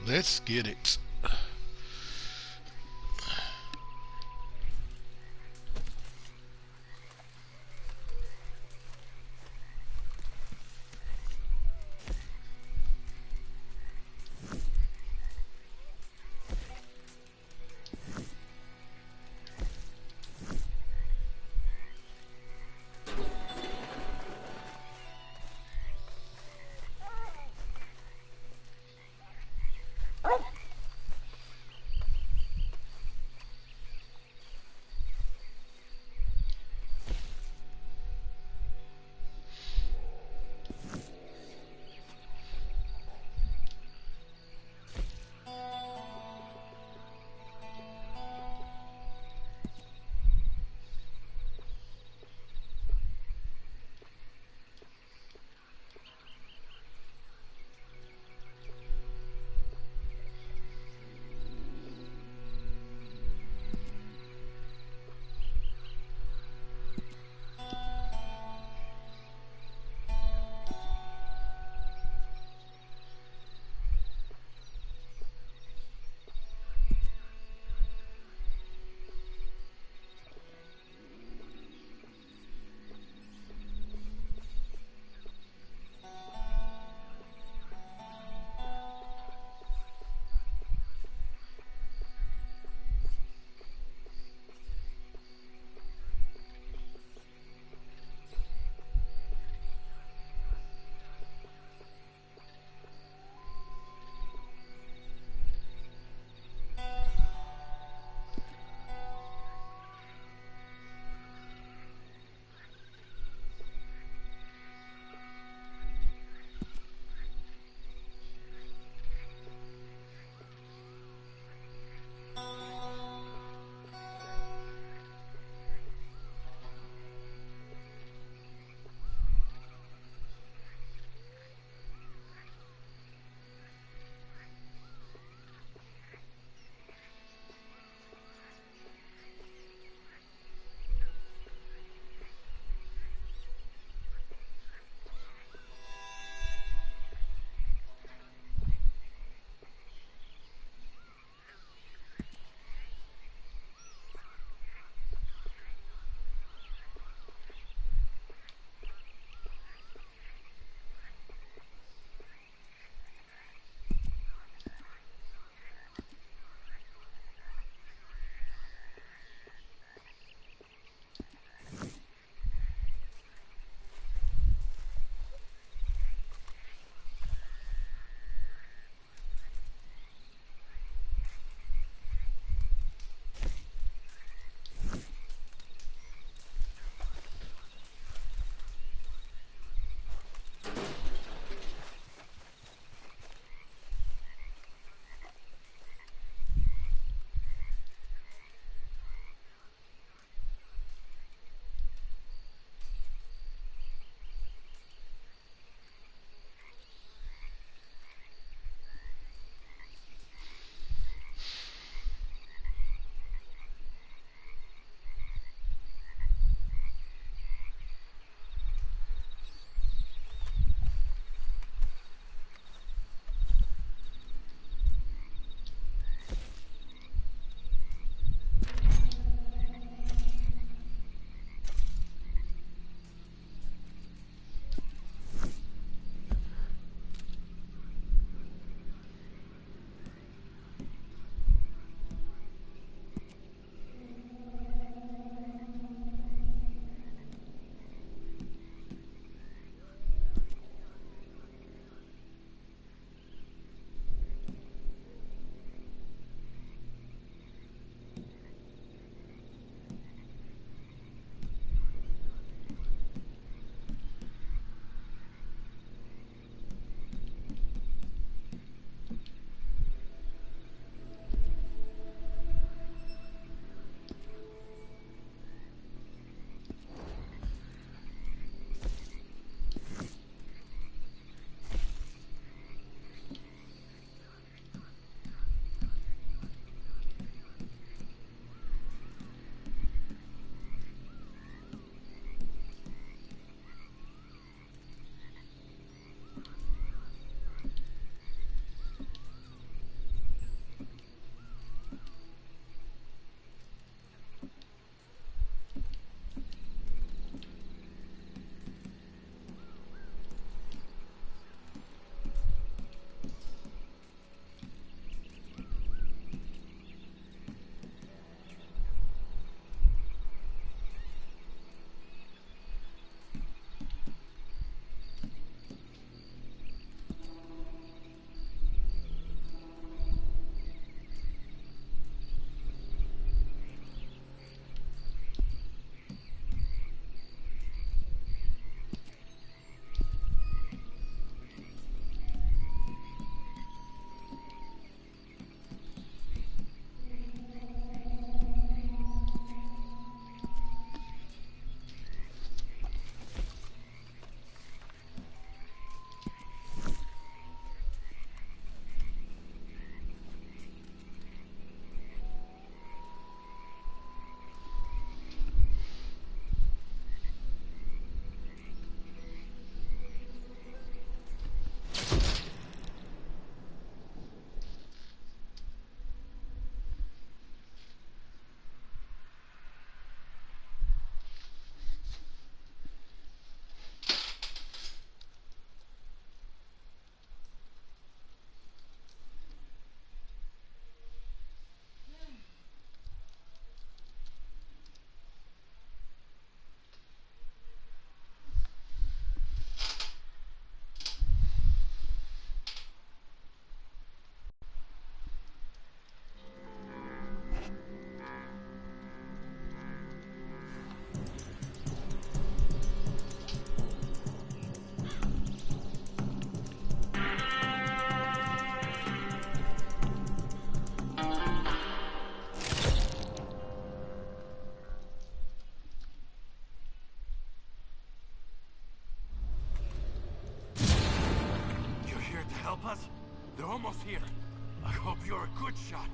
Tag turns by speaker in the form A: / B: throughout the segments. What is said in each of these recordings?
A: Let's get it. help us? They're almost here. I hope you're a good shot.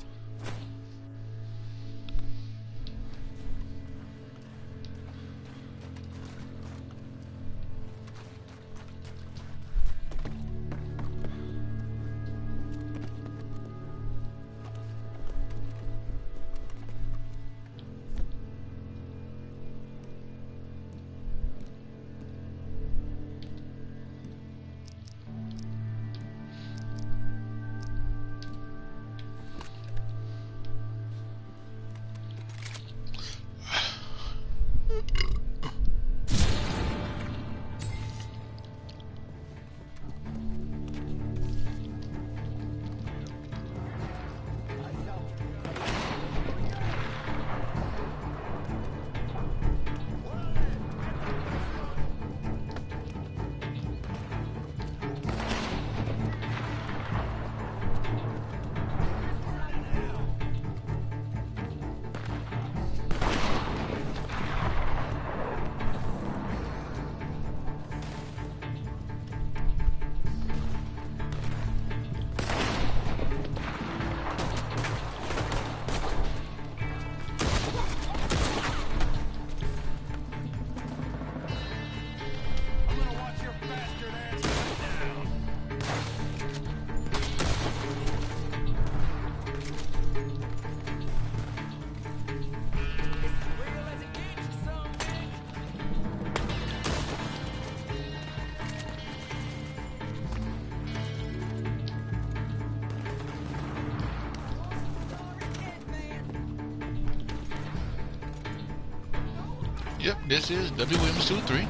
B: Yep, this is WM23,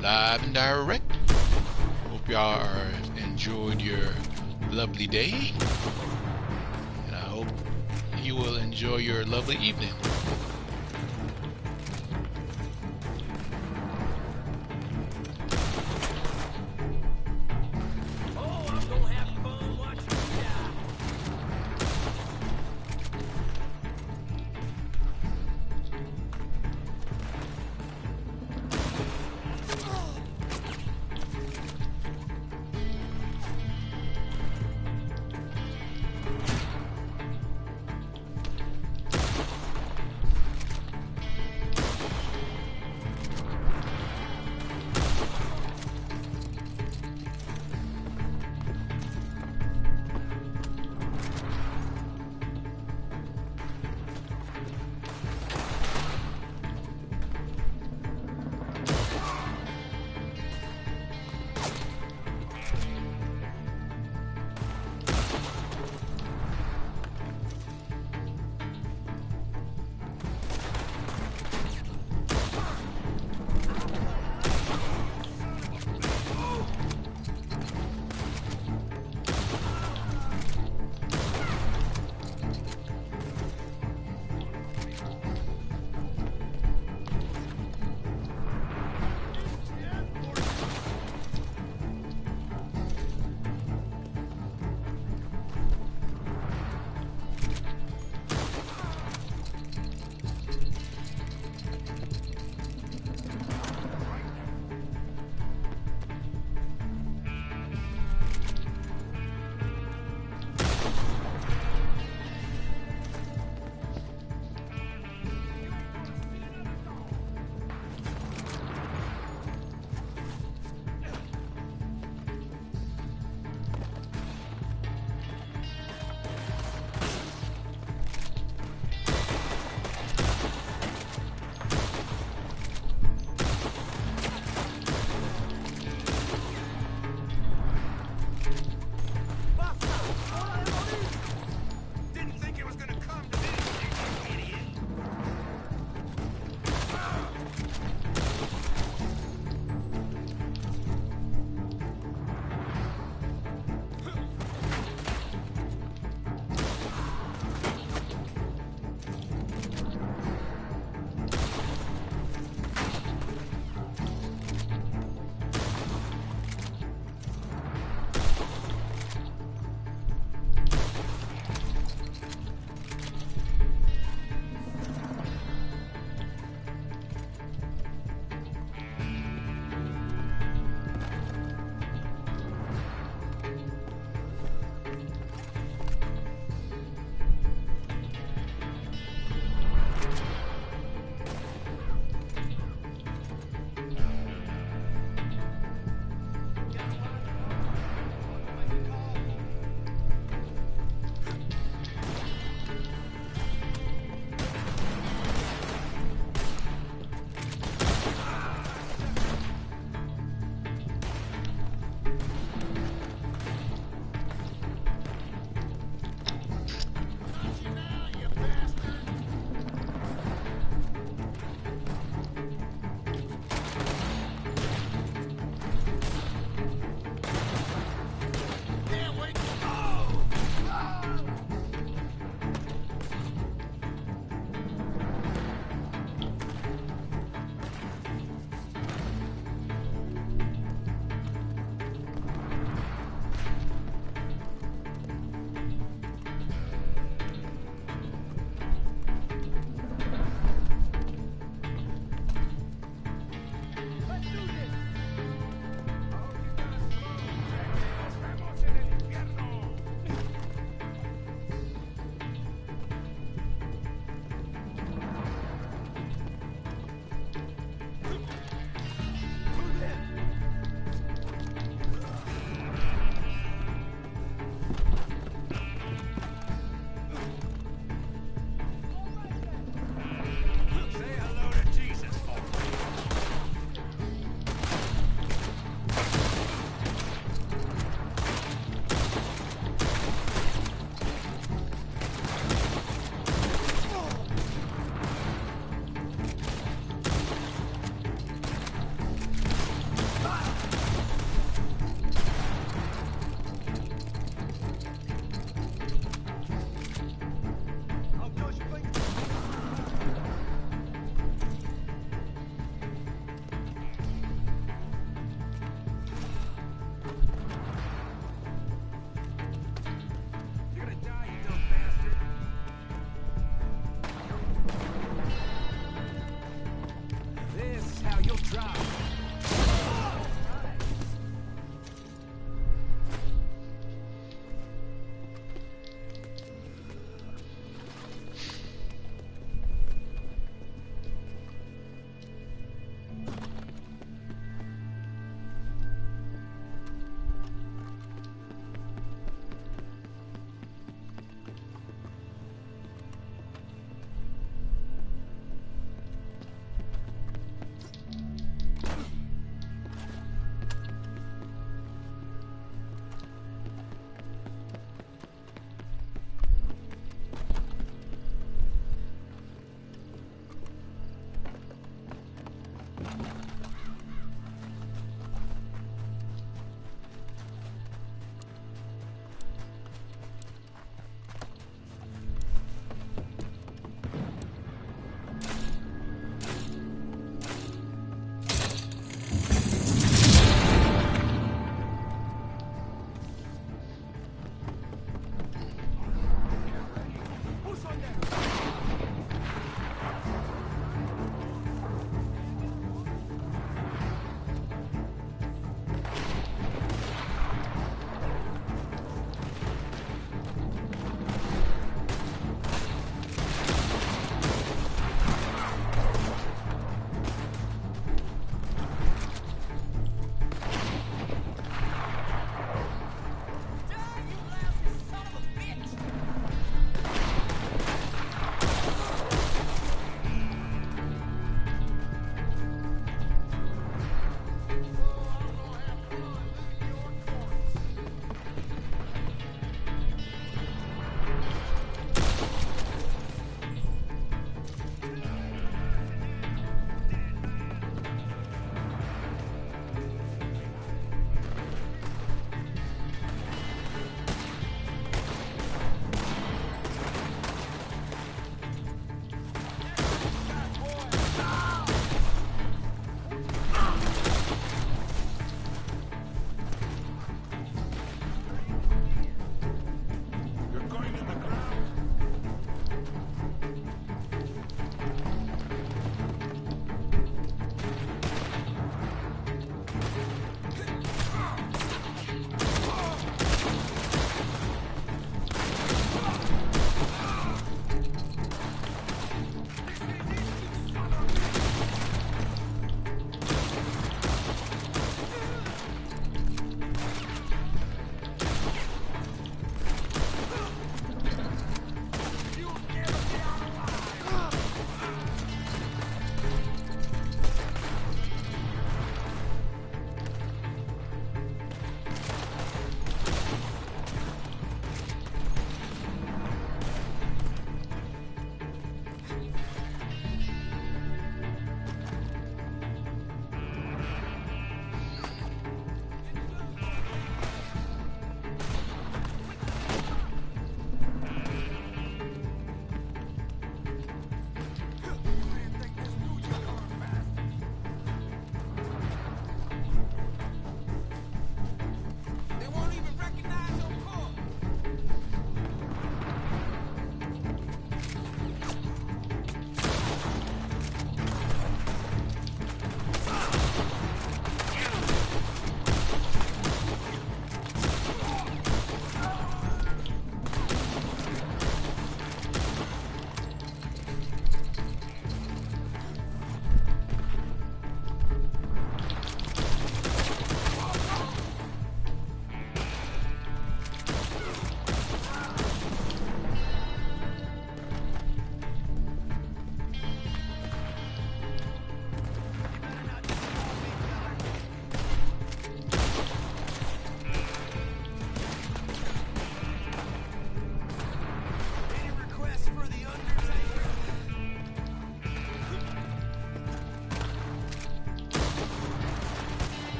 B: live and direct. Hope y'all enjoyed your lovely day, and I hope you will enjoy your lovely evening.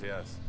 A: Gracias.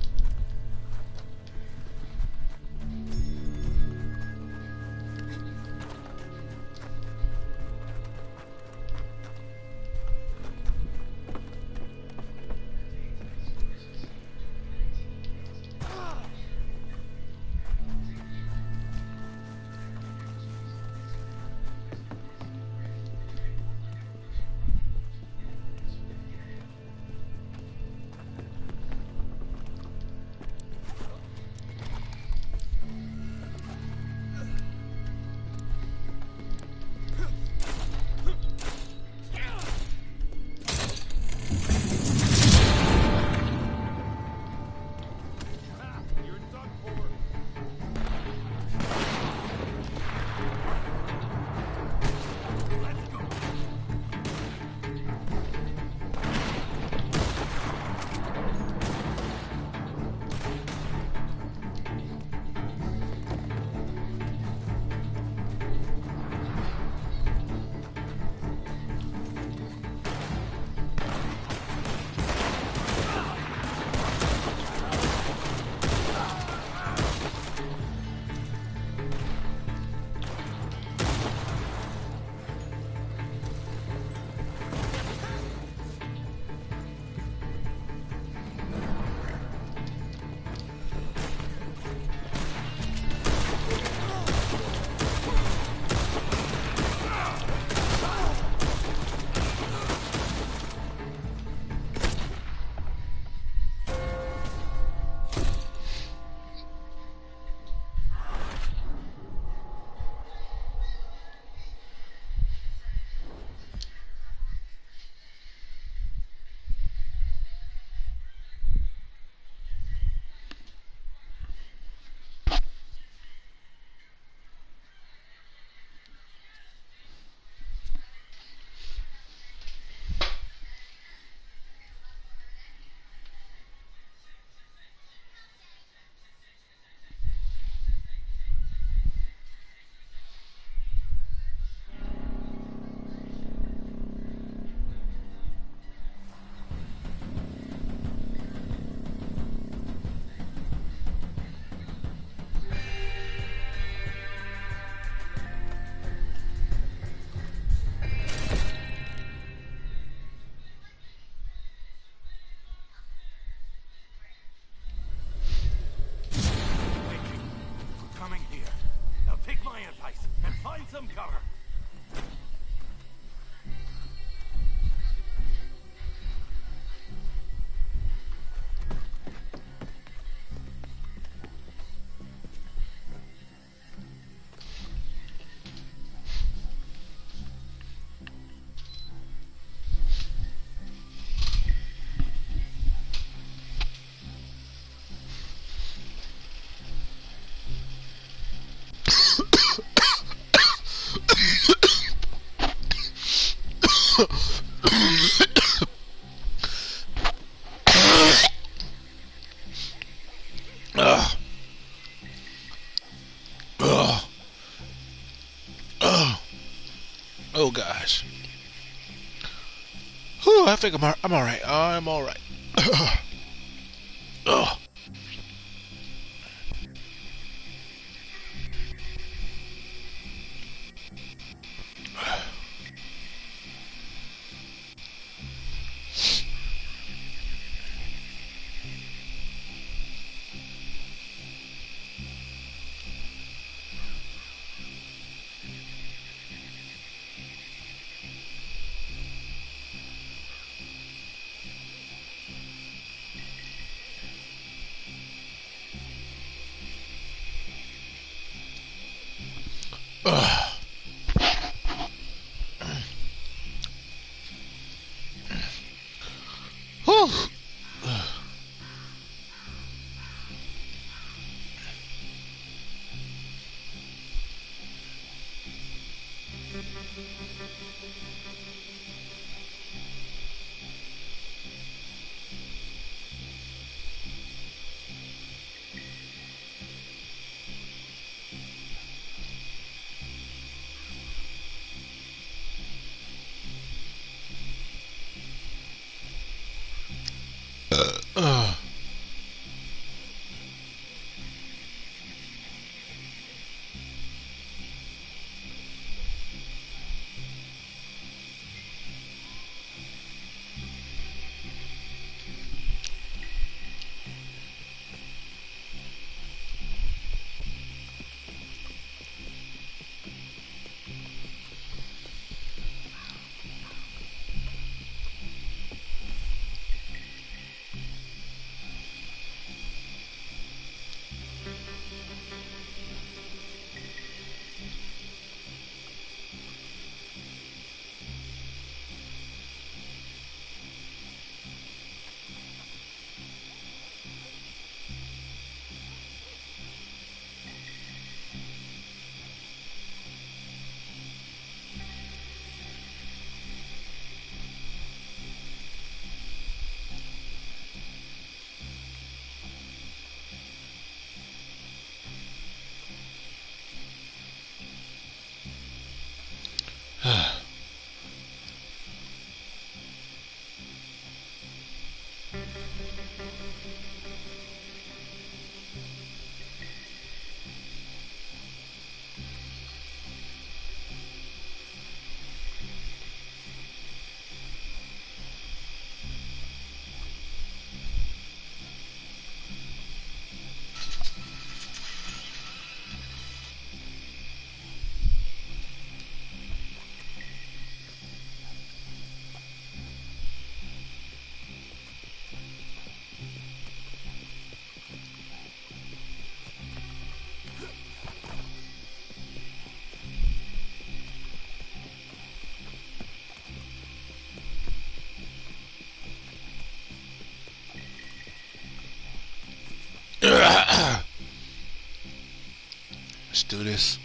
A: some cover.
B: Oh gosh. Whew, I think I'm all right. I'm all right. Ugh. Whew. Uh. do this.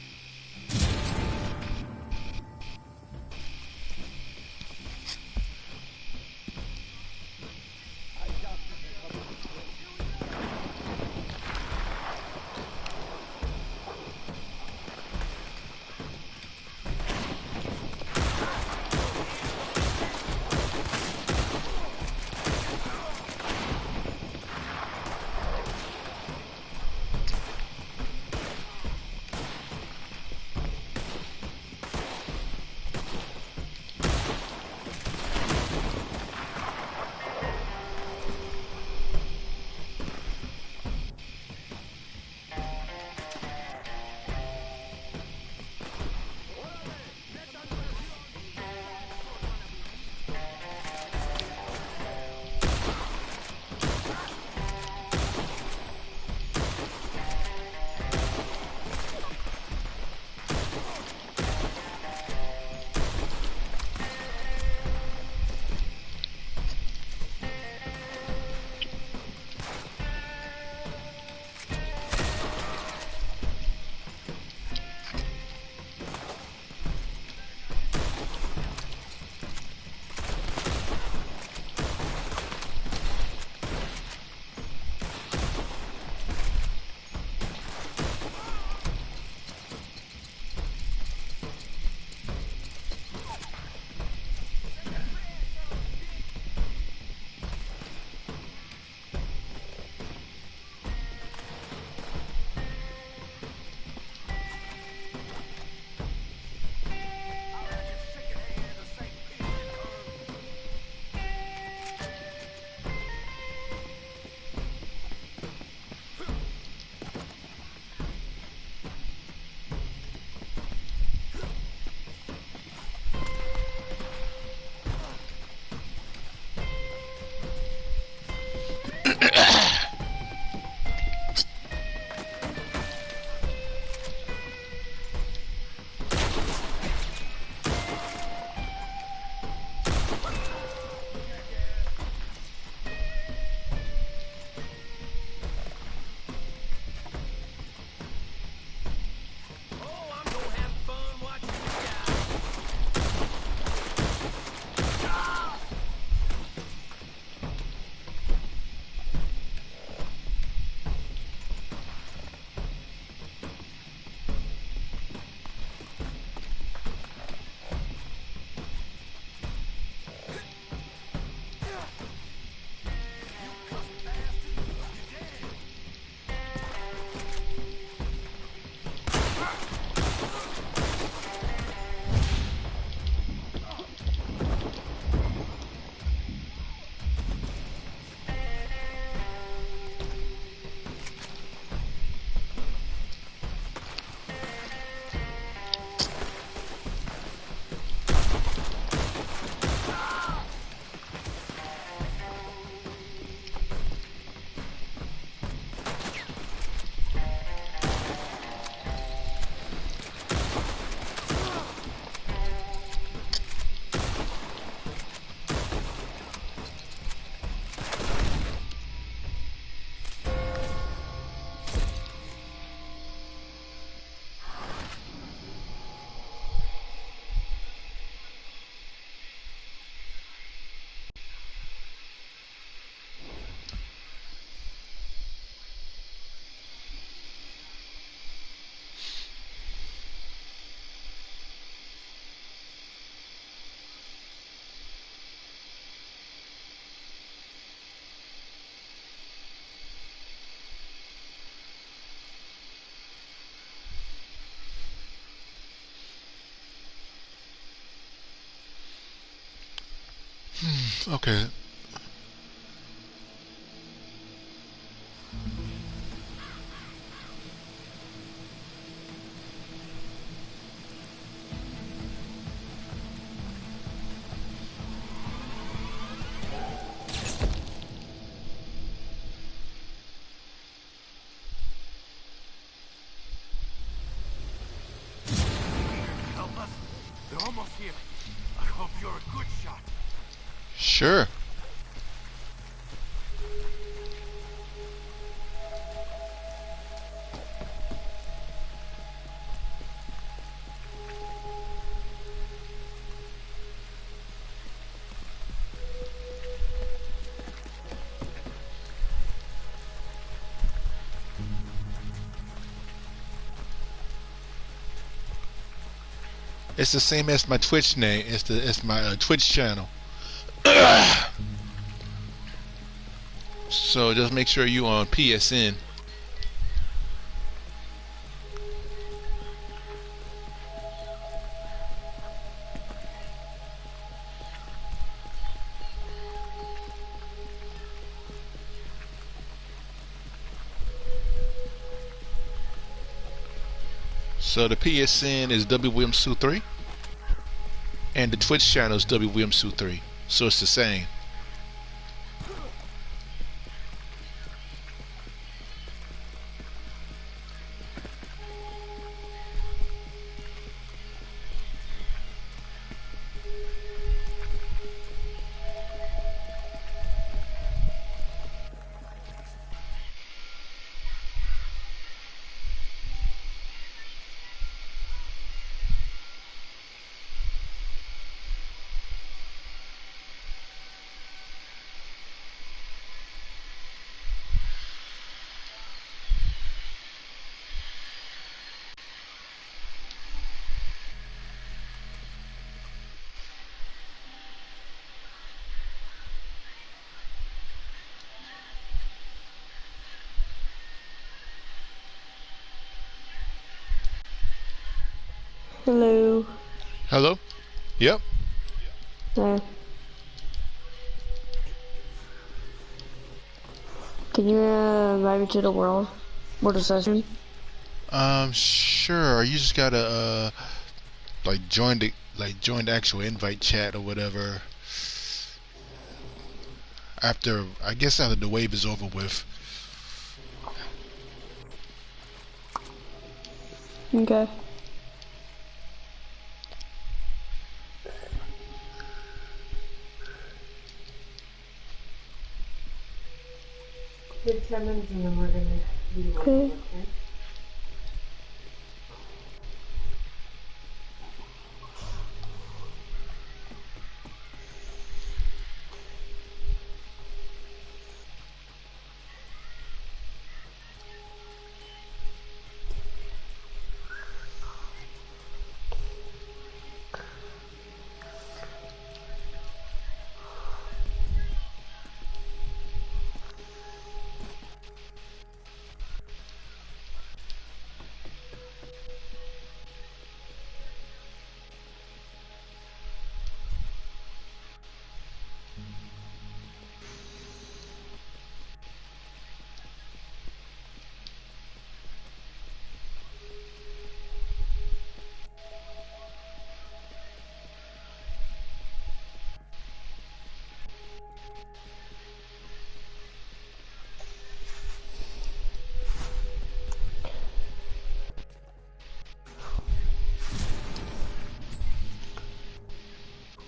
B: Okay.
A: Help us? They're almost here. I hope you're a good shot.
B: Sure. It's the same as my Twitch name. It's my Twitch channel. So just make sure you on PSN. So the PSN is WWilliamsue3 and the Twitch channel is WWilliamsue3. So it's the same.
C: Hello.
B: Hello? Yep.
C: There. Can you invite me to the world session?
B: Sure. You just gotta like join the actual invite chat or whatever. After the wave is over with.
C: Okay.
D: Give 10 minutes and then we're gonna be
C: Okay.
D: okay?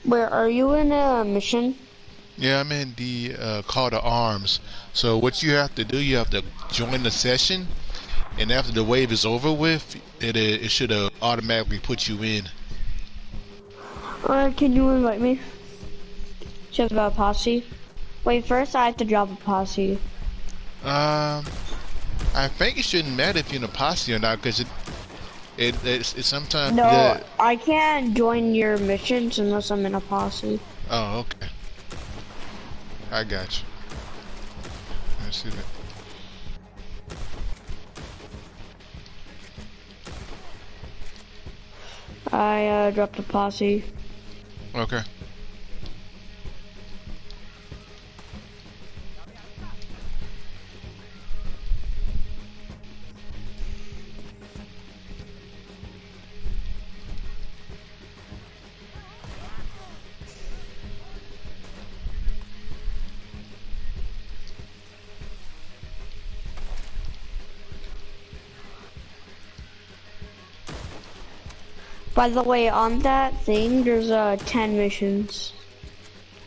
C: Where are you in a mission?
B: Yeah, I'm in the call to arms. So what you have to do, you have to join the session, and after the wave is over with, it should automatically put you in.
C: Can you invite me? Just about posse. Wait, first I have to drop a posse.
B: I think it shouldn't matter if you're in a posse or not, because it's sometimes.
C: No, I can't join your missions unless I'm in a posse.
B: Oh, okay. I got you. Let's see that.
C: I dropped a posse.
B: Okay.
C: By the way, on that thing, there's 10 missions.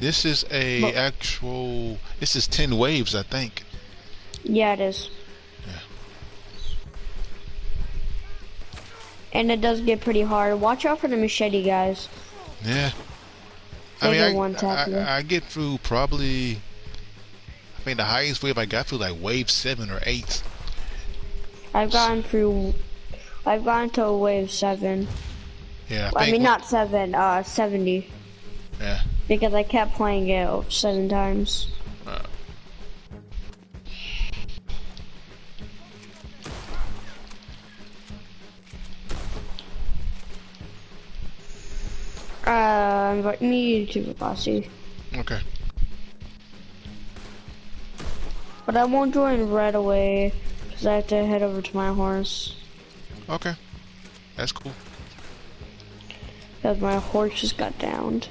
B: This is this is 10 waves, I think.
C: Yeah, it is.
B: Yeah.
C: And it does get pretty hard. Watch out for the machete guys.
B: Yeah.
C: They can one-tap you.
B: I get through probably, I mean, the highest wave I got through like wave 7 or 8.
C: I've gotten to wave 7.
B: Yeah,
C: I mean, not 7, 70.
B: Yeah.
C: Because I kept playing it 7 times. Invite me to the posse.
B: Okay.
C: But I won't join right away, because I have to head over to my horse.
B: Okay. That's cool.
C: Because my horse just got downed.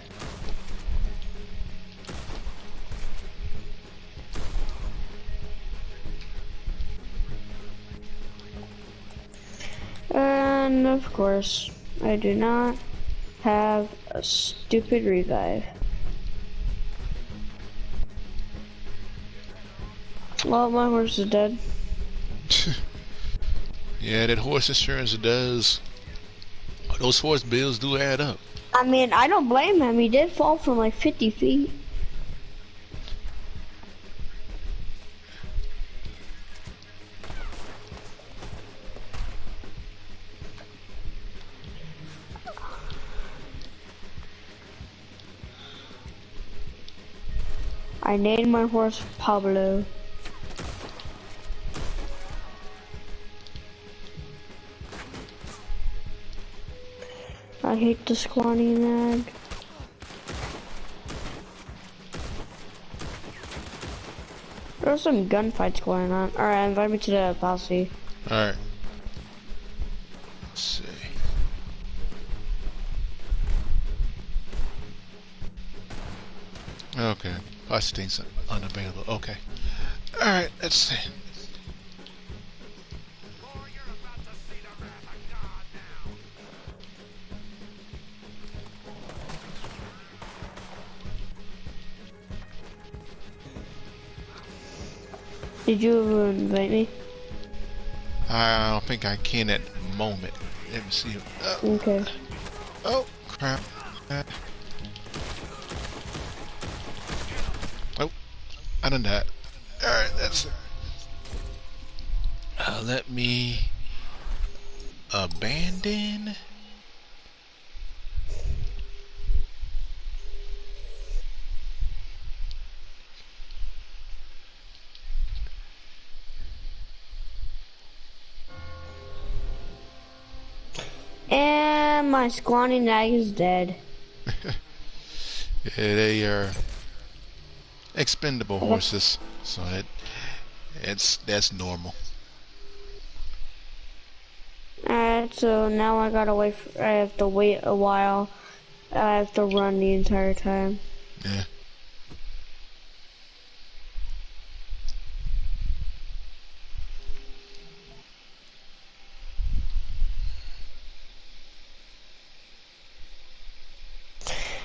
C: And of course, I do not have a stupid revive. Well, my horse is dead.
B: Yeah, that horse insurance does. Those horse bills do add up.
C: I mean, I don't blame him. He did fall from like 50 feet. I named my horse Pablo. I hate the squatty nag. There's some gunfights going on. Alright, invite me to the posse.
B: Alright. Let's see. Okay. Posse things unavailable. Okay. Alright, let's see.
C: Did you invite me?
B: I don't think I can at the moment. Let me see.
C: Okay.
B: Oh, crap. Oh, I done that. Alright, that's it. Let me abandon.
C: And my squatty nag is dead.
B: Yeah, they are expendable horses, so that's normal.
C: Alright, so now I gotta wait. I have to wait a while. I have to run the entire time.
B: Yeah.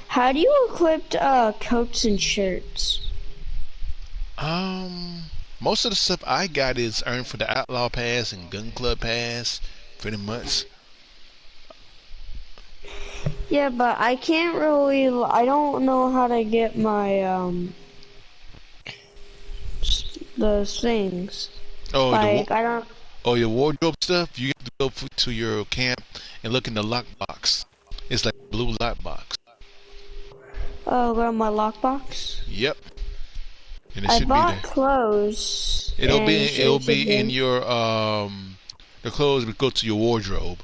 C: How do you equip coats and shirts?
B: Most of the stuff I got is earned for the Outlaw Pass and Gun Club Pass, pretty much.
C: Yeah, but I can't really. I don't know how to get my those things.
B: Oh,
C: like I don't.
B: Oh, your wardrobe stuff. You have to go to your camp and look in the lockbox. It's like a blue lockbox.
C: Oh, go to my lockbox.
B: Yep. And it
C: I
B: should
C: bought
B: be there.
C: Clothes.
B: It'll be in your the clothes would go to your wardrobe.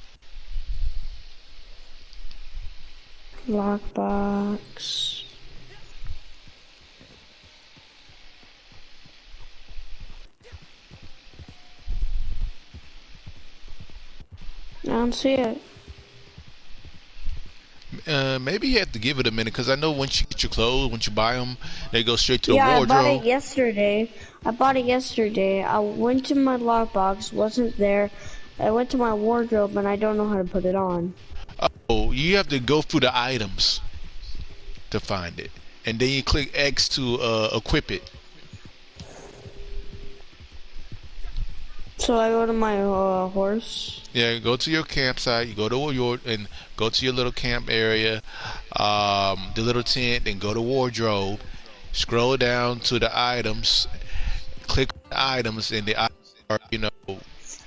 C: Lockbox. I don't see it.
B: Maybe you have to give it a minute because I know once you get your clothes, once you buy them, they go straight to the
C: Yeah,
B: wardrobe.
C: I bought it yesterday. I went to my lockbox, wasn't there. I went to my wardrobe and I don't know how to put it on.
B: Oh, you have to go through the items to find it, and then you click X to equip it.
C: So I go to my horse.
B: Yeah, go to your campsite. You go to and go to your little camp area, the little tent, and go to wardrobe. Scroll down to the items. Click on the items, and the items are,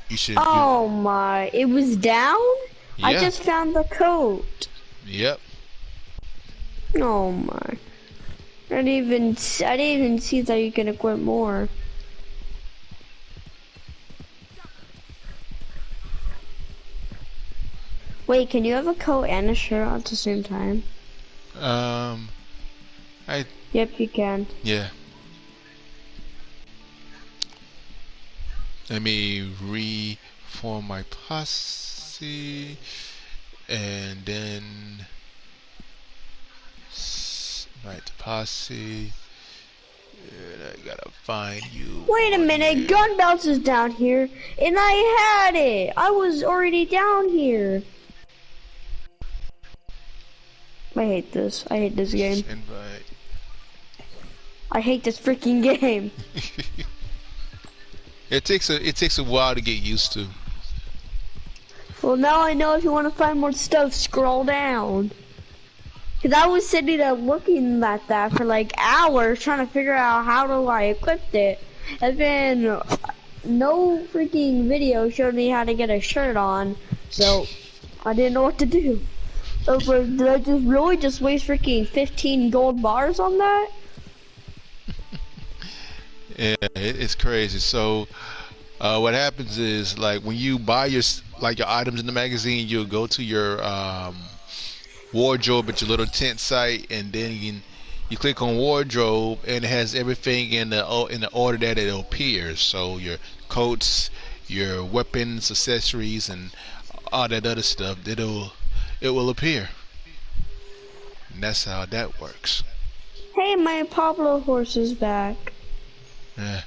B: you should.
C: Oh my! It was down. I
B: Yeah.
C: just found the coat.
B: Yep.
C: Oh my. I didn't even see that you can equip more. Wait, can you have a coat and a shirt at the same time?
B: Um. I.
C: Yep, you can.
B: Yeah. Let me reform my posse, and then right posse. And I gotta find you.
C: Wait a
B: on
C: minute,
B: here.
C: gun belts is down here, and I had it. I was already down here. I hate this. I hate this game.
B: Invite.
C: I hate this freaking game.
B: It takes a while to get used to.
C: Well, now I know if you want to find more stuff, scroll down. Cause I was sitting there looking at that for like hours trying to figure out how do I equip it. And then no freaking video showed me how to get a shirt on, so I didn't know what to do. But did I just really just waste freaking 15 gold bars on that?
B: Yeah, it's crazy. So, what happens is like when you buy your items in the magazine, you'll go to your wardrobe at your little tent site, and then you click on wardrobe, and it has everything in the order that it appears. So your coats, your weapons, accessories, and all that other stuff. It will appear, and that's how that works.
C: Hey, my Pablo horse is back.
B: Yeah.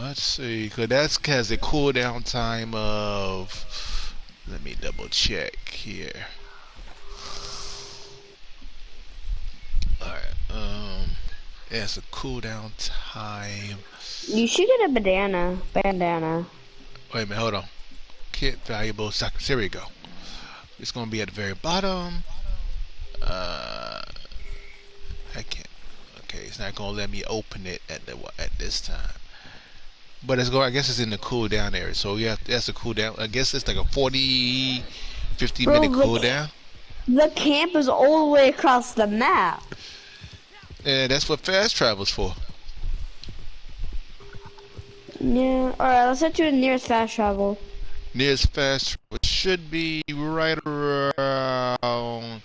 B: Let's see, cause that has a cooldown time of. Let me double check here. Alright, it has a cooldown time.
C: You should get a bandana.
B: Wait a minute, hold on. Kit valuable seconds. Here we go. It's gonna be at the very bottom. I can't. Okay, it's not gonna let me open it at this time. But it's go. I guess it's in the cooldown area. So yeah, that's a cooldown. I guess it's like a 40, 50
C: Bro,
B: minute cooldown.
C: The camp is all the way across the map.
B: And that's what fast travel's for.
C: Yeah, alright, let's head to the nearest fast travel.
B: Nearest fast travel should be right around.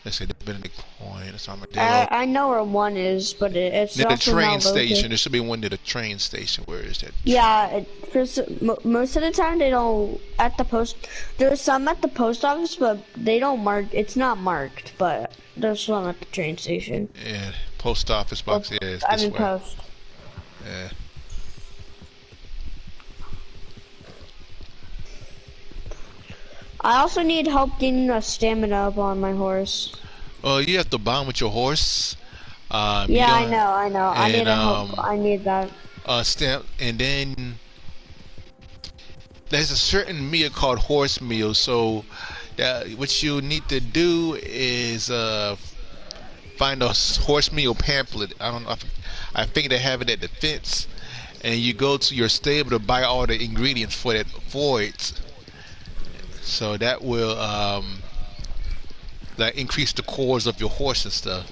B: Let's say the Benedict Point. It's Armadillo.
C: I know where one is, but it's
B: Near the
C: also
B: train
C: not
B: station.
C: located.
B: There should be one near the train station. Where is that?
C: Yeah, most of the time they don't at the post. There's some at the post office, but they don't mark. It's not marked, but there's some at the train station.
B: Yeah, post office box. Yeah, it's
C: I
B: this
C: mean
B: way.
C: post.
B: Yeah.
C: I also need help getting a stamina up on my horse.
B: Oh, you have to bond with your horse.
C: Yeah, I know. I need
B: And,
C: help. I need that.
B: Stamp, and then there's a certain meal called horse meal. So, what you need to do is find a horse meal pamphlet. I don't know. I think they have it at the fence, and you go to your stable to buy all the ingredients for it. So that will like increase the cores of your horse and stuff.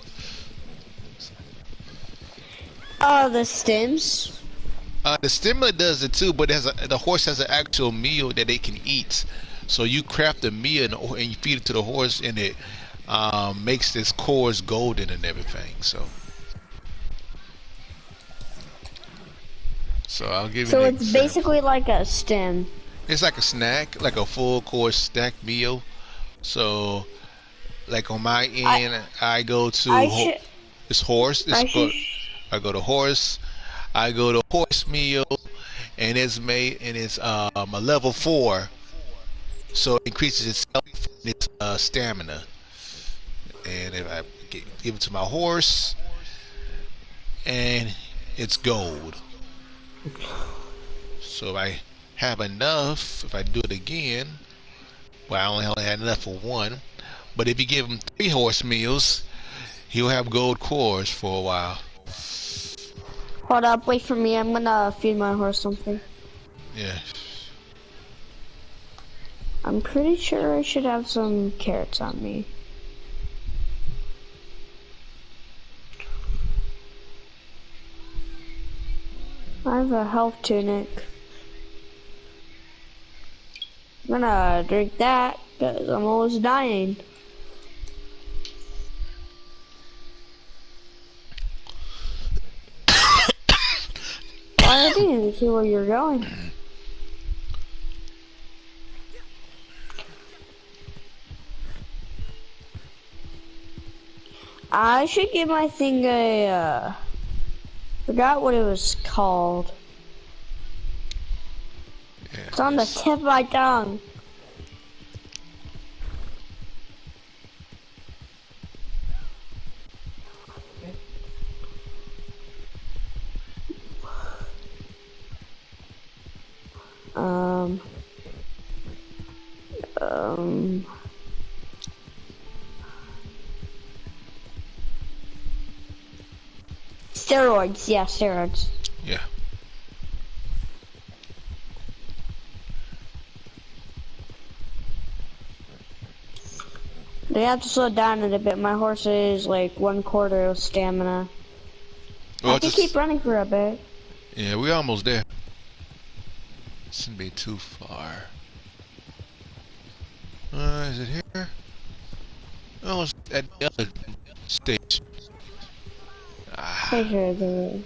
C: The stems.
B: The stimulant does it too, but the horse has an actual meal that they can eat. So you craft a meal and you feed it to the horse, and it makes its cores golden and everything. So I'll give you
C: So
B: an
C: it's
B: example.
C: basically like a stem.
B: It's like a snack, like a full course snack meal. So, like on my end, I go to this horse. I go to horse. I go to horse meal, and it's made, and it's a level 4, so it increases itself and its stamina. And if I give it to my horse, and it's gold. So if I have enough, if I do it again, well, I only had enough for one. But if you give him 3 horse meals, he'll have gold cores for a while.
C: Hold up, wait for me. I'm gonna feed my horse something.
B: Yeah.
C: I'm pretty sure I should have some carrots on me. I have a health tunic. I'm gonna drink that because I'm almost dying. I didn't even see where you're going. I should give my thing a, forgot what it was called.
B: Yeah,
C: It's on the tip of my tongue. Steroids, yeah, steroids.
B: Yeah.
C: They have to slow down a bit. My horse is like 1/4 of stamina.
B: Well,
C: I can keep running for a bit.
B: Yeah, we're almost there. Shouldn't be too far. Is it here? Oh, it's at the other stage.
C: Pretty sure it's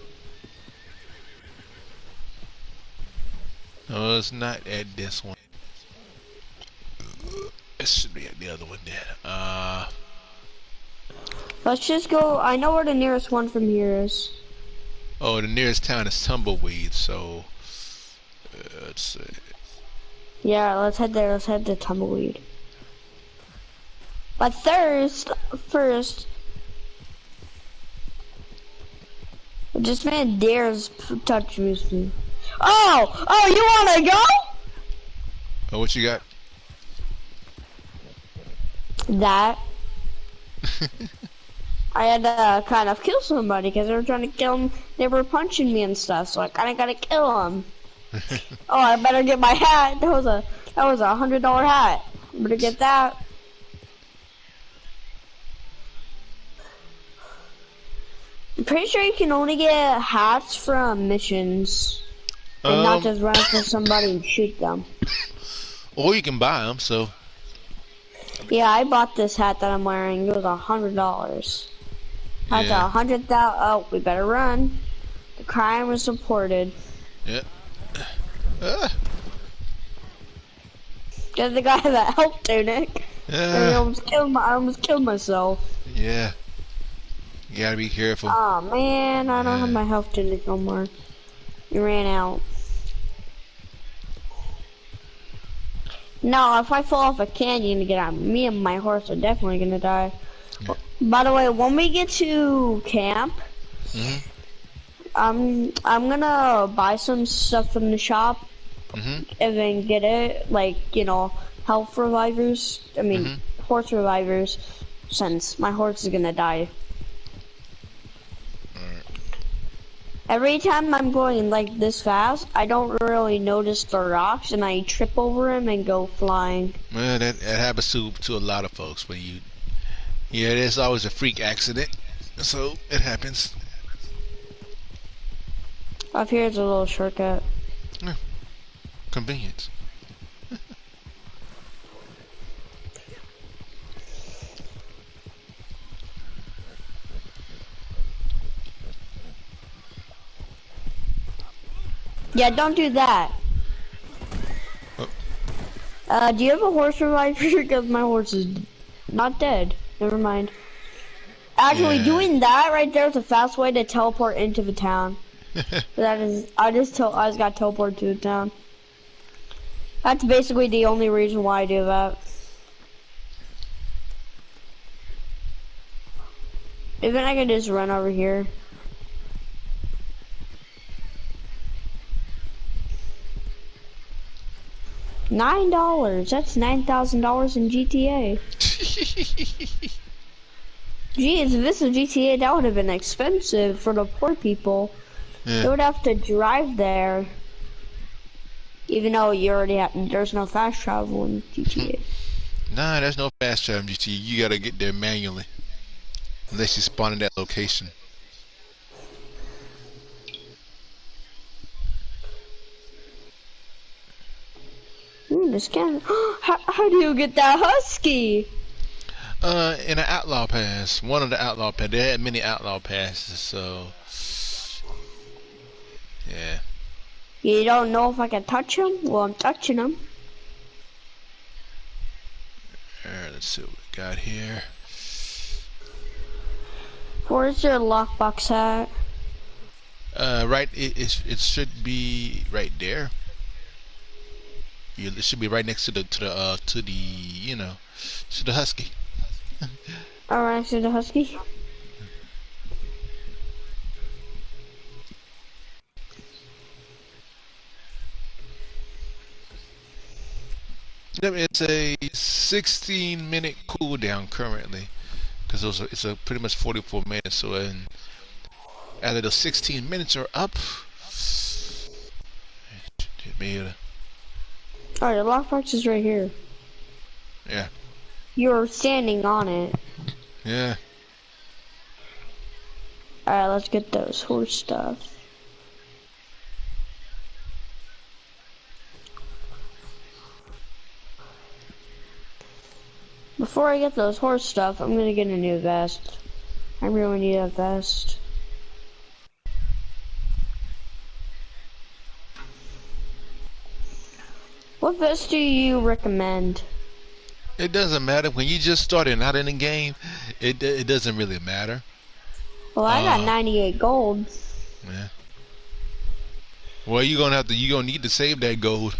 B: No, it's not at this one. It should be at the other one then.
C: Let's just go. I know where the nearest one from here is.
B: Oh, the nearest town is Tumbleweed, so let's see.
C: Yeah, let's head there. Let's head to Tumbleweed. But first, this man dares touch me. Oh, you wanna go?
B: Oh, what you got?
C: That. I had to kind of kill somebody because they were trying to kill him. They were punching me and stuff, so I kind of gotta kill him. Oh, I better get my hat. That was a $100 hat. Better get that. I'm pretty sure you can only get hats from missions, and not just run for somebody and shoot them.
B: Or you can buy them. So.
C: Yeah, I bought this hat that I'm wearing. It was $100. That's
B: Yeah.
C: 100,000. Oh, we better run. The crime was reported.
B: Yeah.
C: Get the guy that helped tunic. I almost killed myself.
B: Yeah. You gotta be careful.
C: Oh man, I don't have my health tunic no more. It ran out. No, if I fall off a canyon to get out, me and my horse are definitely gonna die.
B: Yeah.
C: By the way, when we get to camp, I'm gonna buy some stuff from the shop and then get it, like, you know, health revivers. I mean, horse revivers, since my horse is gonna die. Every time I'm going like this fast, I don't really notice the rocks, and I trip over them and go flying.
B: Well, that happens to a lot of folks. When there's always a freak accident, so it happens.
C: Up here is a little shortcut.
B: Yeah. Convenience.
C: Yeah, don't do that. Do you have a horse reviver? Because my horse is not dead. Never mind. Actually, doing that right there is a fast way to teleport into the town. I just got teleported to the town. That's basically the only reason why I do that. Even I can just run over here. $9. That's $9,000 in GTA. Geez, if this was GTA, that would have been expensive for the poor people.
B: Yeah.
C: They would have to drive there. Even though you already have, there's no fast travel in GTA.
B: Nah, there's no fast travel in GTA. You gotta get there manually. Unless you spawn in that location.
C: This can. How do you get that husky?
B: In an outlaw pass. One of the outlaw pass. They had many outlaw passes, so yeah.
C: You don't know if I can touch him? Well, I'm touching him.
B: Alright, let's see what we got here.
C: Where's your lockbox at?
B: Right, it should be right there. It should be right next to the you know, to the husky.
C: Alright, so the husky.
B: Yep, it's a 16-minute cooldown currently, because it's a pretty much 44 minutes. So, after the 16 minutes are up,
C: Alright, the lockbox is right here.
B: Yeah.
C: You're standing on it.
B: Yeah.
C: Alright, let's get those horse stuff. Before I get those horse stuff, I'm gonna get a new vest. I really need a vest. What vest do you recommend?
B: It doesn't matter when you just starting out in the game. It doesn't really matter.
C: Well, I got 98 gold.
B: Yeah. Well, you're gonna need to save that gold.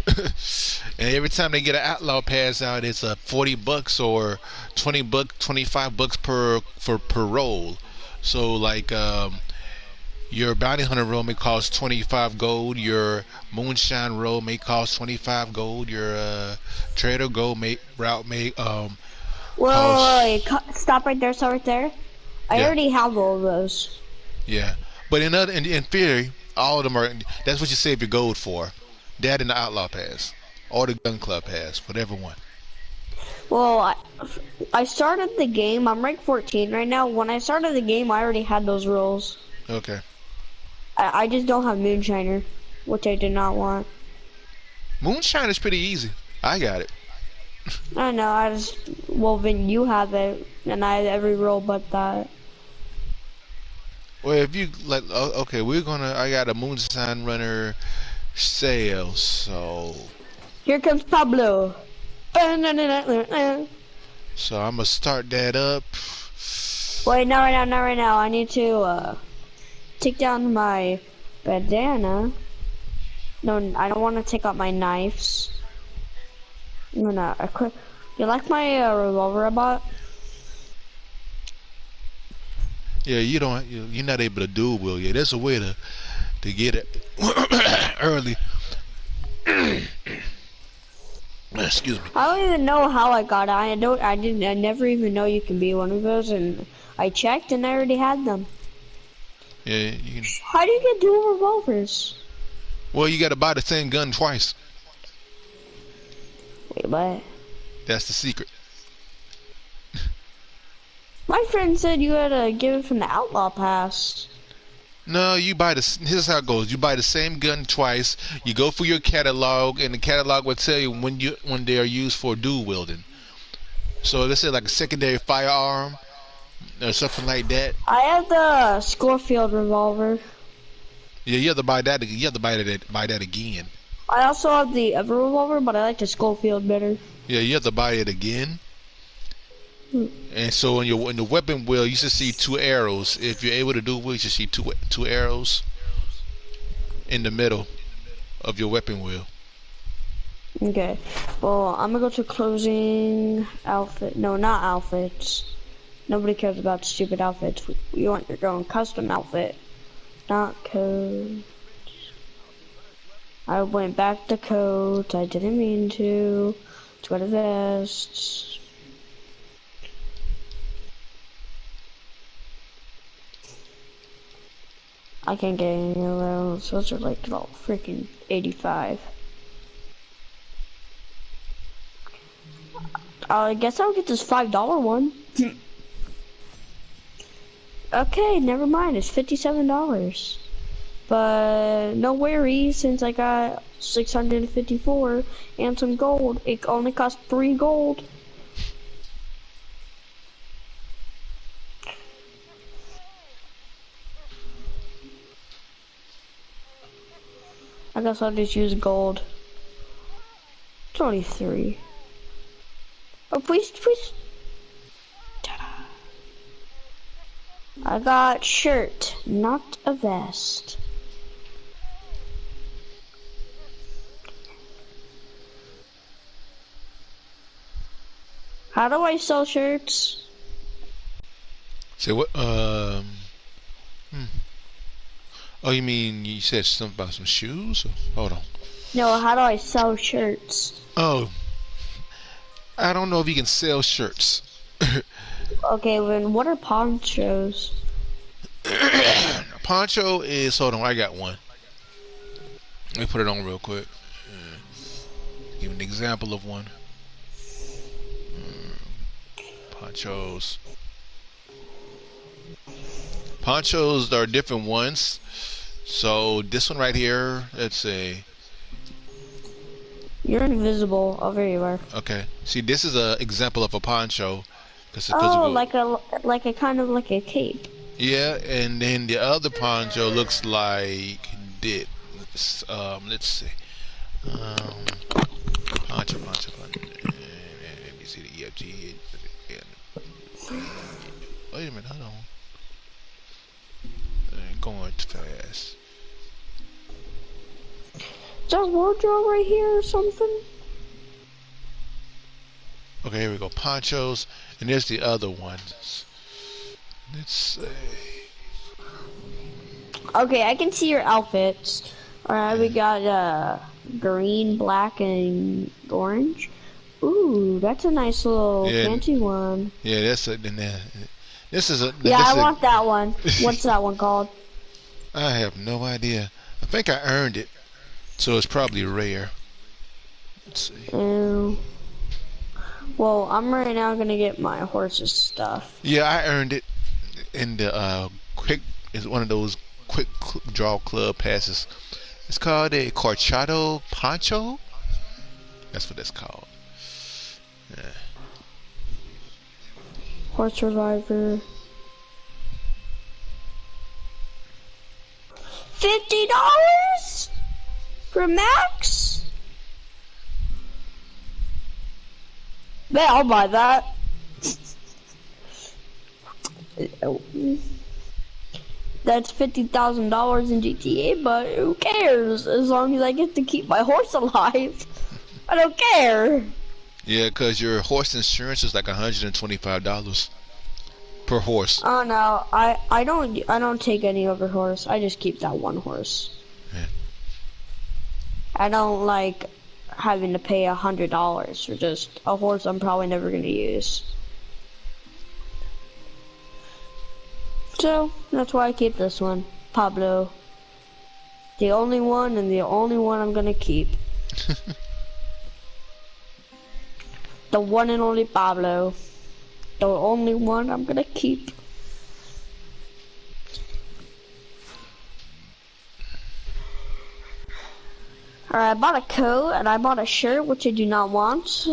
B: And every time they get an outlaw pass out, it's a $40 or $20, $25 per roll. So like your bounty hunter roll may cost 25 gold. Your moonshine roll may cost 25 gold. Your trader gold route may
C: Wait, stop right there, stop right there. I already have all of those.
B: Yeah, but in theory, all of them are. That's what you save your gold for. That and the outlaw pass, or the gun club pass, whatever one.
C: Well, I started the game. I'm rank 14 right now. When I started the game, I already had those rolls.
B: Okay.
C: I just don't have Moonshiner, which I did not want.
B: Moonshine is pretty easy. I got it.
C: I know. Well, then you have it, and I have every roll but that.
B: Well, if you like, okay, I got a moonshine runner sale, so.
C: Here comes Pablo.
B: So I'm gonna start that up.
C: Wait, not right now, not right now. I need to take down my bandana. No, I don't want to take out my knives. I'm gonna equip. You like my revolver I bought?
B: Yeah, you're not able to dual wield yet. There's a way to get it early. Excuse me.
C: I don't even know how I got it. I never even know you can be one of those, and I checked and I already had them.
B: Yeah, you can.
C: How do you get dual revolvers?
B: Well, you gotta buy the same gun twice.
C: Wait, what?
B: That's the secret.
C: My friend said you had to give it from the outlaw pass.
B: No, here's how it goes. You buy the same gun twice. You go for your catalog, and the catalog will tell you when they are used for dual wielding. So let's say like a secondary firearm or something like that.
C: I have the Schofield revolver.
B: Yeah, you have to buy that. You have to buy that again.
C: I also have the other revolver, but I like the Schofield better.
B: Yeah, you have to buy it again. And so in the weapon wheel, you should see 2 arrows. If you're able to do wheel, you should see two arrows in the middle of your weapon wheel.
C: Okay. Well, I'm gonna go to closing outfit. No, not outfits. Nobody cares about stupid outfits. You want your own custom outfit, not code. I went back to coats. I didn't mean to. Let's go to vests. I can't get any of those. Those are like all freaking 85. I guess I'll get this $5 one. Okay, never mind. It's $57. But no worries, since I got 654 and some gold. It only cost 3 gold. I guess I'll just use gold. It's only 3. Oh, please. Ta-da. I got shirt, not a vest. How do I sell shirts?
B: Say what? Oh, you mean you said something about some shoes? Hold on.
C: No, how do I sell shirts?
B: Oh, I don't know if you can sell shirts.
C: Okay, then what are ponchos?
B: Poncho is, hold on, I got one. Let me put it on real quick. Give an example of one. Ponchos. Ponchos are different ones. So this one right here, let's say.
C: You're invisible. Oh, there you are.
B: Okay. See, this is an example of a poncho.
C: Oh, like a kind of like a cape.
B: Yeah, and then the other poncho looks like this. Let's see. Poncho. Let me see the EFG. Wait a minute, hold on. Going too fast.
C: Is that wardrobe right here or something?
B: Okay, here we go. Ponchos, and there's the other ones. Let's see.
C: Okay, I can see your outfits. Alright, we got green, black, and orange. Ooh, that's a nice little fancy one.
B: Yeah, that's a. This is a.
C: Yeah, I want that one. What's that one called?
B: I have no idea. I think I earned it, so it's probably rare. Let's see.
C: Well, I'm right now gonna get my horse's stuff.
B: Yeah, I earned it in the quick. It's one of those quick draw club passes. It's called a Corchado Poncho. That's what it's called. Yeah.
C: Horse Survivor. $50 for max? Man, I'll buy that. That's $50,000 in GTA, but who cares? As long as I get to keep my horse alive, I don't care.
B: Yeah, cause your horse insurance is like $125 per horse.
C: Oh no, I don't take any other horse. I just keep that one horse.
B: Yeah.
C: I don't like having to pay $100 for just a horse I'm probably never gonna use. So that's why I keep this one, Pablo. The only one and the only one I'm gonna keep. The one and only Pablo. The only one I'm gonna keep. Alright, I bought a coat and I bought a shirt, which I do not want.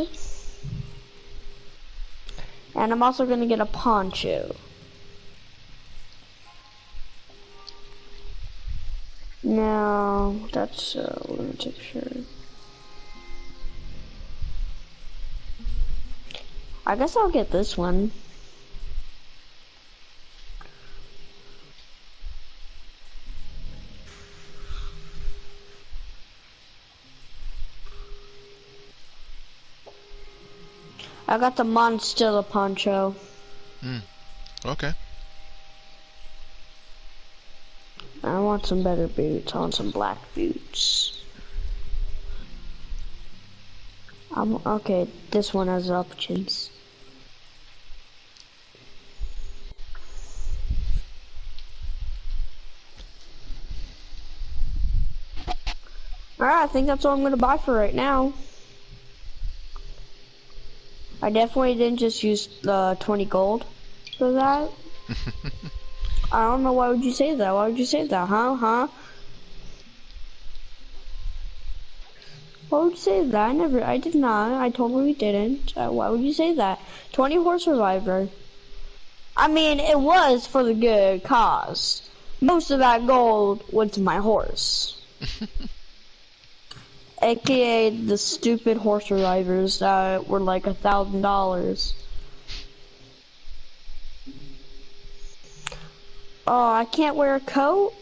C: And I'm also gonna get a poncho. No, that's a lunatic shirt. I guess I'll get this one. I got the Monstilla poncho.
B: Okay.
C: I want some better boots. I want some black boots. Okay, this one has options. Alright, I think that's all I'm gonna buy for right now. I definitely didn't just use the 20 gold for that. I don't know, why would you say that? Why would you say that? Huh? Why would you say that? I did not. I totally didn't. Why would you say that? 20 horse survivor. I mean, it was for the good cause. Most of that gold went to my horse. AKA the stupid horse survivors that were like $1,000. Oh, I can't wear a coat?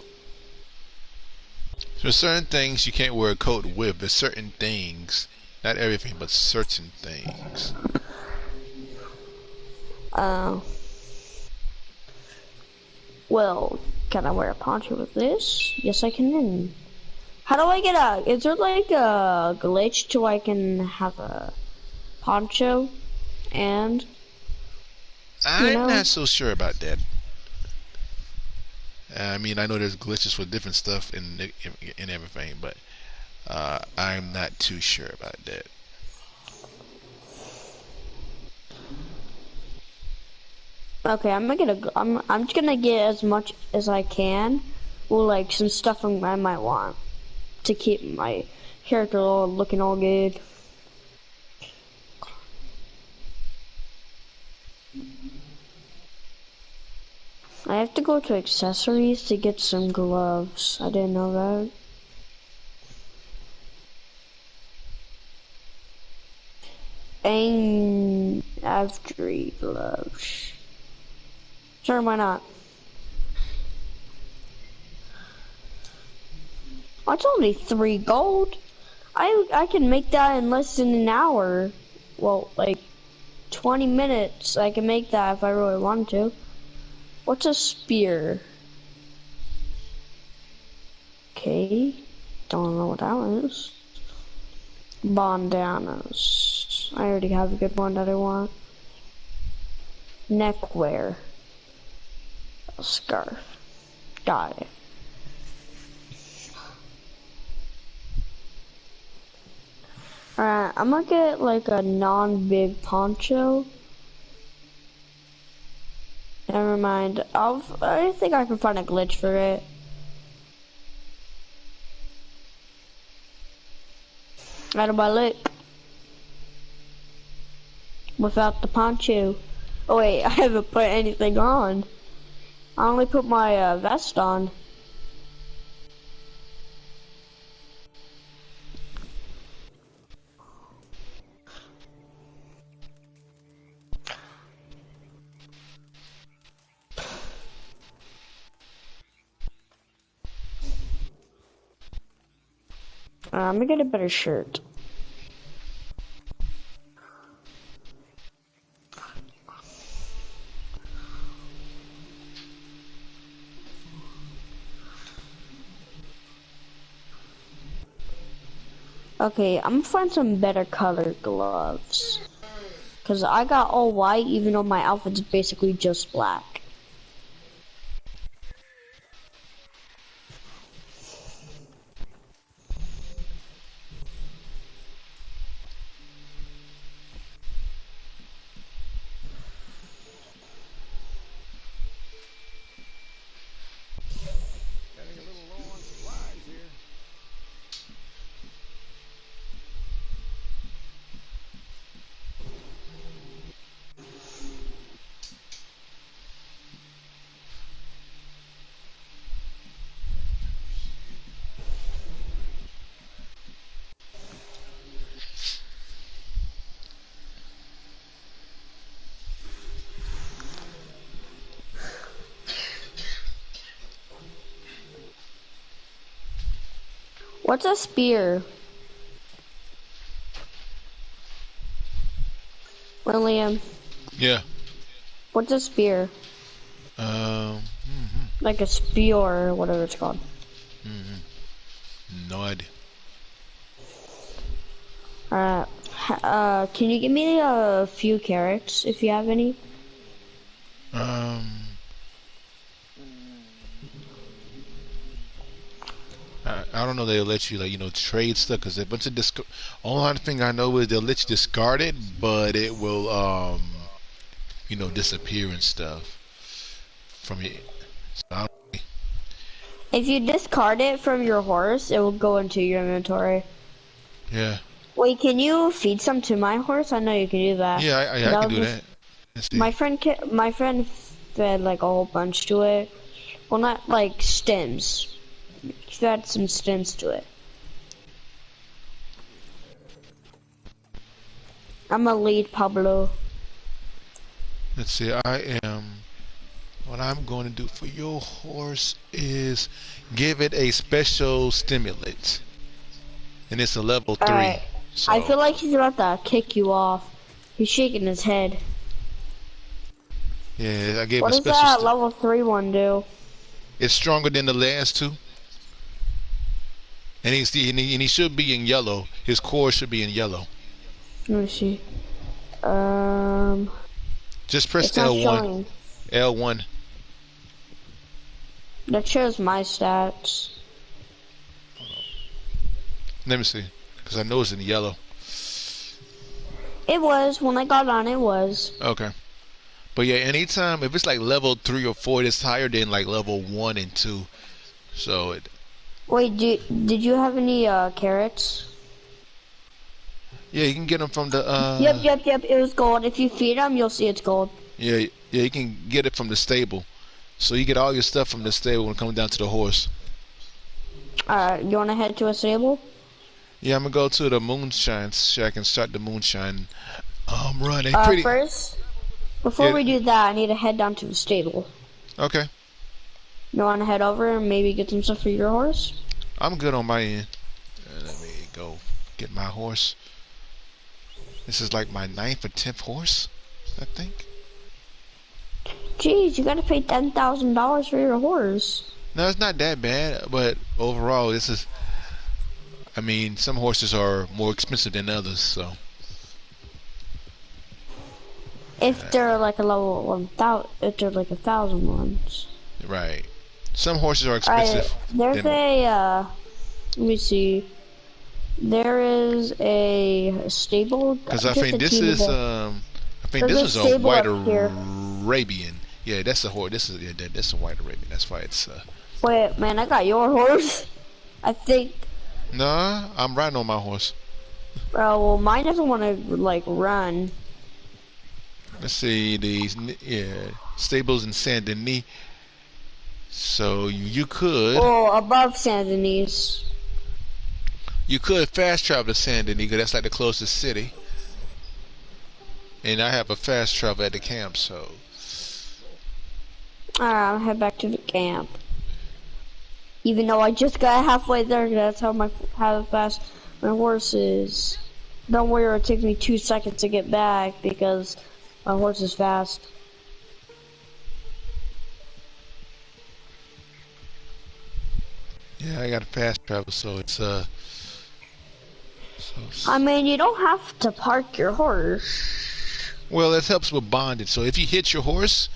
B: There's certain things you can't wear a coat with. There's certain things, not everything, but certain things.
C: Well, can I wear a poncho with this? Yes, I can. How do I get is there like a glitch to I can have a poncho and,
B: I'm not so sure about that. I mean, I know there's glitches for different stuff and everything, but I'm not too sure about that.
C: Okay, I'm just gonna get as much as I can. Well, like some stuff I might want to keep my character looking all good. I have to go to accessories to get some gloves. I didn't know that. And archery gloves. Sure, why not? That's only 3 gold. I can make that in less than an hour. Well, like 20 minutes. I can make that if I really wanted to. What's a spear? Okay, don't know what that one is. Bandanas. I already have a good one that I want. Neckwear. A scarf. Got it. Alright, I'm gonna get like a non-big poncho. Never mind. I think I can find a glitch for it. Out of my look. Without the poncho. Oh wait, I haven't put anything on. I only put my vest on. I'm gonna get a better shirt. Okay, I'm gonna find some better colored gloves. Cause I got all white even though my outfit's basically just black.
A: Getting a little low on supplies here.
C: What's a spear? William.
B: Yeah.
C: What's a spear?
B: Um.
C: Like a spear or whatever it's called.
B: No idea.
C: Can you give me a few carrots if you have any?
B: I don't know they'll let you trade stuff because a bunch of only thing I know is they'll let you discard it, but it will disappear and stuff from you. So
C: If you discard it from your horse, it will go into your inventory.
B: yeah.
C: Wait, can you feed some to my horse? I know you can do that.
B: Yeah, I can do that. Let's see.
C: My friend fed like a whole bunch to it. Well, not like stems. He fed some stems to it. I'm gonna lead Pablo.
B: Let's see. What I'm going to do for your horse is give it a special stimulant, and it's a level 3.
C: Alright.
B: So.
C: I feel like he's about to kick you off. He's shaking his head.
B: Yeah, I gave him
C: What
B: a
C: does
B: special.
C: that level 3 one do?
B: It's stronger than the last 2, and he should be in yellow. His core should be in yellow.
C: Let me see.
B: Just press
C: It's not
B: L1.
C: showing.
B: L1.
C: That shows my stats.
B: Let me see, because I know it's in yellow.
C: It was when I got on. It was.
B: Okay. But yeah, anytime if it's like level 3 or 4, it's higher than like level 1 and 2. So it.
C: Wait, did you have any carrots?
B: Yeah, you can get them from the.
C: Yep. It was gold. If you feed them, you'll see it's gold.
B: Yeah, you can get it from the stable. So you get all your stuff from the stable when it comes down to the horse.
C: You wanna head to a stable?
B: Yeah, I'm gonna go to the moonshine shack and start the moonshine run. Pretty.
C: First, before
B: Yeah.
C: we do that, I need to head down to the stable.
B: Okay.
C: You wanna head over and maybe get some stuff for your horse?
B: I'm good on my end. Let me go get my horse. This is like my 9th or 10th horse, I think.
C: Jeez, you gotta pay $10,000 for your horse.
B: No, it's not that bad, but overall, this is. I mean, some horses are more expensive than others, so.
C: If they're like a level 1,000, if they're like 1,000 ones.
B: Right. Some horses are expensive.
C: There's let me see. There is a stable.
B: Because I think this is a white Arabian. Yeah, that's a horse. That's a white Arabian. That's why it's.
C: Wait, man, I got your horse. I think.
B: Nah, I'm riding on my horse.
C: Well, mine doesn't want to like run.
B: Let's see these. Stables in Saint Denis. So you could.
C: Oh, above Saint Denis.
B: You could fast travel to Saint Denis because that's like the closest city. And I have a fast travel at the camp, so.
C: Alright, I'll head back to the camp. Even though I just got halfway there, that's how fast my horse is. Don't worry, it'll take me 2 seconds to get back because my horse is fast.
B: Yeah, I got a fast travel, so it's
C: I mean, you don't have to park your horse.
B: Well, it helps with bonding. So if you hit your horse,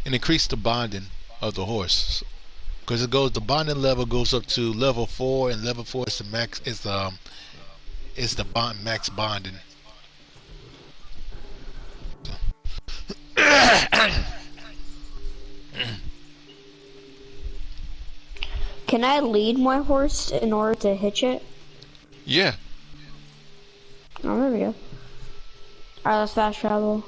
B: it increases the bonding of the horse. Because the bonding level goes up to level 4, and level 4 is the max. Is the max bonding.
C: Can I lead my horse in order to hitch it?
B: Yeah.
C: Oh, there we go. Alright, let's fast travel.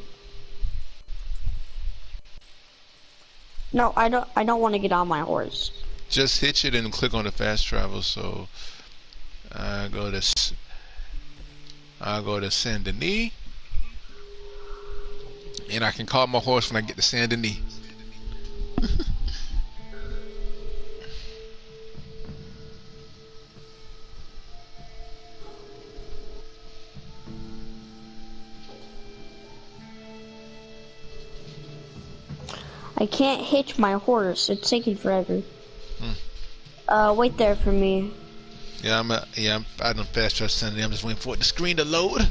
C: No, I don't want to get on my horse.
B: Just hitch it and click on the fast travel. So I go to Saint Denis, and I can call my horse when I get to Saint Denis.
C: I can't hitch my horse. It's taking forever. Wait there for me.
B: Yeah, I'm on fast travel Saint Denis. I'm just waiting for the screen to load.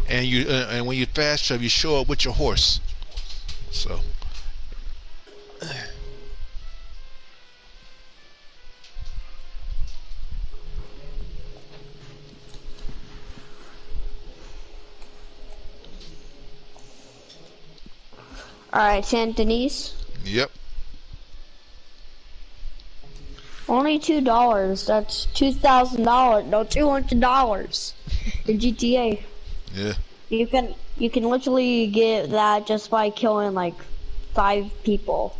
B: And and when you fast travel, you show up with your horse. So
C: Alright, Saint Denis.
B: Yep.
C: Only $2. That's $2,000. No, $200 in GTA.
B: Yeah.
C: You can literally get that just by killing like 5 people.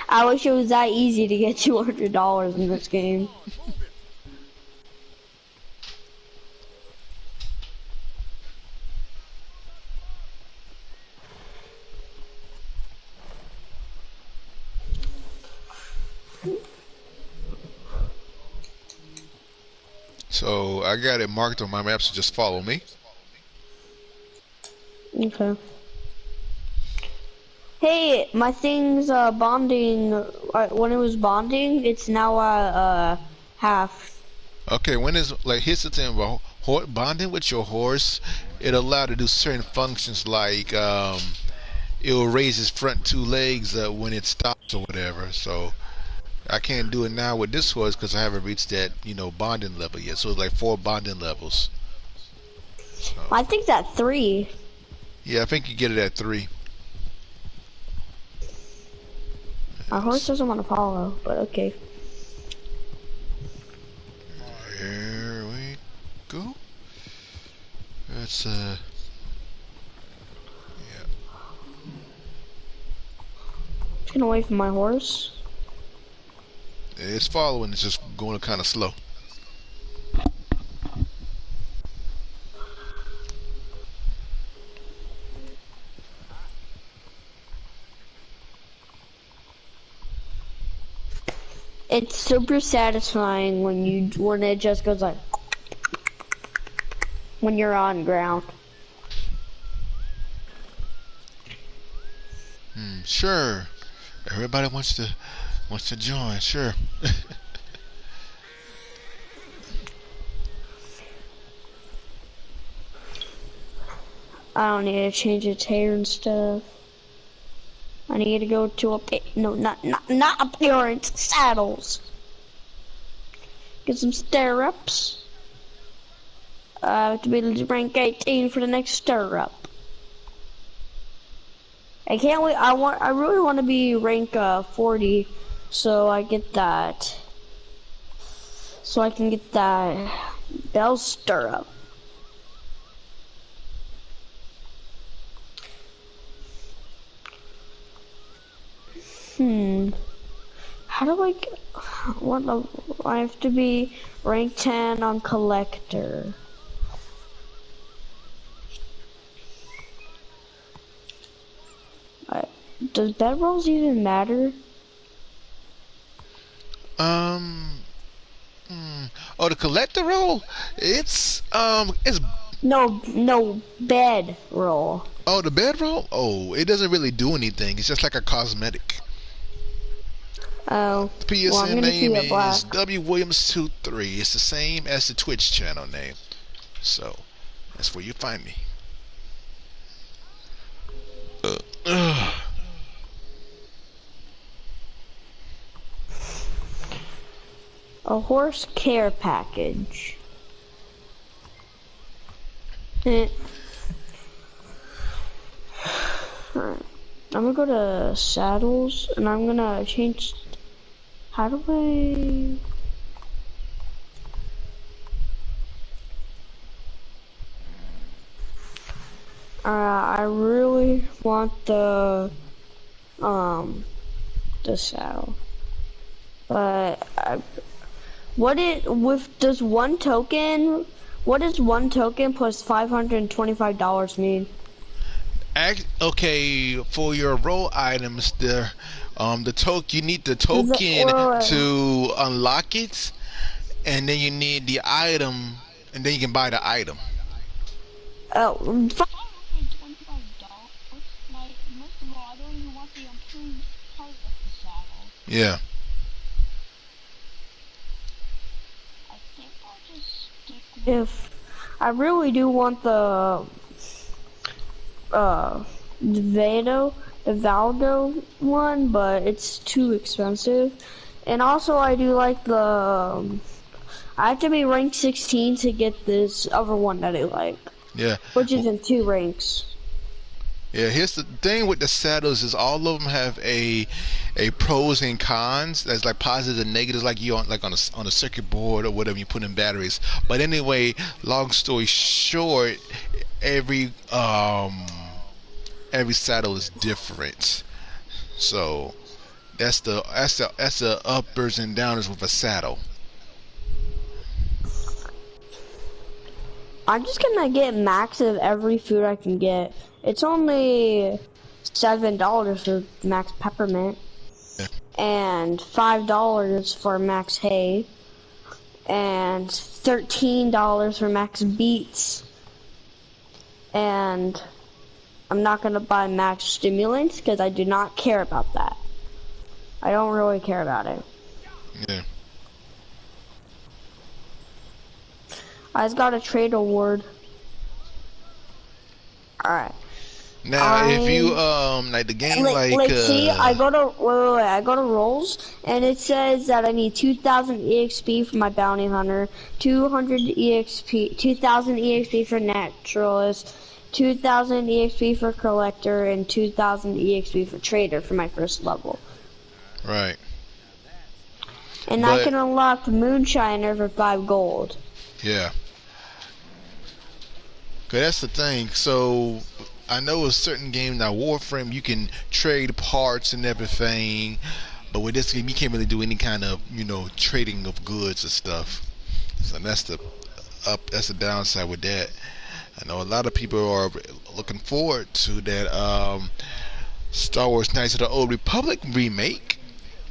C: I wish it was that easy to get $200 in this game.
B: So I got it marked on my map, so just follow me.
C: Okay. Hey, my thing's bonding. When it was bonding, it's now half.
B: Okay, when is like here's the thing about bonding with your horse, it allowed to do certain functions like it will raise his front 2 legs when it stops or whatever. So I can't do it now with this horse because I haven't reached that bonding level yet. So it's like 4 bonding levels. So,
C: I think that 3.
B: yeah, I think you get it at 3.
C: My horse doesn't want to follow, but okay.
B: Here we go. That's yeah.
C: Get away from my horse.
B: It's following. It's just going kind of slow.
C: It's super satisfying when it just goes like when you're on ground.
B: Sure. Everybody wants to join. Sure.
C: I don't need to change its hair and stuff. I need to go to not appearance, saddles. Get some stirrups. To be rank 18 for the next stirrup. I can't wait. I really want to be rank 40, so I get that. So I can get that bell stirrup. How do I get, what level? I have to be rank 10 on collector. Does bedrolls even matter?
B: Oh, the collector roll? It's
C: No, bed roll.
B: Oh, the bedroll? Oh, it doesn't really do anything. It's just like a cosmetic.
C: Oh,
B: The PSN
C: well, I'm gonna
B: name
C: keep it black.
B: is WWilliams23. It's the same as the Twitch channel name. So, that's where you find me.
C: A horse care package. Alright. I'm gonna go to saddles and I'm gonna change. How do I? I really want the saddle, but does one token? What does one token plus $525 mean?
B: Okay, for your role items, the you need the token to unlock it, and then you need the item, and then you can buy the item.
C: Oh,
E: $525. Like, most of all, I don't even want the improved part of the saddle.
B: Yeah.
E: I think I'll just stick with...
C: if I really do want the Valdo one, but it's too expensive. And also I do like the I have to be ranked 16 to get this other one that I like.
B: Yeah.
C: which is in 2 ranks.
B: Yeah, here's the thing with the saddles is all of them have a pros and cons. That's like positives and negatives, like you on on a circuit board or whatever you put in batteries. But anyway, long story short, every every saddle is different. So that's the uppers and downers with a saddle.
C: I'm just gonna get max of every food I can get. It's only $7 for max peppermint,
B: Yeah.
C: and $5 for max hay, and $13 for max beets, and I'm not gonna buy max stimulants because I do not care about that. I don't really care about it.
B: Yeah.
C: I just got a trade award. Alright.
B: Now, if you like the game,
C: see, I go to wait, I go to roles, and it says that I need 2,000 EXP for my bounty hunter, 200 EXP, 2,000 EXP for naturalist, 2,000 EXP for collector, and 2,000 EXP for trader for my first level.
B: right.
C: And I can unlock moonshiner for 5 gold.
B: Yeah. Cause that's the thing. So I know a certain game now, Warframe, you can trade parts and everything, but with this game, you can't really do any kind of trading of goods and stuff. So that's the downside with that. I know a lot of people are looking forward to that Star Wars Knights of the Old Republic remake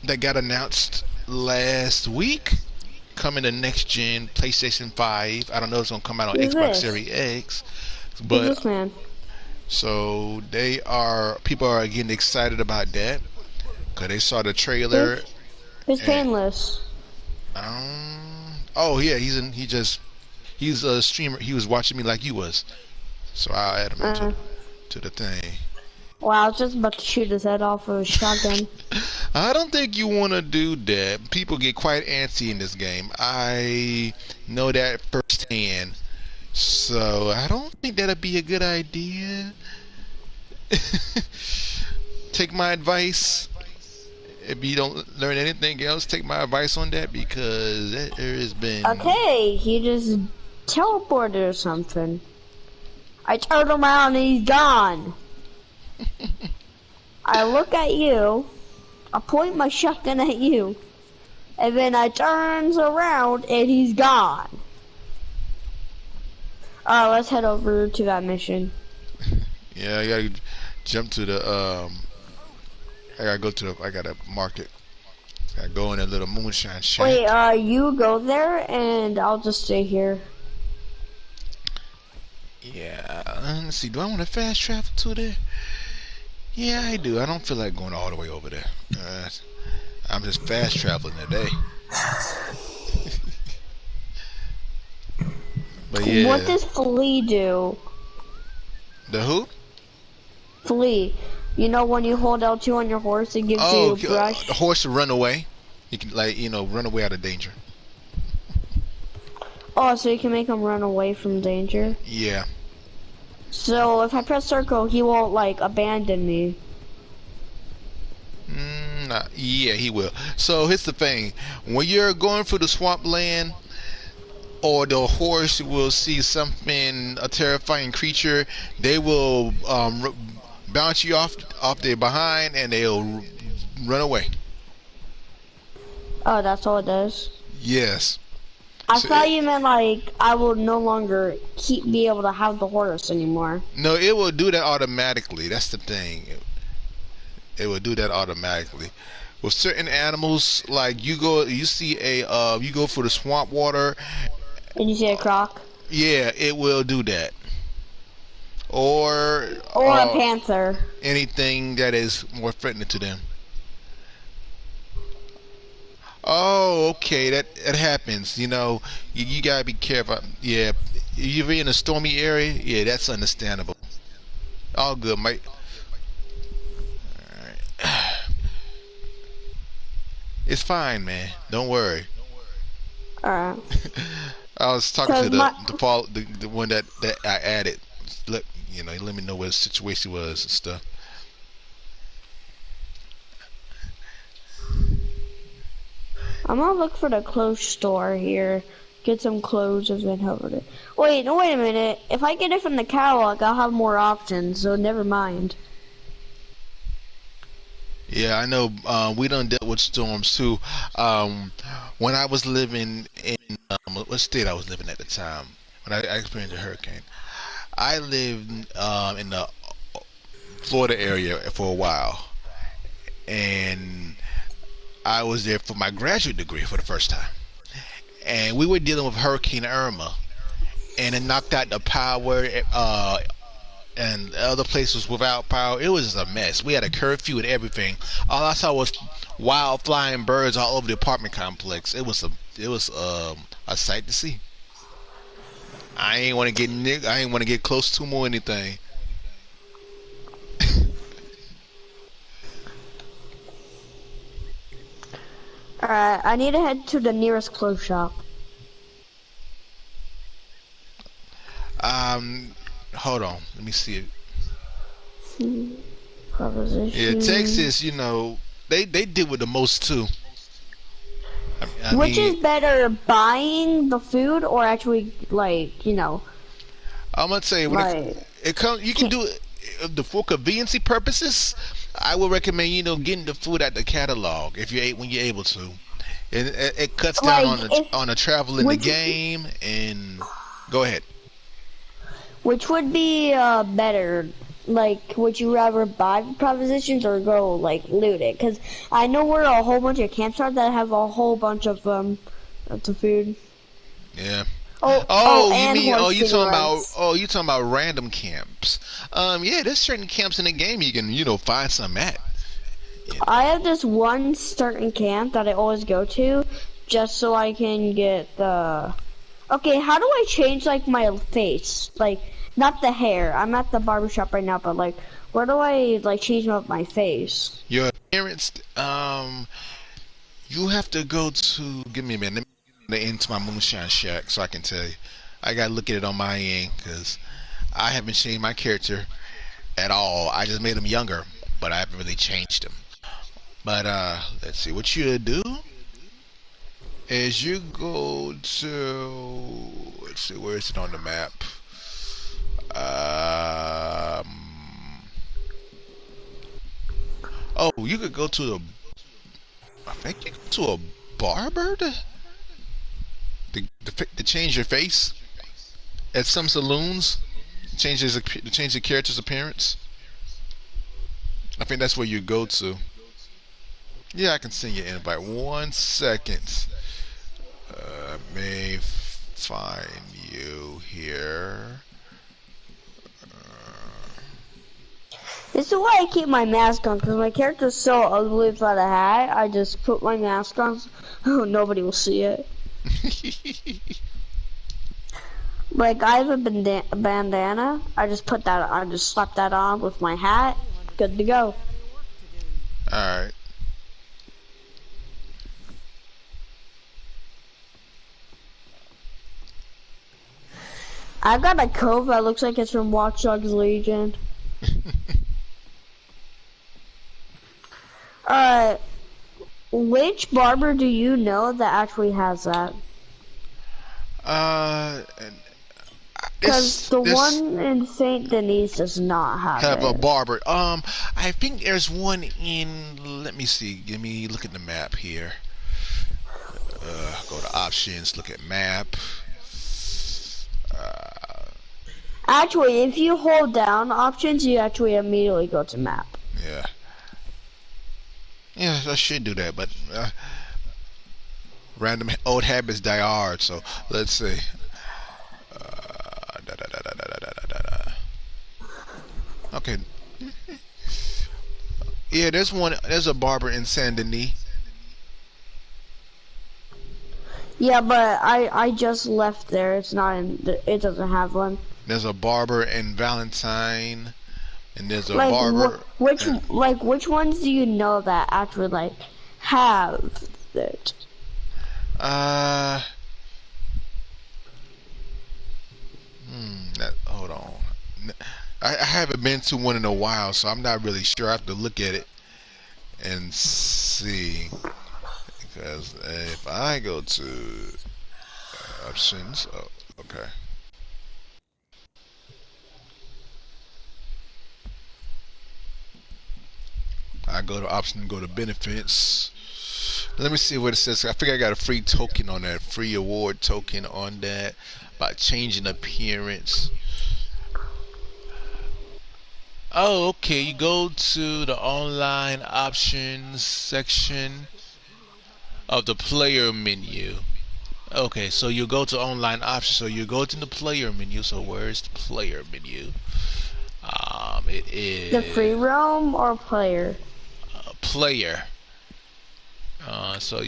B: that got announced last week. Coming to next gen PlayStation 5. I don't know if it's gonna come out on
C: Who's
B: Xbox
C: this?
B: Series X,
C: Who's
B: but
C: this man?
B: so people are getting excited about that because they saw the trailer.
C: Who's
B: and,
C: painless?
B: Oh yeah, he's a streamer. He was watching me like you was, so I'll add him to the thing.
C: Well, I was just about to shoot his head off with a shotgun.
B: I don't think you want to do that. People get quite antsy in this game. I know that firsthand. So I don't think that'd be a good idea. Take my advice. If you don't learn anything else, take my advice on that because there has been.
C: Okay, he just teleported or something. I turned around and he's gone. I look at you, I point my shotgun at you, and then I turns around and he's gone. Alright, let's head over to that mission.
B: Yeah, I gotta jump to the I gotta mark it. I gotta go in a little moonshine shack.
C: Wait, you go there and I'll just stay here.
B: Yeah, let's see, do I want to fast travel to there? Yeah, I do. I don't feel like going all the way over there. I'm just fast traveling today. But yeah.
C: What does flee do?
B: The who?
C: Flee. You know when you hold L2 on your horse, it gives you a brush?
B: The horse will run away. You can run away out of danger.
C: Oh, so you can make him run away from danger?
B: Yeah.
C: So if I press circle, he won't like abandon me.
B: Yeah, he will. So here's the thing: when you're going through the swampland, or the horse will see something, a terrifying creature, they will bounce you off their behind, and they'll run away.
C: Oh, that's all it does?
B: Yes.
C: I thought you meant like I will no longer be able to have the horse anymore.
B: No, it will do that automatically. That's the thing. It will do that automatically. With certain animals, like you go for the swamp water.
C: Did you see a croc?
B: Yeah, it will do that. Or
C: a panther.
B: Anything that is more threatening to them. Oh, okay, that happens. You gotta be careful. Yeah, if you're in a stormy area, yeah, that's understandable. All good, mate. All right. It's fine, man. Don't worry.
C: Alright.
B: I was talking to
C: Cause my
B: the one that I added. Let let me know what the situation was and stuff.
C: I'm gonna look for the clothes store here. Get some clothes and then over there. Wait, no, wait a minute. If I get it from the catalog, I'll have more options. So never mind.
B: Yeah, I know. We done dealt with storms too. When I was living in what state I was living at the time when I experienced a hurricane, I lived in the Florida area for a while, and I was there for my graduate degree for the first time. And we were dealing with Hurricane Irma, and it knocked out the power. And other places without power. It was a mess. We had a curfew and everything. All I saw was wild flying birds all over the apartment complex. It was a sight to see. I ain't want to get I ain't want to get close to them or anything.
C: Alright, I need to head to the nearest clothes shop.
B: Um, Hold on. Let me see it.
C: Proposition.
B: Yeah, Texas. They deal with the most too.
C: Which is better, buying the food or actually,
B: I'm gonna say when it comes, you can do it for conveniency purposes. I would recommend getting the food at the catalog if when you're able to. It cuts down on the travel in the game. And go ahead.
C: Which would be better? Would you rather buy propositions or go loot it? Because I know we're a whole bunch of campsites that have a whole bunch of the food.
B: Yeah.
C: And
B: you talking about random camps? Yeah, there's certain camps in the game you can find some at.
C: I have this one certain camp that I always go to, just so I can get the. Okay, how do I change my face? Not the hair. I'm at the barbershop right now, but where do I change up my face?
B: Your appearance. You have to go to. Give me a minute. Let me into my moonshine shack so I can tell you. I gotta look at it on my end because I haven't changed my character at all. I just made him younger, but I haven't really changed him. But let's see. What you do is you go to. Let's see. Where is it on the map? You could go to I think you go to a barber to change your face at some saloons. To change the character's appearance. I think that's where you go to. Yeah, I can send you an invite. 1 second. May find you here.
C: This is why I keep my mask on, because my character's so ugly without a hat. I just put my mask on, so nobody will see it. I have a bandana. I just slap that on with my hat. Good to go.
B: Alright.
C: I've got a coat that looks like it's from Watch Dogs Legion. Which barber do you know that actually has that? Because the one in St. Denis does not have
B: a barber. I think there's one in. Let me see. Let me look at the map here. Go to options. Look at map.
C: Actually, if you hold down options, you actually immediately go to map.
B: Yeah. Yeah, I should do that, but random old habits die hard. So let's see. Okay. Yeah, there's a barber in Saint Denis.
C: Yeah, but I just left there. It's not in. It doesn't have one.
B: There's a barber in Valentine, and there's a barber.
C: Which ones do you know that actually have it?
B: I haven't been to one in a while, so I'm not really sure. I have to look at it and see. Because if I go to options, oh, okay. I go to option, go to benefits. Let me see what it says. I think I got a free token on that, free award token on that about changing appearance. Oh, okay. You go to the online options section of the player menu. Okay, so you go to online options. So you go to the player menu. So where's the player menu? It
C: The free
B: is
C: roam or player?
B: player. So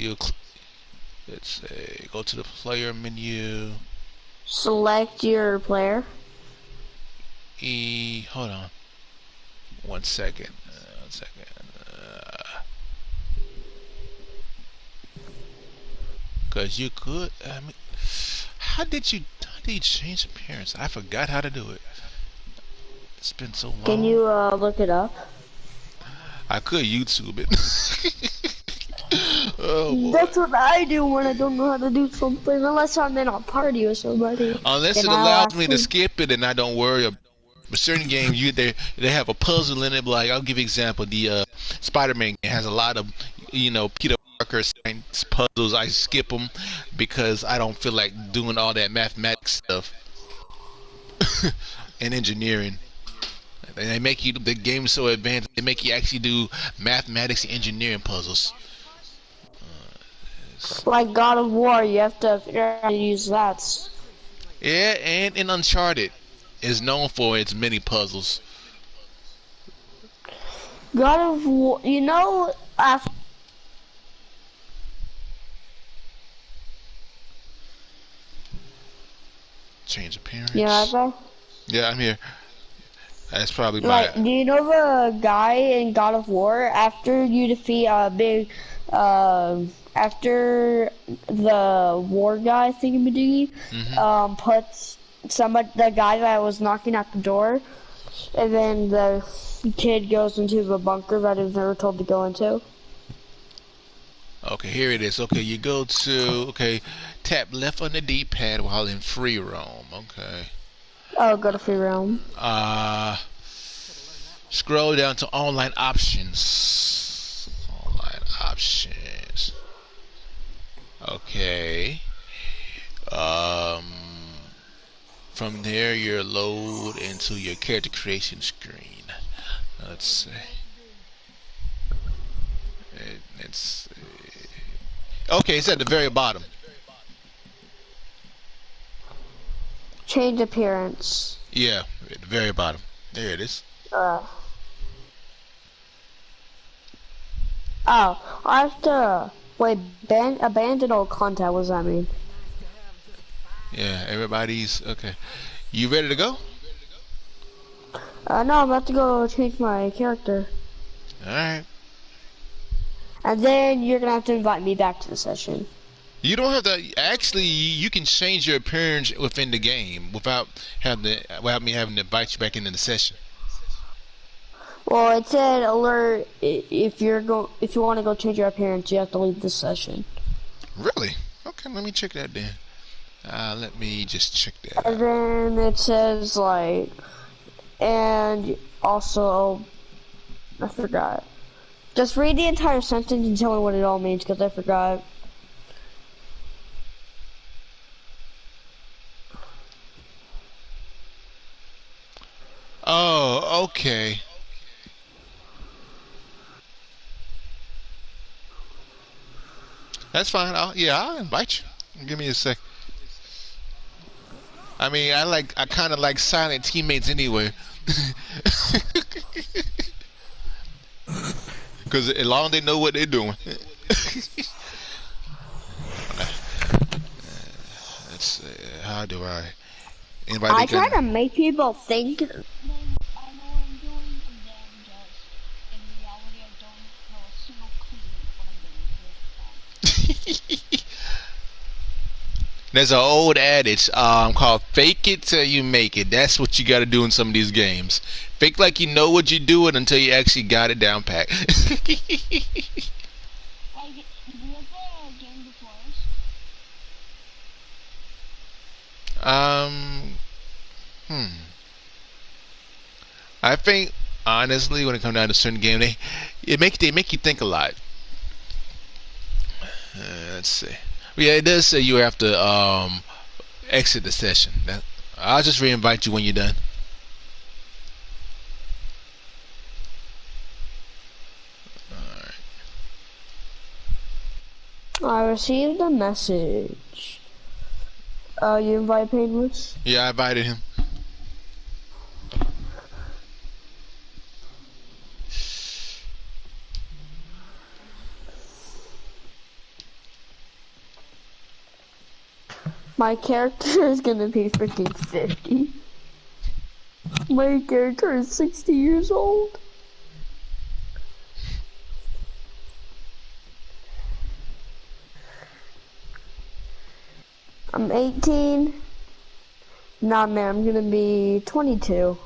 B: let's say go to the player menu.
C: Select your player.
B: Hold on. 1 second. 1 second. Cause you could. I mean, how did you change appearance? I forgot how to do it. It's been so long.
C: Can you look it up?
B: I could YouTube it. Oh boy.
C: That's what I do when I don't know how to do something, unless I'm in a party with somebody.
B: Unless it
C: Then I'll
B: allows me to
C: actually-
B: skip it and I don't worry about. But certain games, they have a puzzle in it. Like I'll give you an example. The Spider-Man game has a lot of Peter Parker science puzzles. I skip them because I don't feel like doing all that mathematics stuff and engineering. And they make you the game's so advanced. They make you actually do mathematics and engineering puzzles.
C: Like God of War, you have to figure out how to use that.
B: Yeah, and in Uncharted is known for its many puzzles.
C: God of War, after
B: Change appearance. Yeah, I'm here. That's probably
C: like, do you know the guy in God of War? After you defeat a big, after the war guy thingy, puts the guy that was knocking at the door, and then the kid goes into the bunker that he was never told to go into.
B: Okay, here it is. Okay, you go to tap left on the D-pad while in free roam. Okay.
C: Oh, go to free roam.
B: Scroll down to online options. Online options. Okay. From there, you load into your character creation screen. Let's see. Okay, it's at the very bottom.
C: Change appearance.
B: Yeah, at the very bottom. There it is.
C: Oh, I have to wait. Abandon all content. What does that mean?
B: Yeah, everybody's okay. You ready to go?
C: No, I'm about to go change my character,
B: All right.
C: and then you're gonna have to invite me back to the session.
B: You don't have to. Actually, you can change your appearance within the game without me having to invite you back into the session.
C: Well, it said alert if you want to go change your appearance, you have to leave the session.
B: Really? Okay, let me check that then. Let me just check that
C: And
B: out.
C: then it says like, and also, I forgot. Just read the entire sentence and tell me what it all means, because I forgot.
B: Oh, okay. That's fine. I'll invite you. Give me a sec. I mean, I kind of like silent teammates anyway. Because as long as they know what they're doing. Let's how do I? Anybody
C: I
B: can...
C: try to make people think.
E: I know what I'm doing, and then just in reality, I don't know a single clue what I'm doing.
B: There's an old adage called "fake it till you make it." That's what you got to do in some of these games. Fake like you know what you're doing until you actually got it down pat.
E: Like, do you play a game before us?
B: um, I think honestly, when it comes down to certain game, they make you think a lot. Let's see. Yeah, it does say you have to exit the session. I'll just re-invite you when you're done.
C: I received a message. You invite Painless?
B: Yeah, I invited him.
C: My character is gonna be freaking 50. My character is 60 years old. I'm 18. Nah, man, I'm gonna be 22.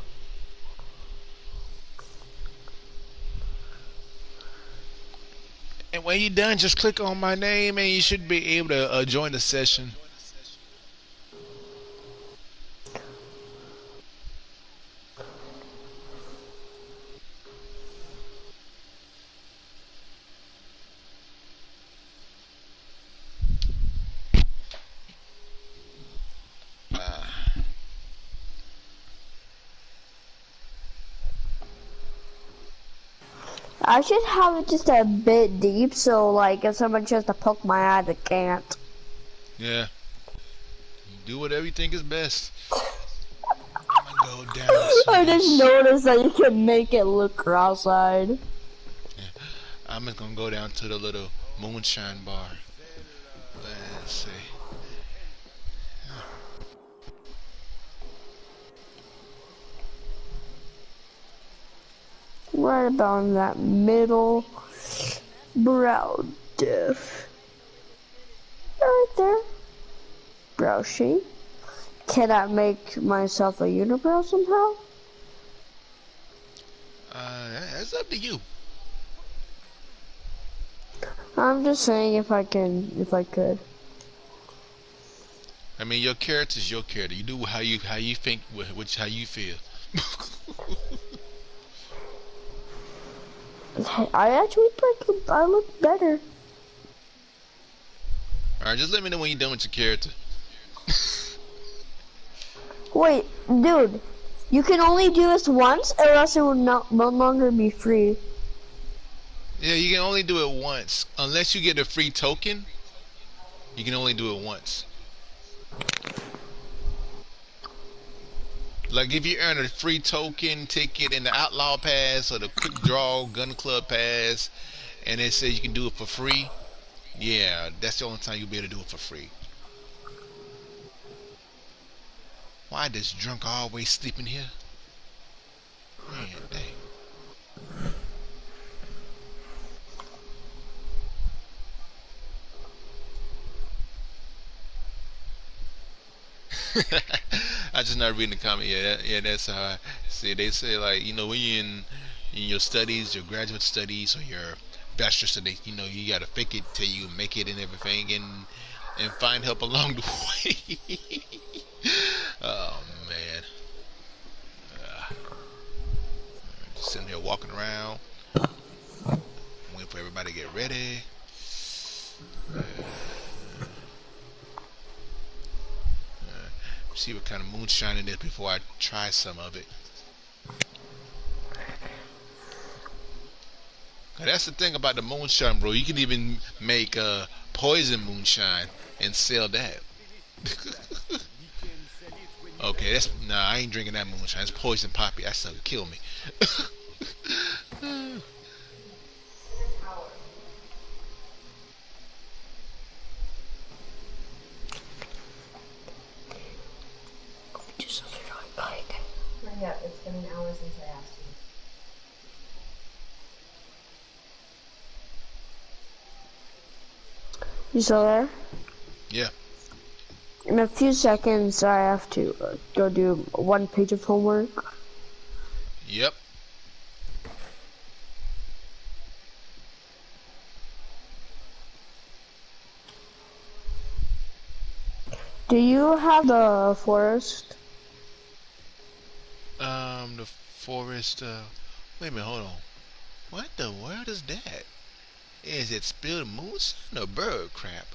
B: And when you're done, just click on my name and you should be able to join the session.
C: I should have it just a bit deep, so like if someone tries to poke my eye, they can't.
B: Yeah. Do whatever you think is best. I'm gonna go down.
C: I just noticed that you can make it look cross-eyed.
B: Yeah. I'm just gonna go down to the little moonshine bar. Let's see.
C: Right about in that middle brow diff. Right there. Brow shape. Can I make myself a unibrow somehow?
B: That's up to you.
C: I'm just saying if I could.
B: I mean, your character's your character. You do how you think, how you feel.
C: I look better.
B: Alright, just let me know when you're done with your character.
C: Wait, dude, you can only do this once or else it will no longer be free.
B: Yeah, you can only do it once. Unless you get a free token, you can only do it once. Like if you earn a free token ticket in the Outlaw Pass or the Quick Draw Gun Club Pass, and it says you can do it for free, yeah, that's the only time you'll be able to do it for free. Why this drunk always sleeping here? Man, dang. I just not reading the comment. Yeah, that's how I see it. They say like, when you're in your studies, your graduate studies or your bachelor studies, you gotta fake it till you make it and everything, and find help along the way. Oh man, just sitting here walking around, waiting for everybody to get ready. See what kind of moonshine it is before I try some of it. That's the thing about the moonshine, bro. You can even make poison moonshine and sell that. Okay, I ain't drinking that moonshine. It's poison poppy. That stuff would kill me.
D: Yeah, it's been an hour since I asked you.
C: You still there?
B: Yeah.
C: In a few seconds, I have to go do 1 page of homework.
B: Yep.
C: Do you have the forest?
B: The forest. Wait a minute. Hold on. What the world is that? Is it spilled moonshine or bird crap?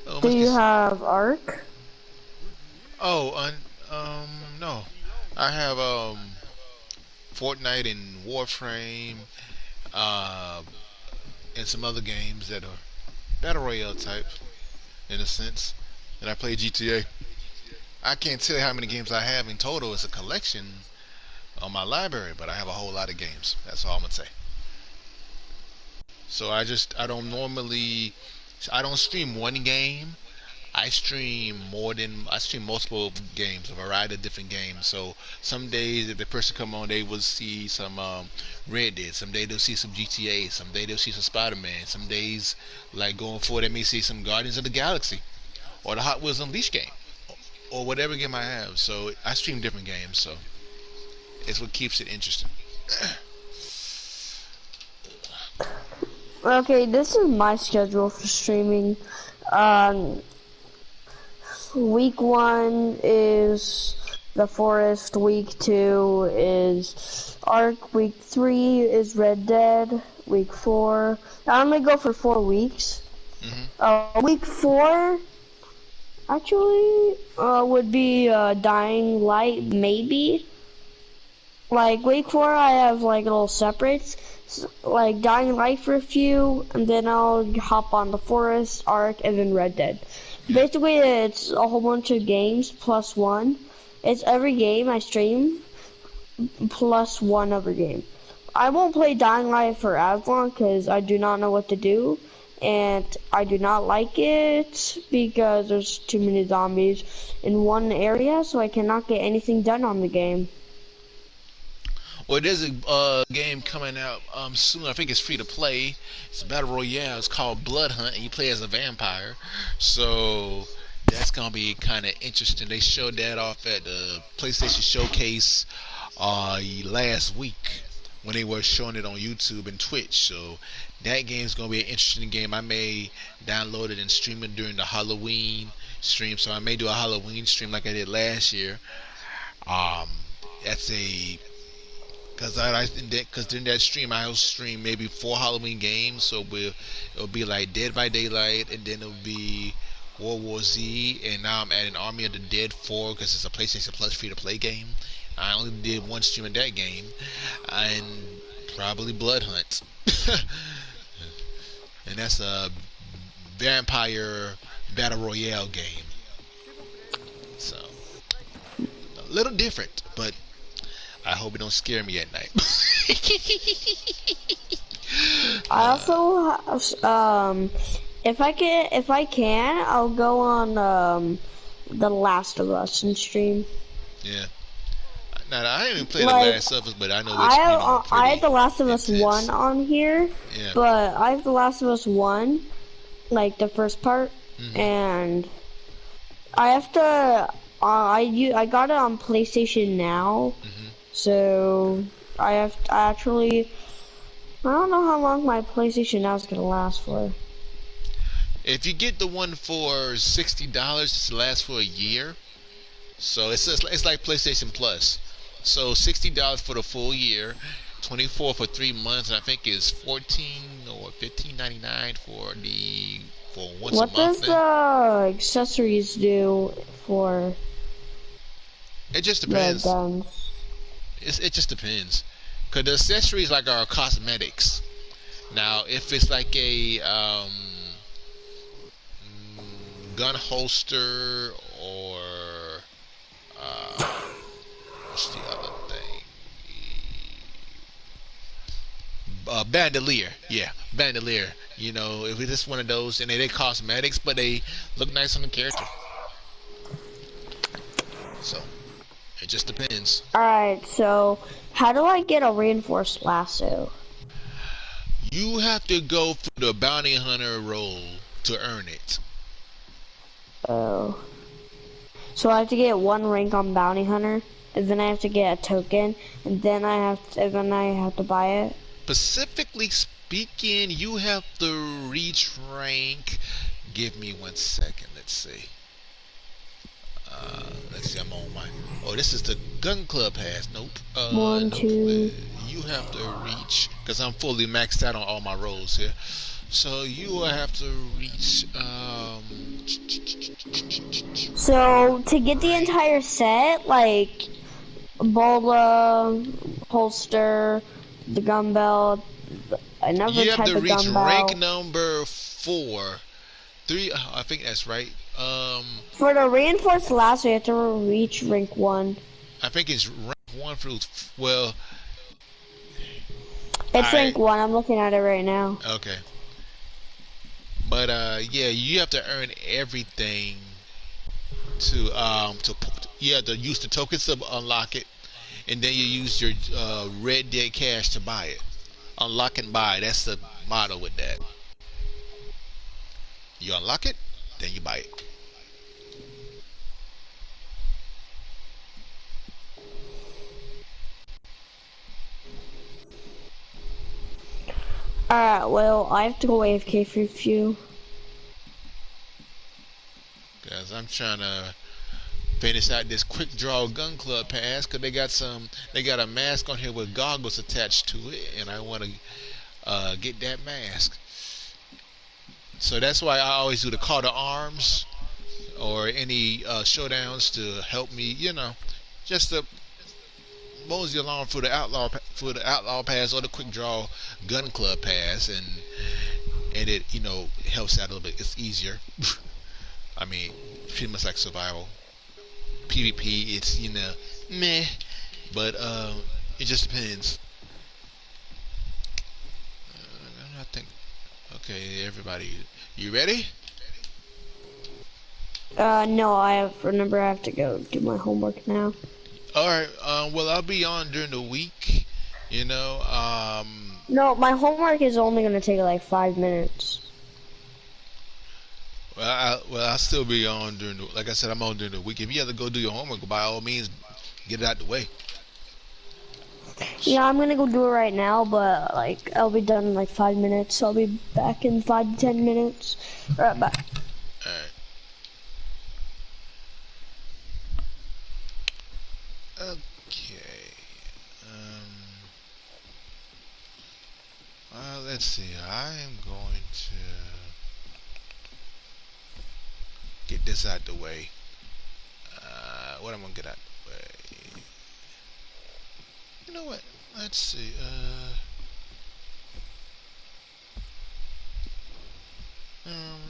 B: Oh,
C: Do
B: must be.
C: you have Ark?
B: Oh, no. I have Fortnite and Warframe, uh, and some other games that are battle royale type in a sense. And I play GTA. I can't tell you how many games I have in total. It's a collection on my library, but I have a whole lot of games. That's all I'm gonna say. So I don't normally, I don't stream one game. I stream multiple games, a variety of different games. So some days if the person come on, they will see some Red Dead. Some day they'll see some GTA. Some day they'll see some Spider-Man. Some days, like going forward, they may see some Guardians of the Galaxy or the Hot Wheels Unleashed game or whatever game I have. So I stream different games. So it's what keeps it interesting.
C: Okay, this is my schedule for streaming. Week 1 is the forest. Week 2 is Ark. Week 3 is Red Dead. Week 4. I only go for 4 weeks. Week 4 actually would be Dying Light, maybe. Like week 4, I have like little separates, like Dying Light for a few, and then I'll hop on the forest, Ark, and then Red Dead. Basically, it's a whole bunch of games plus 1. It's every game I stream plus 1 other game. I won't play Dying Light for as long because I do not know what to do, and I do not like it because there's too many zombies in one area, so I cannot get anything done on the game.
B: Well, there's a game coming out soon. I think it's free to play. It's a battle royale. It's called Blood Hunt, and you play as a vampire. So that's gonna be kind of interesting. They showed that off at the PlayStation Showcase last week when they were showing it on YouTube and Twitch. So that game's gonna be an interesting game. I may download it and stream it during the Halloween stream. So I may do a Halloween stream like I did last year. That's a because during that stream I'll stream maybe 4 Halloween games, so it'll be like Dead by Daylight, and then it'll be World War Z, and now I'm adding Army of the Dead 4 because it's a PlayStation Plus free to play game. I only did 1 stream of that game, and probably Blood Hunt, and that's a vampire battle royale game. So a little different, but I hope it don't scare me at night.
C: I also, if I can, I'll go on The Last of Us and stream.
B: Yeah. Now I haven't played
C: Like,
B: The Last of Us, but I know it's
C: I have The Last of Us
B: intense.
C: 1 on here,
B: Yeah.
C: but I have The Last of Us 1, like the first part, and I have to. I got it on PlayStation Now. So I actually, I don't know how long my PlayStation Now is gonna last for.
B: If you get the one for $60, it lasts for a year. So it's like PlayStation Plus. So $60 for the full year, $24 for 3 months, and I think it's $14 or $15.99 for once
C: What
B: a month.
C: does the accessories do for
B: It just
C: the
B: depends.
C: guns?
B: It just depends, cause the accessories like are cosmetics. Now, if it's like a gun holster or what's the other thing? Bandolier, yeah, bandolier. You know, if it's just one of those, and they cosmetics, but they look nice on the character. So it just depends.
C: Alright, so how do I get a Reinforced Lasso?
B: You have to go through the bounty hunter role to earn it.
C: Oh. So I have to get 1 rank on Bounty Hunter, and then I have to get a token, and then I have to buy it.
B: Specifically speaking, you have to reach rank. Give me 1 second. Let's see. Let's see. I'm on my. Oh, this is the gun club pass. Nope.
C: 1,
B: Nope.
C: 2.
B: You have to reach because I'm fully maxed out on all my roles here. So you will have to reach.
C: So to get the entire set, like bola, holster, the gun belt, another
B: You have
C: type
B: to
C: of
B: reach
C: gun
B: rank
C: belt.
B: number 4. 3. I think that's right.
C: For the Reinforced Lasso, you have to reach rank 1.
B: I think it's rank 1 through. Well,
C: It's rank 1. I'm looking at it right now.
B: Okay. But yeah, you have to earn everything to you have to use the tokens to unlock it, and then you use your red dead cash to buy it. Unlock and buy. That's the motto with that. You unlock it, then you buy it.
C: Alright, well, I have to go AFK for a few.
B: Guys, I'm trying to finish out this quick draw gun club pass because they got a mask on here with goggles attached to it, and I want to get that mask. So that's why I always do the call to arms or any showdowns to help me, just to mosey along for the outlaw pass or the quick draw gun club pass, and it helps out a little bit. It's easier. I mean, pretty much like survival. PvP, it's meh, but it just depends. I think. Okay, everybody, you ready?
C: No, I have to go do my homework now.
B: Alright, well, I'll be on during the week,
C: No, my homework is only gonna take like 5 minutes.
B: I'll still be on like I said, I'm on during the week. If you have to go do your homework, by all means, get it out the way.
C: Yeah, I'm gonna go do it right now, but like I'll be done in like 5 minutes. So I'll be back in 5 to 10 minutes. Right back.
B: Alright. Okay. Let's see. I am going to get this out the way. What am I gonna get out the way? You know what? Let's see.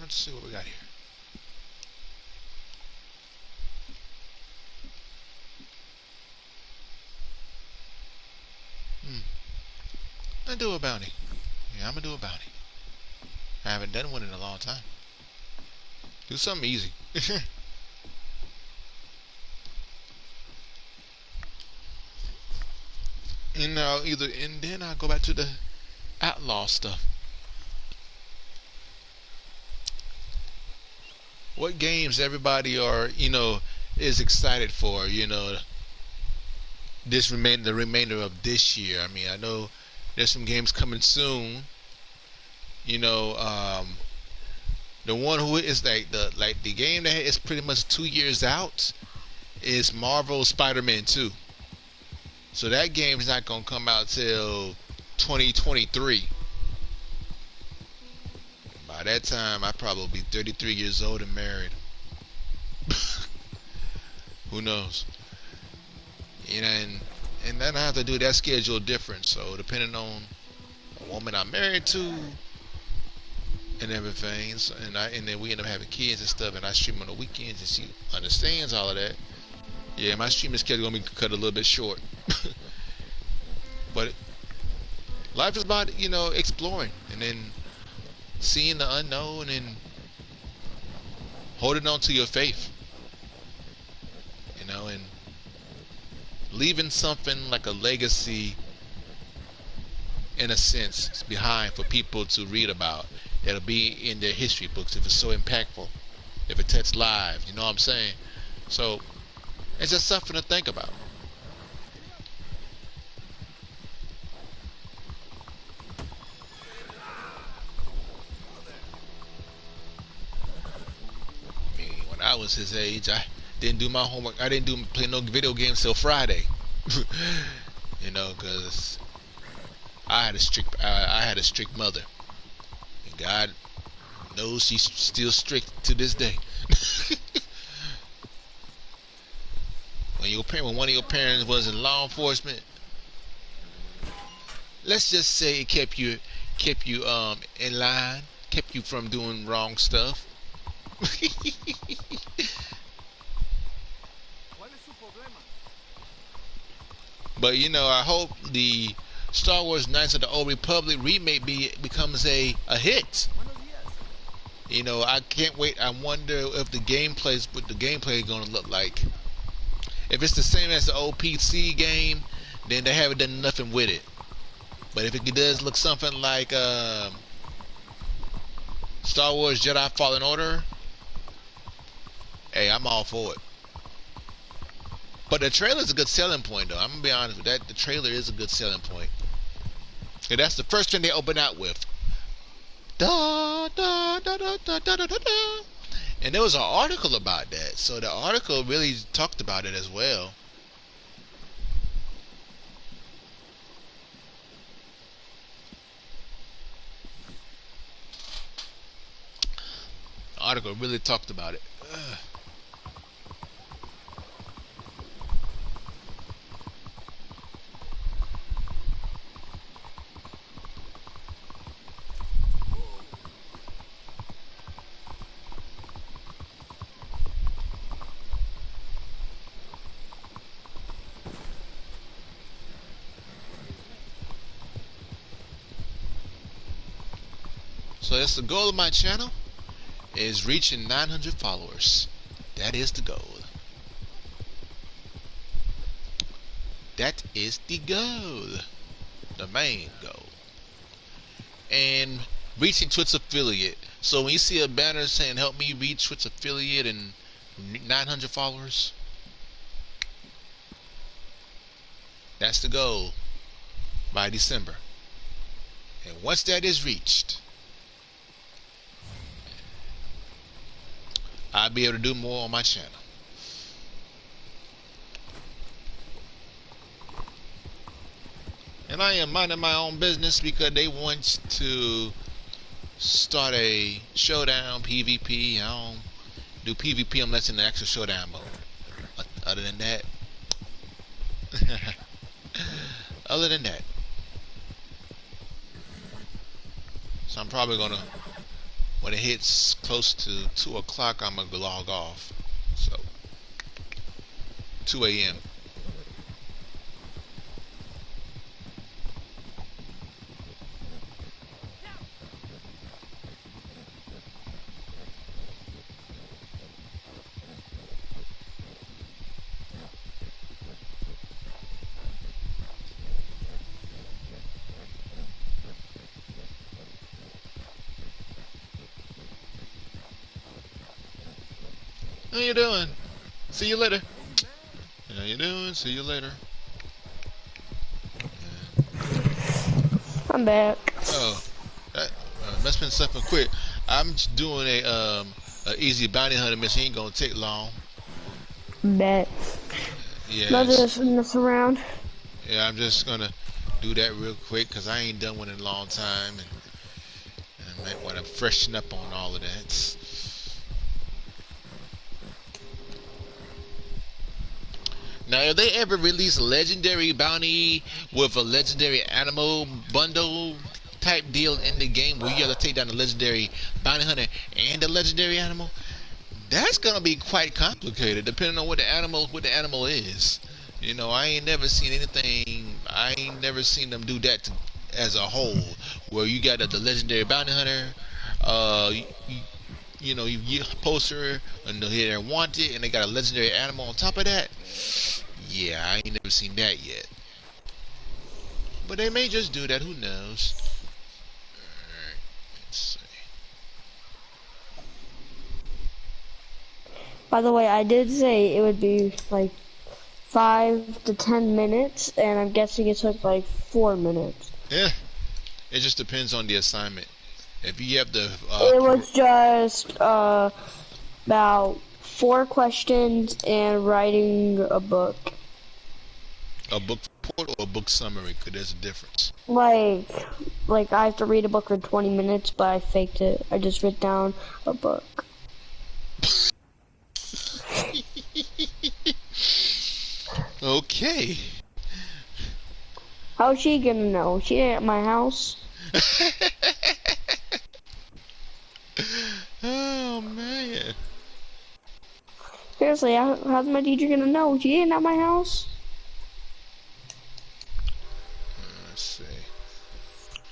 B: Let's see what we got here. Let's do a bounty. Yeah, I'm gonna do a bounty. I haven't done one in a long time. Do something easy. And then I'll go back to the outlaw stuff. What games everybody is excited for, the remainder of this year. I mean, I know there's some games coming soon. The one who is like the game that is pretty much 2 years out is Marvel Spider-Man 2. So that game is not gonna come out till 2023. By that time, I probably be 33 years old and married. Who knows? And then I have to do that schedule different. So depending on a woman I'm married to and everything, and then we end up having kids and stuff, and I stream on the weekends, and she understands all of that. Yeah, my streaming schedule gonna be cut a little bit short. But life is about exploring and then seeing the unknown and holding on to your faith, and leaving something like a legacy in a sense behind for people to read about. That'll be in their history books if it's so impactful, if it touched lives. You know what I'm saying? So it's just something to think about. I mean, when I was his age, I didn't do my homework. I didn't play no video games till Friday. You know, because I had a strict mother, and God knows she's still strict to this day. When one of your parents was in law enforcement, let's just say it kept you in line, kept you from doing wrong stuff. But you know, I hope the Star Wars Knights of the Old Republic remake becomes a hit. You know, I can't wait. I wonder if the gameplay is going to look like. If it's the same as the old PC game, then they haven't done nothing with it. But if it does look something like Star Wars Jedi Fallen Order, hey, I'm all for it. But the trailer is a good selling point, though. I'm gonna be honest with that. The trailer is a good selling point. And that's the first thing they open out with. Da, da, da, da, da, da, da, da. And there was an article about that. So the article really talked about it as well. The article really talked about it. Ugh. So that's the goal of my channel, is reaching 900 followers. That is the goal. That is the goal. The main goal. And reaching Twitch affiliate. So when you see a banner saying help me reach Twitch affiliate and 900 followers, that's the goal by December. And once that is reached, I'll be able to do more on my channel. And I am minding my own business because they want to start a showdown PvP. I don't do PvP unless in the actual showdown mode. Other than that, so I'm probably gonna, when it hits close to 2 o'clock, I'm gonna log off. So 2 a.m. How you doing? See you later. How you doing? See you later.
C: I'm back.
B: Oh, that must have been something quick. I'm doing a easy bounty hunter mission. Ain't gonna take long.
C: Bet.
B: Yeah.
C: Not just mess around.
B: Yeah, I'm just gonna do that real quick because I ain't done one in a long time, and I might want to freshen up on all of that. Now, if they ever release a legendary bounty with a legendary animal bundle type deal in the game where you have to take down the legendary bounty hunter and the legendary animal, that's gonna be quite complicated depending on what the animal is. You know, I ain't never seen anything. I ain't never seen them do that as a whole, where you got the legendary bounty hunter. You know, you post her and they're wanted, and they got a legendary animal on top of that. Yeah, I ain't never seen that yet. But they may just do that. Who knows? Alright, let's see.
C: By the way, I did say it would be like 5 to 10 minutes, and I'm guessing it took like 4 minutes.
B: Yeah, it just depends on the assignment. If you have the
C: It was just about 4 questions and writing a book.
B: a book report or a book summary, because there's a difference.
C: Like I have to read a book for 20 minutes, but I faked it. I just wrote down a book.
B: Okay.
C: How's she gonna know? She ain't at my house.
B: Oh man.
C: Seriously, how's my teacher gonna know? She ain't at my house.
B: Let's see.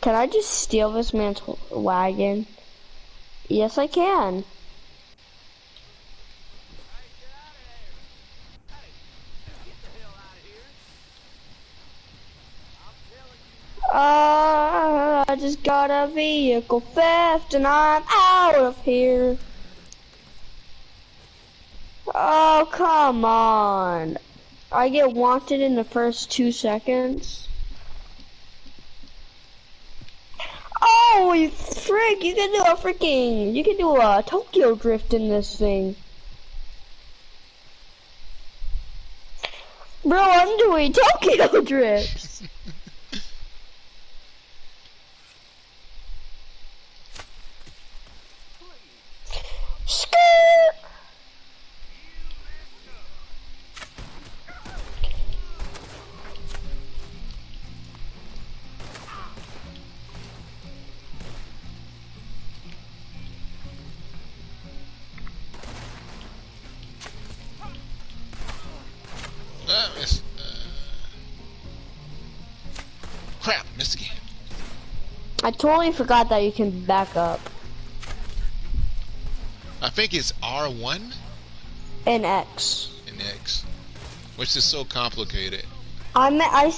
C: Can I just steal this man's wagon? Yes, I can. I just got a vehicle theft and I'm out of here. Oh, come on. I get wanted in the first 2 seconds. Oh, you frick, you can do a Tokyo drift in this thing. Bro, I'm doing Tokyo drifts. Skirt.
B: Crap, missed again.
C: I totally forgot that you can back up.
B: I think it's R1
C: And X.
B: and X, which is so complicated.
C: I meant I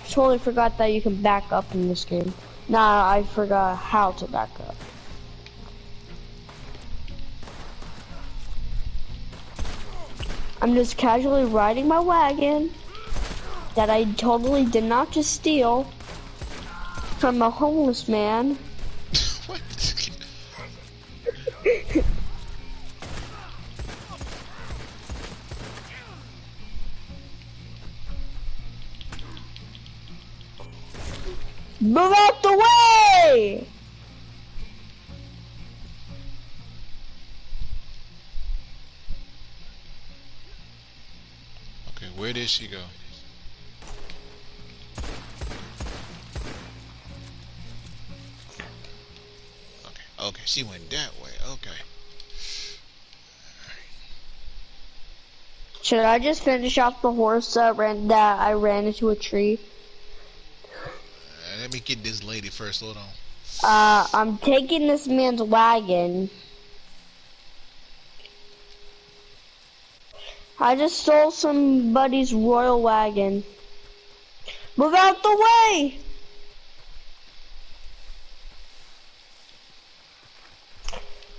C: totally forgot that you can back up in this game. Nah, I forgot how to back up. I'm just casually riding my wagon that I totally did not just steal from a homeless man.
B: What?
C: Move out the way!
B: Okay, where did she go? Okay, she went that way. Okay.
C: Should I just finish off the horse that I ran into a tree?
B: Let me get this lady first. Hold on.
C: I'm taking this man's wagon. I just stole somebody's royal wagon. Move out the way!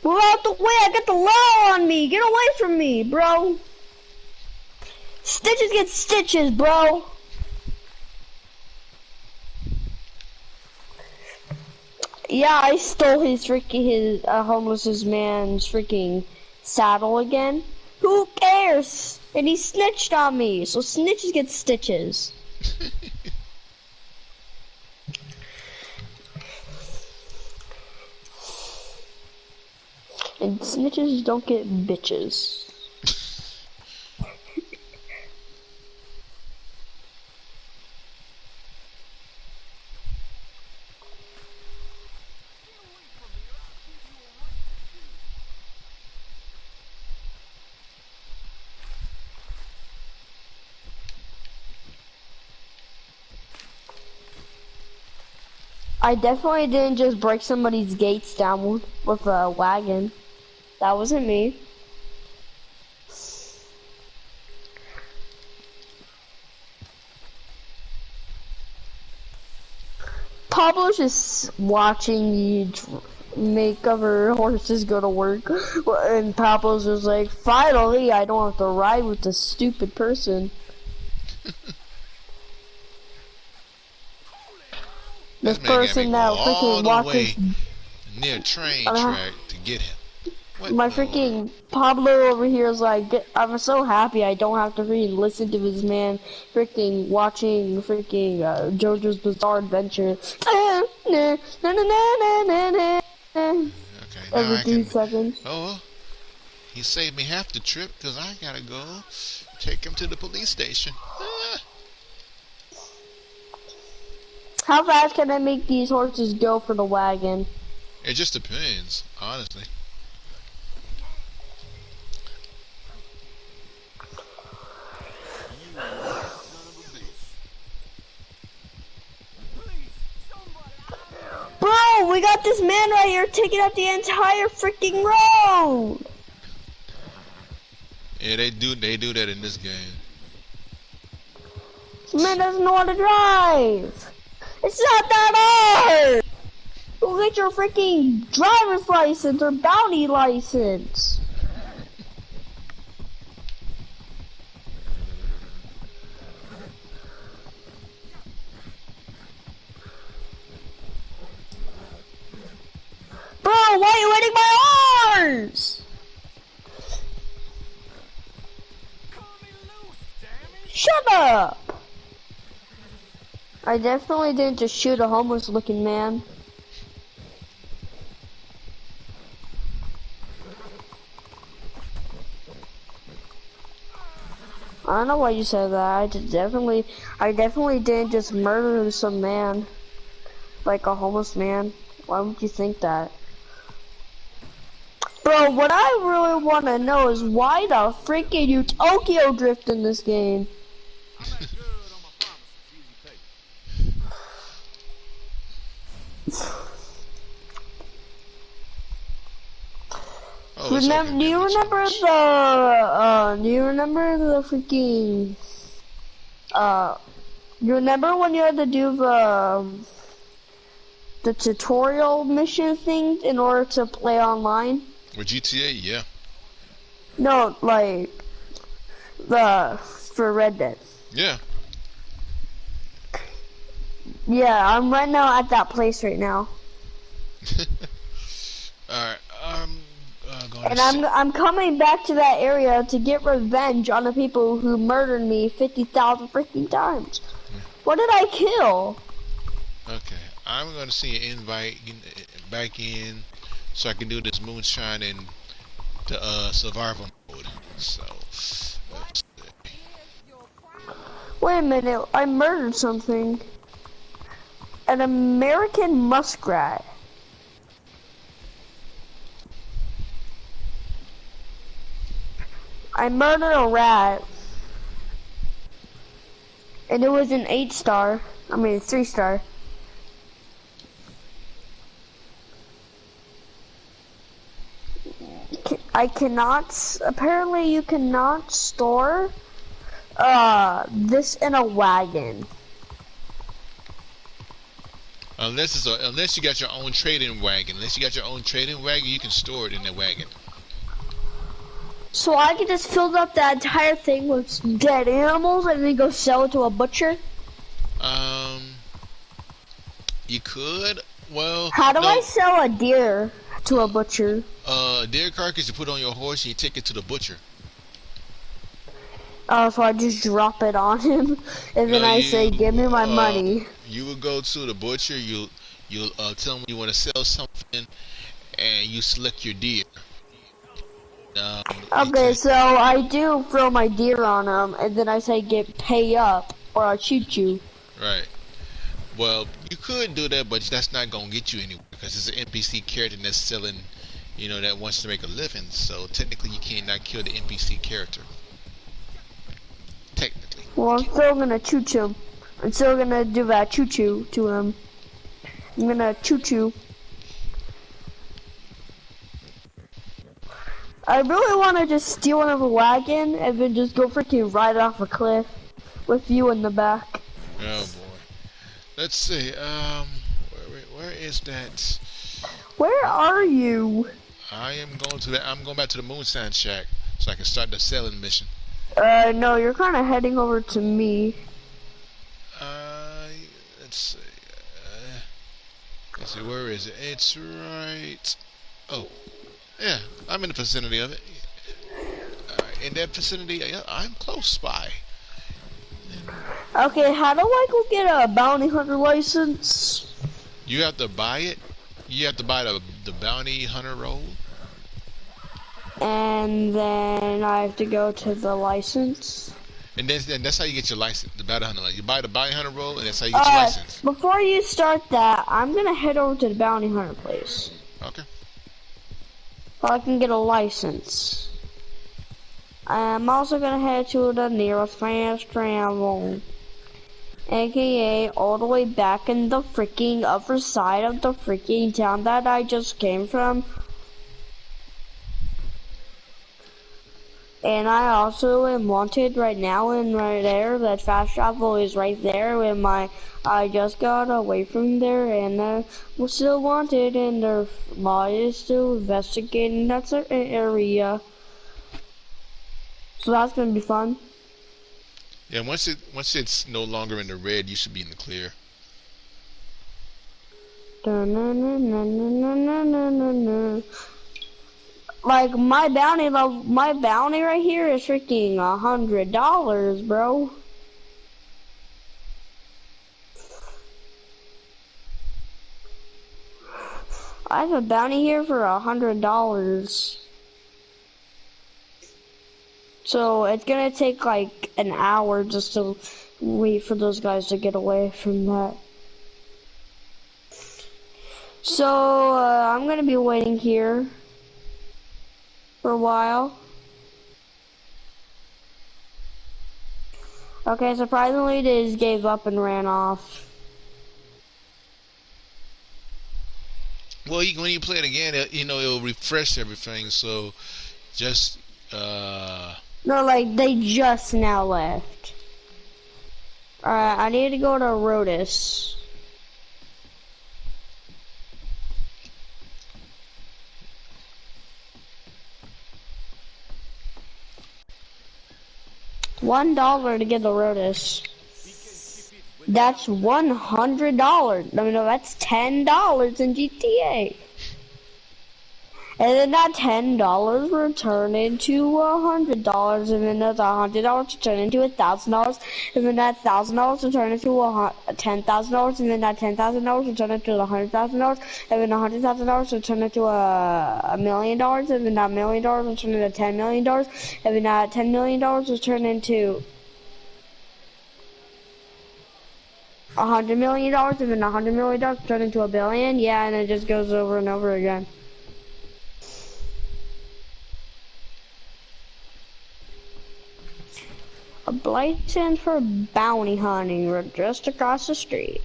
C: Move out the way! I got the law on me! Get away from me, bro! Stitches get stitches, bro! Yeah, I stole his homeless man's freaking saddle again. Who cares? And he snitched on me, so snitches get stitches. And snitches don't get bitches. I definitely didn't just break somebody's gates down with a wagon. That wasn't me. Pablo's just watching me make other horses go to work. And Papa's was like, finally, I don't have to ride with this stupid person. This
B: man got me
C: person
B: go
C: that
B: all
C: freaking
B: the
C: watches
B: way near train track to get him. What
C: my
B: the-
C: freaking Pablo over here is like, I'm so happy I don't have to freaking listen to this man freaking watching freaking JoJo's Bizarre Adventure.
B: Okay, now
C: Every
B: I
C: 3
B: can.
C: seconds.
B: Oh, he saved me half the trip because I gotta go take him to the police station. Ah.
C: How fast can I make these horses go for the wagon?
B: It just depends, honestly.
C: Bro, we got this man right here taking up the entire freaking road.
B: Yeah, they do that in this game.
C: This man doesn't know how to drive. It's not that hard. Go get your freaking driver's license or bounty license. Bro, why are you hitting my arms? Shut up! I definitely didn't just shoot a homeless looking man. I don't know why you said that. I definitely didn't just murder some man. Like a homeless man. Why would you think that? Bro, what I really want to know is why the freaking you Tokyo drift in this game?
B: Oh,
C: Do you remember the freaking you remember when you had to do the tutorial mission thing in order to play online?
B: with GTA? Yeah.
C: No, like for Red Dead.
B: Yeah.
C: Yeah, I'm right now at that place right now.
B: Alright,
C: And I'm coming back to that area to get revenge on the people who murdered me 50,000 freaking times. What did I kill?
B: Okay, I'm gonna see an invite back in so I can do this moonshine in the survival mode. So let's see.
C: Wait a minute, I murdered something. An American muskrat. I murdered a rat. And it was an 8-star. I mean, 3-star. Apparently you cannot store, this in a wagon.
B: Unless you got your own trading wagon. Unless you got your own trading wagon, you can store it in the wagon.
C: So I can just fill up that entire thing with dead animals and then go sell it to a butcher?
B: You could. Well,
C: How do
B: no,
C: I sell a deer to a butcher?
B: deer carcass you put on your horse and you take it to the butcher.
C: Oh, so I just drop it on him, and then I say, give me my money.
B: You would go to the butcher, you'll tell them you want to sell something, and you select your deer.
C: Okay, so I do throw my deer on him, and then I say, pay up, or I'll shoot you.
B: Right. Well, you could do that, but that's not going to get you anywhere, because it's an NPC character that's selling, that wants to make a living, so technically you cannot kill the NPC character. Technically.
C: Well, I'm still gonna choo-choo him. I'm still gonna do that choo-choo to him. I'm gonna choo-choo. I really wanna just steal another wagon and then just go freaking ride off a cliff with you in the back.
B: Oh boy. Let's see, where is that?
C: Where are you?
B: I am going to I'm going back to the Moonshine Shack so I can start the selling mission.
C: No, you're kind of heading over to me.
B: Let's see. Let's see, where is it? It's right. Oh, yeah, I'm in the vicinity of it. In that vicinity, yeah, I'm close by.
C: Okay, how do I go get a bounty hunter license?
B: You have to buy it. You have to buy the bounty hunter role.
C: And then I have to go to the license.
B: And that's how you get your license, the bounty hunter. You buy the bounty hunter role, and that's how you get your license.
C: Before you start that, I'm gonna head over to the bounty hunter place.
B: Okay.
C: So I can get a license. I'm also gonna head to the nearest fast travel, aka all the way back in the freaking upper side of the freaking town that I just came from. And I also am wanted right now, and right there, that fast travel is right there. And I just got away from there, and I was still wanted, and their law is still investigating that certain area. So that's gonna be fun.
B: Yeah, once it's no longer in the red, you should be in the clear.
C: Like my bounty right here is freaking $100, bro. I have a bounty here for $100. So it's gonna take like an hour just to wait for those guys to get away from that. So I'm gonna be waiting here for a while. Okay, surprisingly they just gave up and ran off.
B: Well, when you play it again, it'll refresh everything. So, just
C: No, like they just now left. Alright, I need to go to Rhodes. $1 to get the Rhodes. That's $100. No, that's $10 in GTA. And then that $10 will turn into $100, and then that $100 will turn into $1,000, and then that $1,000 will turn into $10,000, and then that $10,000 will turn into $100,000, and then $100,000 will turn into $1 million, and then that $1 million will turn into $10 million, and then that $10 million will turn into $100 million, and then $100 million will turn into $1 billion. Yeah, and it just goes over and over again. A license for bounty hunting. We're just across the street.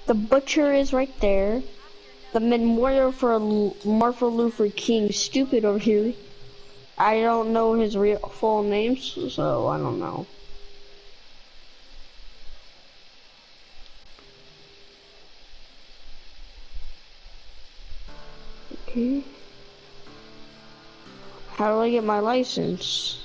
C: The butcher is right there. The memorial for Martin Luther King stupid over here. I don't know his real full name, so I don't know. Okay. How do I get my license?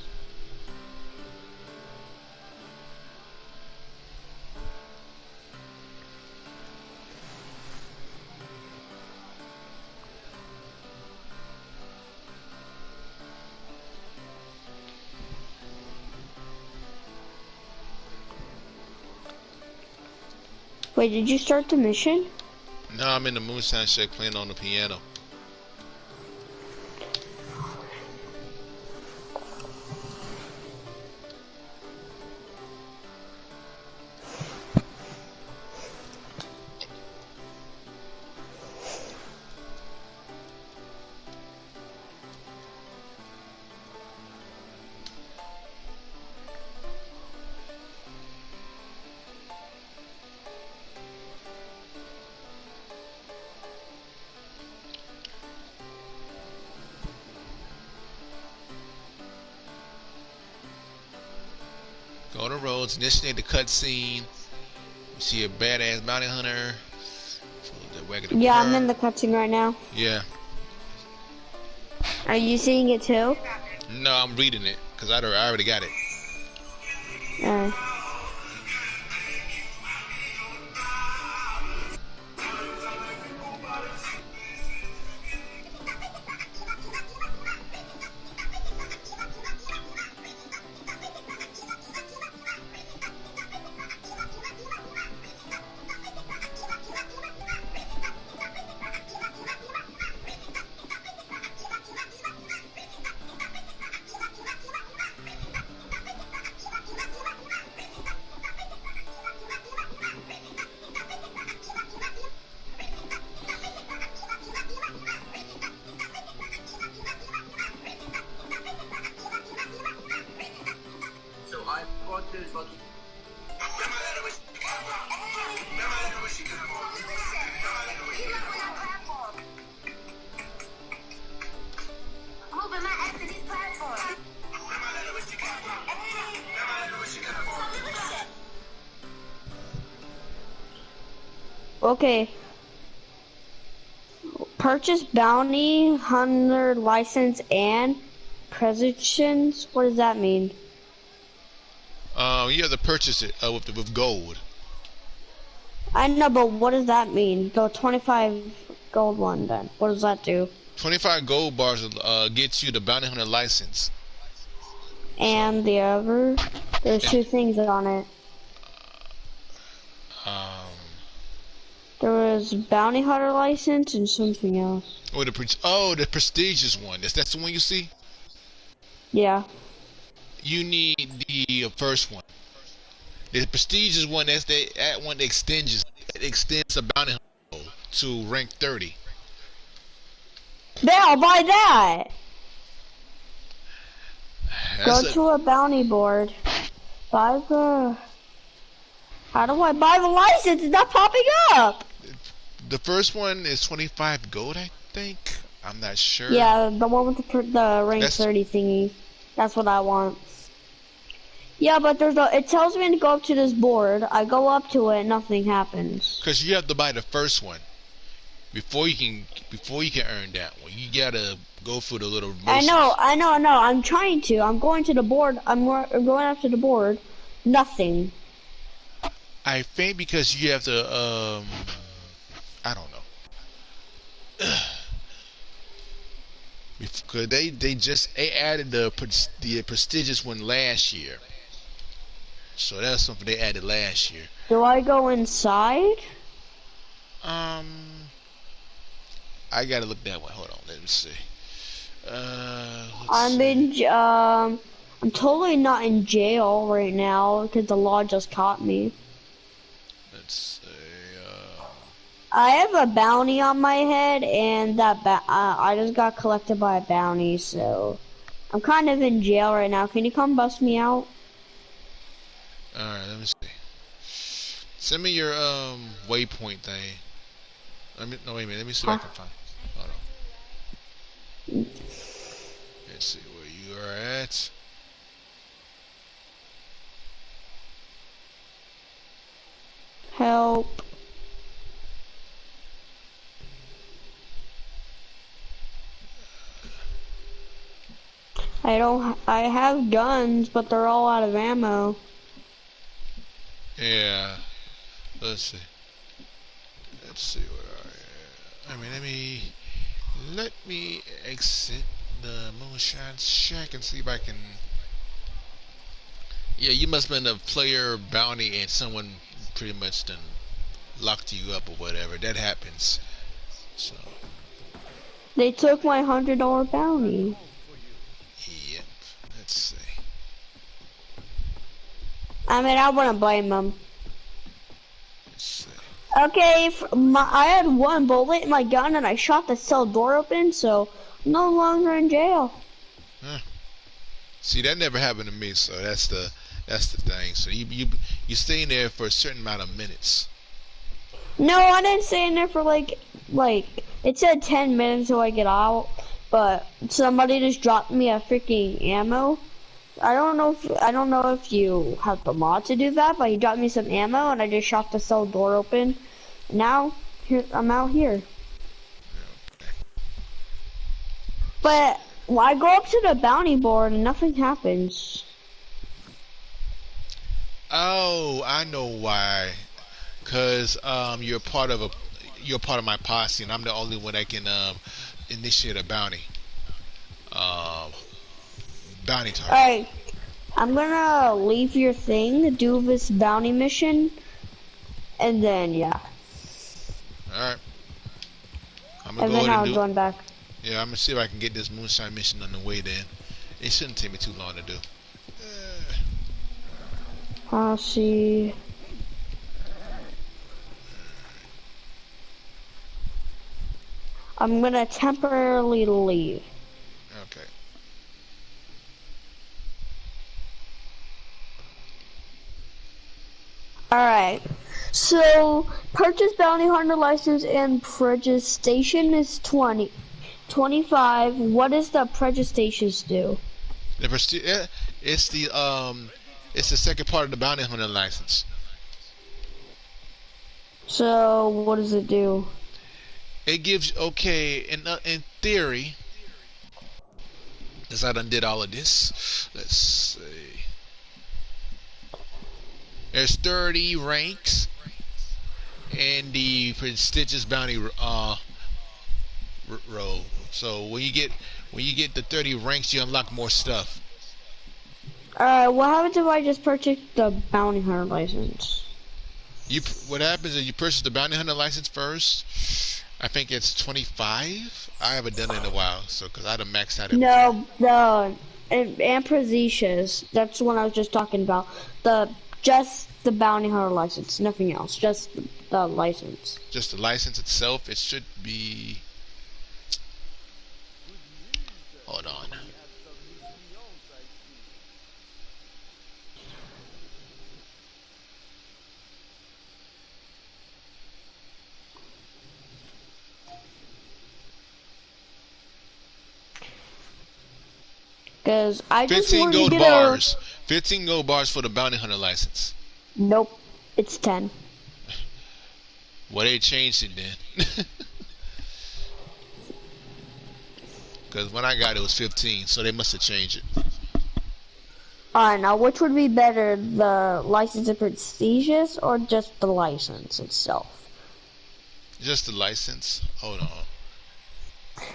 C: Wait, did you start the mission?
B: No, I'm in the Moonshine Shack playing on the piano. Go to Rhodes, initiate the cutscene, See a badass bounty hunter. The wagon
C: Yeah, I'm in the cutscene right now.
B: Yeah.
C: Are you seeing it too?
B: No, I'm reading it because I already got it.
C: Uh, okay. Purchase bounty hunter license and possessions. What does that mean?
B: You have to purchase it with gold.
C: I know, but what does that mean? Go 25 gold one then. What does that do?
B: 25 gold bars gets you the bounty hunter license.
C: And the other? There's two things on it. There was bounty hunter license and something else.
B: Oh, the prestigious one. That's the one you see?
C: Yeah.
B: You need the first one. The prestigious one, that one extends the bounty hunter to rank 30.
C: There, I'll buy that.
B: That's
C: Go to a bounty board. Buy the... How do I buy the license? It's not popping up.
B: The first one is 25 gold, I think. I'm not sure.
C: Yeah, the one with the rank 30 thingy. That's what I want. Yeah, but it tells me to go up to this board. I go up to it, nothing happens.
B: Cause you have to buy the first one before you can earn that one. You gotta go for the little.
C: I know. I'm trying to. I'm going to the board. I'm going up to the board. Nothing.
B: I think because you have to. I don't know. Because they added the prestigious one last year. So that's something they added last year.
C: Do I go inside?
B: I gotta look that one. Hold on, let me see.
C: I'm totally not in jail right now because the law just caught me.
B: Let's see.
C: I have a bounty on my head, and that I just got collected by a bounty, so I'm kind of in jail right now. Can you come bust me out?
B: Alright, let me see. Send me your waypoint thing. No, wait a minute. Let me see what I can find. Hold on. Let's see where you are at.
C: Help. I have guns, but they're all out of ammo.
B: Yeah. Let's see what let me exit the moonshine shack and see if I can. Yeah, you must have been a player bounty and someone pretty much done locked you up or whatever. That happens. So.
C: They took my $100 bounty.
B: Yep. Let's see.
C: I mean, I wouldn't blame them.
B: Let's see.
C: Okay, I had one bullet in my gun and I shot the cell door open, so I'm no longer in jail.
B: Huh. See, that never happened to me, so that's the thing. So you stay in there for a certain amount of minutes.
C: No, I didn't stay in there for like it said 10 minutes till I get out, but somebody just dropped me a freaking ammo, I don't know if you have the mod to do that, but he dropped me some ammo and I just shot the cell door open. Now here I'm out here. But I go up to the bounty board and nothing happens.
B: Oh, I know why. Cause you're part of my posse, and I'm the only one that can initiate a bounty. Bounty target.
C: Alright, I'm gonna leave your thing, do this bounty mission, and then yeah.
B: All right. I'm gonna
C: And
B: go
C: then
B: ahead
C: I'll
B: and
C: go back.
B: Yeah, I'm gonna see if I can get this moonshine mission on the way. Then it shouldn't take me too long to do.
C: I'll see. I'm gonna temporarily leave.
B: Okay.
C: Alright. So, purchase bounty hunter license and registration is 20. 25. What does the registrations do?
B: It's the second part of the bounty hunter license.
C: So, what does it do?
B: It gives in theory, because I done did all of this. Let's see. There's 30 ranks in the prestigious bounty roll. So when you get the 30 ranks, you unlock more stuff.
C: Alright, what happens if I just purchase the bounty hunter license?
B: What happens is you purchase the bounty hunter license first. I think it's 25. I haven't done it in a while, so because I'd have maxed out it.
C: No, and prestigious. That's what I was just talking about. Just the bounty hunter license, nothing else. Just the license.
B: Just the license itself. It should be. Hold on.
C: Because I just
B: 15
C: wanted
B: gold
C: to get
B: bars. 15 gold bars for the bounty hunter license.
C: Nope, it's 10.
B: Well, they changed it then. Because when I got it was 15, so they must have changed it.
C: Alright, now which would be better, the license of prestigious or just the license itself?
B: Just the license. Hold on.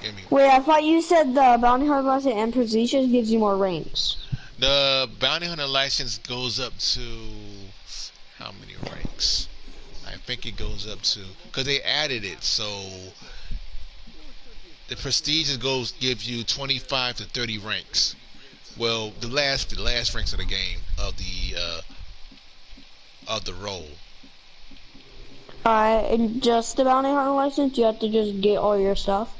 B: Give me.
C: Wait, I thought you said the bounty hunter license and prestigious gives you more ranks.
B: The bounty hunter license goes up to how many ranks? I think it goes up to, because they added it, so the prestige gives you 25 to 30 ranks. Well, the last ranks of the game of the role.
C: Alright, and just the bounty hunter license, you have to just get all your stuff?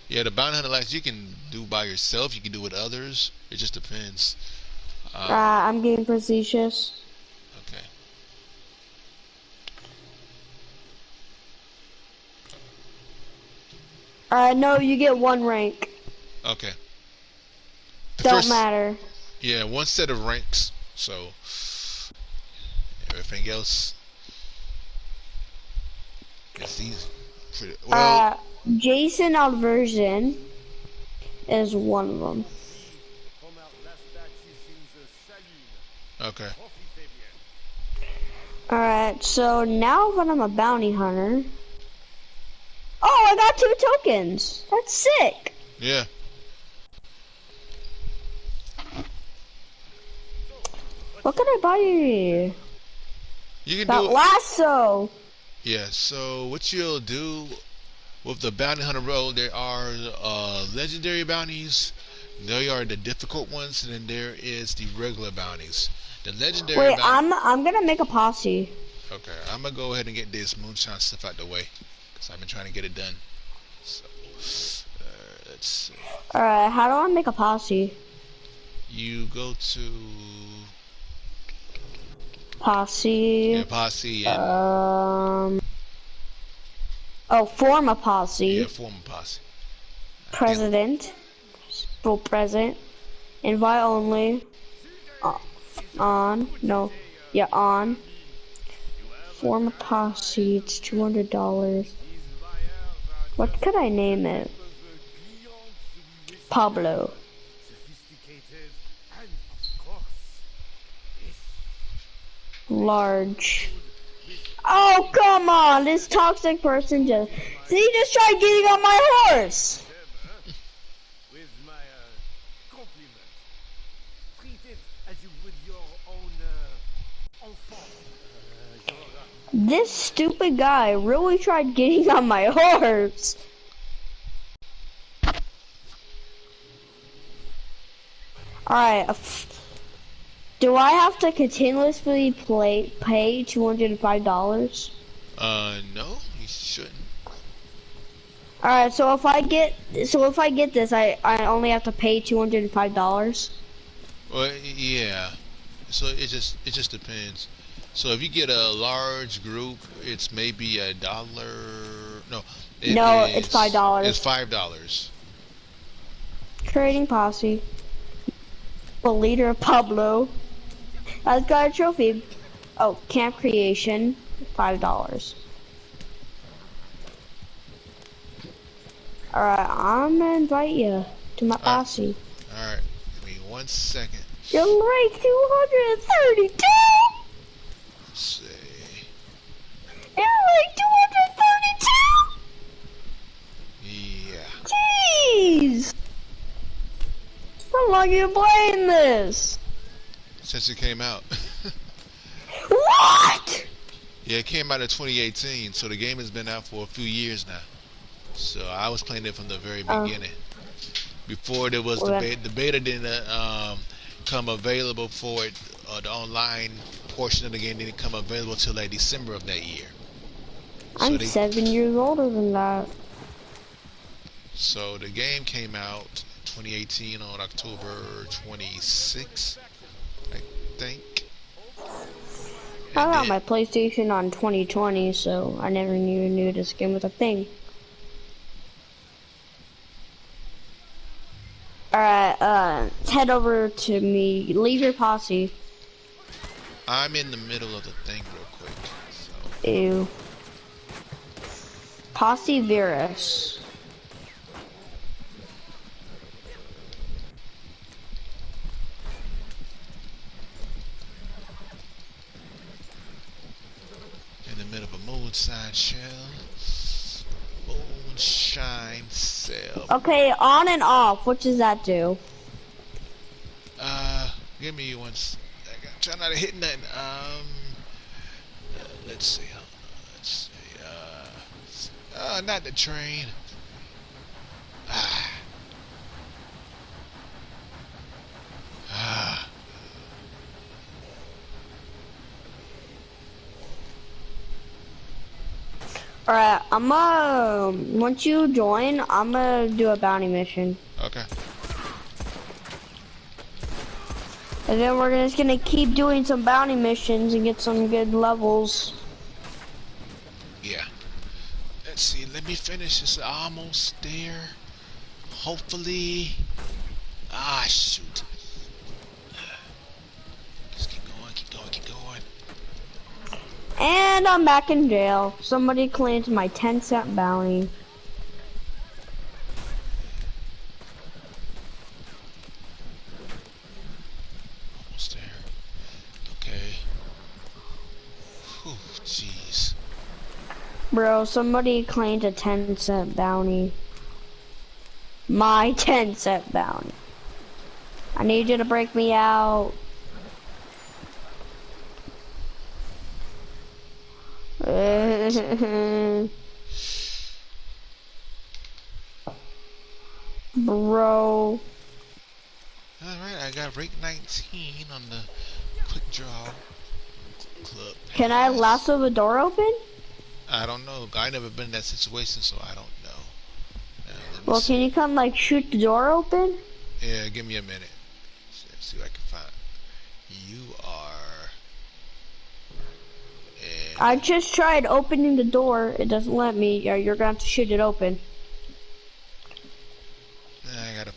B: Yeah, the bounty hunter license you can do by yourself. You can do with others. It just depends.
C: I'm getting prestigious.
B: Okay.
C: No, you get one rank.
B: Okay.
C: Don't matter.
B: Yeah, one set of ranks. So everything else is easy. Well,
C: Jason Alversion is one of them.
B: okay.
C: Alright, so now that I'm a bounty hunter. Oh, I got 2 tokens. That's sick.
B: Yeah.
C: What can I buy you?
B: You can
C: That
B: do
C: lasso.
B: Yeah, so what you'll do with the bounty hunter role, there are legendary bounties. They are the difficult ones, and then there is the regular bounties. The legendary
C: Wait,
B: bounty.
C: I'm gonna make a posse.
B: Okay, I'm gonna go ahead and get this moonshine stuff out the way, because I've been trying to get it done. So, let's see.
C: Alright, how do I make a posse?
B: You go to
C: Posse.
B: yeah, posse and
C: form a posse.
B: yeah, form a posse.
C: President. Full present. Invite only. On. No. Yeah, on. Form a posse. It's $200. What could I name it? Pablo.
A: Sophisticated and of course,
C: Large. Oh, come on. This toxic person just... See, he just tried getting on my horse.
A: with my compliment. Treat it as you would your own enfant.
C: This stupid guy really tried getting on my horse. Alright. Do I have to continuously pay $205?
B: No, you shouldn't.
C: Alright, so if I get this, I only have to pay $205.
B: Well, yeah. So it just depends. So if you get a large group, it's maybe $1. No,
C: It's $5.
B: It's $5.
C: Trading posse. The leader of Pablo. I've got a trophy. Oh, camp creation, $5. Alright, I'm gonna invite you to my posse.
B: Alright, give me 1 second.
C: You're like 232!
B: Let's see.
C: You're like 232!
B: Yeah.
C: Jeez! How long you playing this?
B: Since it came out.
C: What?
B: Yeah, it came out in 2018, so the game has been out for a few years now. So I was playing it from the very beginning. Before there was the beta didn't come available for it. The online portion of the game didn't come available till like December of that year.
C: I'm 7 years older than that.
B: So the game came out 2018 on October 26th, I think.
C: I got my PlayStation on 2020, so I never even knew this game was a thing. Alright, head over to me. Leave your posse.
B: I'm in the middle of the thing real quick. So.
C: Ew. Posse Virus.
B: In the middle of a moonshine shell. Moonshine cell.
C: Okay, on and off. What does that do?
B: Give me one. Try not to hit nothing. Let's see. Let's see. Not the train.
C: Alright, once you join, I'm gonna do a bounty mission.
B: Okay.
C: And then we're just gonna keep doing some bounty missions and get some good levels.
B: Yeah. Let's see, let me finish. It's almost there. Hopefully. Shoot. Just keep going, keep going, keep going.
C: And I'm back in jail. Somebody claimed my 10-cent bounty.
B: Almost there. Okay. Whew, jeez.
C: Bro, somebody claimed a 10-cent bounty. My 10-cent bounty. I need you to break me out. Bro.
B: Alright, I got rank 19 on the quick draw club.
C: Can I lasso the door open?
B: I don't know. I never been in that situation, so I don't know.
C: Well, can you come like shoot the door open?
B: Yeah, give me a minute. Let's see what I can find. You are.
C: I just tried opening the door. It doesn't let me. Yeah, you're gonna have to shoot it open.
B: I gotta.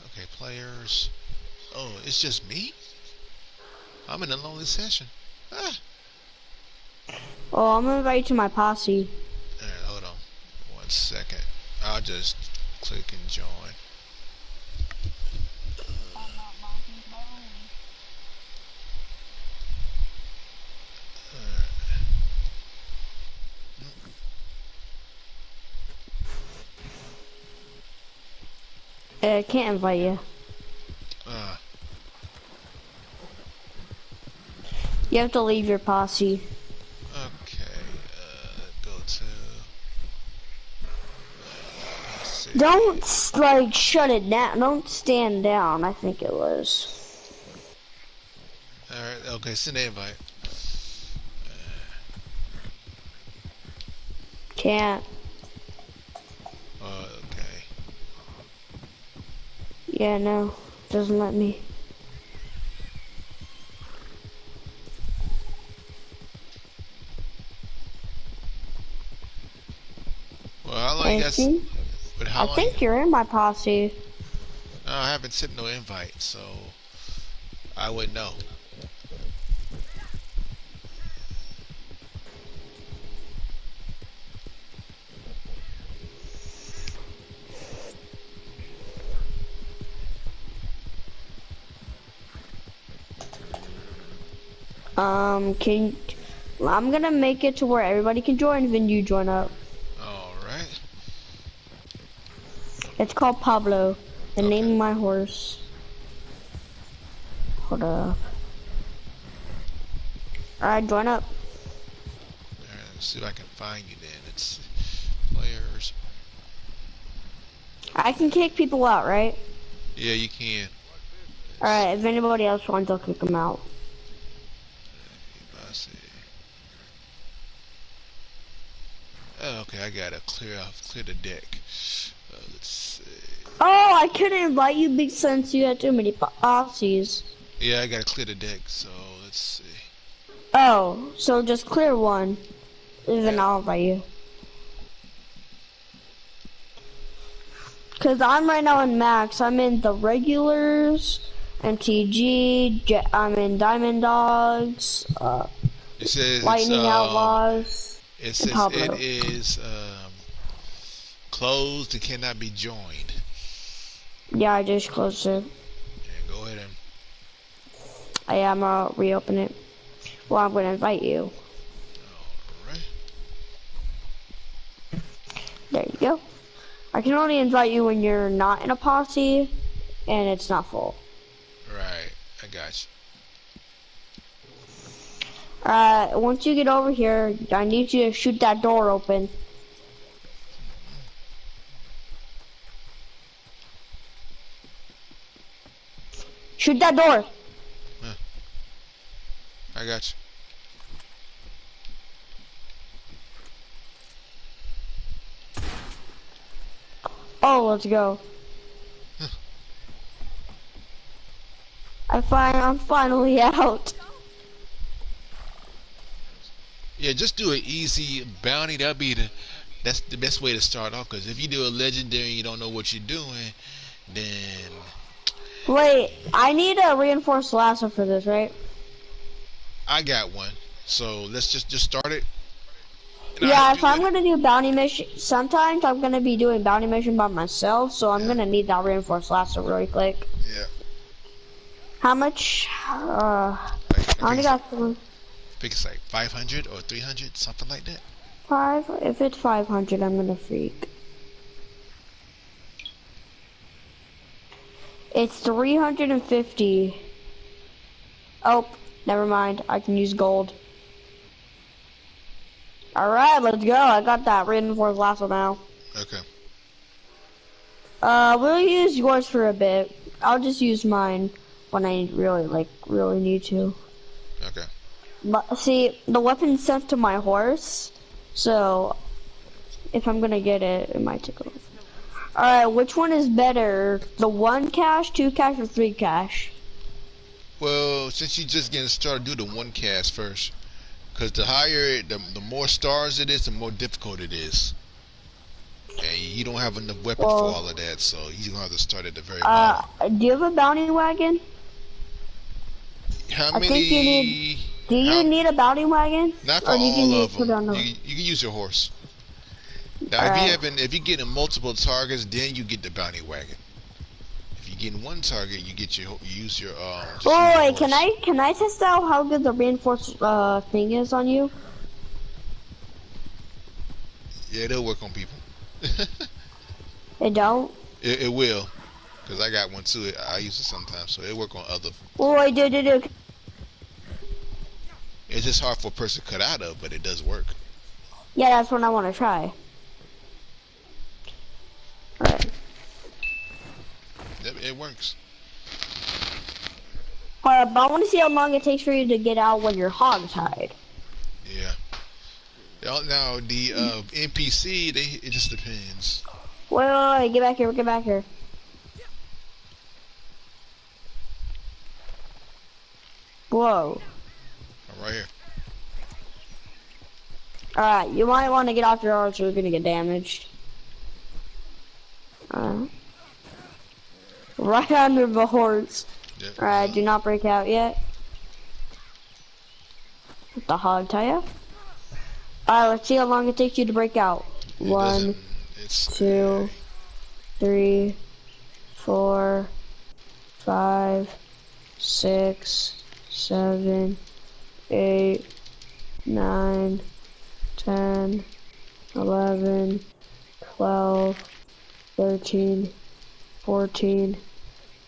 B: Okay, players. Oh, it's just me? I'm in a lonely session. Ah.
C: Oh, I'm gonna invite you to my posse.
B: Alright, hold on. 1 second. I'll just click and join.
E: I'm not bounty bone.
C: I can't invite you.
B: Uh,
C: You have to leave your posse.
B: okay. Go to. Let's see.
C: Don't like shut it down. Don't stand down. I think it was.
B: Alright, okay, send the invite.
C: Can't.
B: Okay.
C: Yeah, no. Doesn't let me.
B: Well, how long you guys? But how
C: I
B: long?
C: think you're in my posse.
B: No, I haven't sent no invite, so I wouldn't know.
C: Can I'm gonna make it to where everybody can join, then you join up.
B: Alright.
C: It's called Pablo, the
B: Okay.
C: name of my horse. Hold up. Alright, join up.
B: Alright, let's see if I can find you then. It's players.
C: I can kick people out, right?
B: Yeah, you can.
C: Alright, if anybody else wants, I'll kick them out.
B: Let's see. Oh, okay, I gotta clear the deck. Let's see.
C: Oh, I couldn't invite you big since you had too many posses.
B: Yeah, I gotta clear the deck, so let's see.
C: Oh, so just clear one. Even
B: Yeah.
C: I'll invite you. Cause I'm right now in max. I'm in the regulars, MTG. I'm in Diamond Dogs.
B: It says
C: Lightning Outlaws.
B: it
C: and
B: says
C: Pablo.
B: it is closed and cannot be joined.
C: Yeah, I just closed it.
B: Yeah, go ahead and
C: I am gonna reopen it. Well, I'm gonna invite you.
B: alright.
C: There you go. I can only invite you when you're not in a posse and it's not full.
B: Right, I got you.
C: Once you get over here, I need you to shoot that door open. Shoot that door.
B: I got you.
C: Oh, let's go. I'm finally out.
B: Yeah, just do an easy bounty. That's the best way to start off. Because if you do a legendary and you don't know what you're doing, then
C: Wait, I need a reinforced lasso for this, right?
B: I got one. So let's just start it. And I'll
C: Yeah,
B: help
C: if
B: you
C: I'm
B: with it.
C: gonna do bounty mission, sometimes I'm gonna be doing bounty mission by myself, so I'm
B: Yeah.
C: gonna need that reinforced lasso really quick.
B: Yeah.
C: How much? I only got
B: I think it's like 500 or 300, something like that.
C: 5. If it's 500, I'm gonna freak. It's 350. Oh, never mind. I can use gold. Alright, let's go. I got that reinforced lasso now.
B: Okay.
C: We'll use yours for a bit. I'll just use mine when I really need to.
B: Okay.
C: But see, the weapon's sent to my horse, so if I'm gonna get it, it might take a little. Alright, which one is better? The 1 cash, 2 cash, or 3 cash?
B: Well, since you're just getting started, do the 1 cast first. Because the higher, the more stars it is, the more difficult it is. And you don't have enough weapon for all of that, so you're going to have to start at the very bottom.
C: Do you have a bounty wagon?
B: How
C: I think you
B: many?
C: need. Do you need a bounty wagon?
B: Not for
C: Or do you
B: all
C: need
B: of
C: to put
B: them.
C: on the...
B: You can use your horse. Now,
C: Alright.
B: if you're getting multiple targets, then you get the bounty wagon. If you're getting one target, you use your just use
C: Oh
B: your
C: wait,
B: horse.
C: can I test out how good the reinforced thing is on you?
B: Yeah, it'll work on people.
C: It don't?
B: It will, cause I got one too. I use it sometimes, so it'll work on other.
C: Oh wait, do.
B: It's just hard for a person to cut out of, but it does work.
C: Yeah, that's what I want to try. Alright.
B: It works.
C: Alright, but I want to see how long it takes for you to get out when you're hog-tied.
B: Yeah. Now the NPC, it just depends.
C: Wait, get back here, get back here. Whoa.
B: I'm right here.
C: Alright, you might want to get off your horse or you're gonna get damaged. Right under the horse.
B: Yep.
C: Alright, do not break out yet. The hog tie up. Alright, let's see how long it takes you to break out. 1, 2, 3, 4, 5, 6, 7, 8, 9, 10, 11, 12, 13, 14,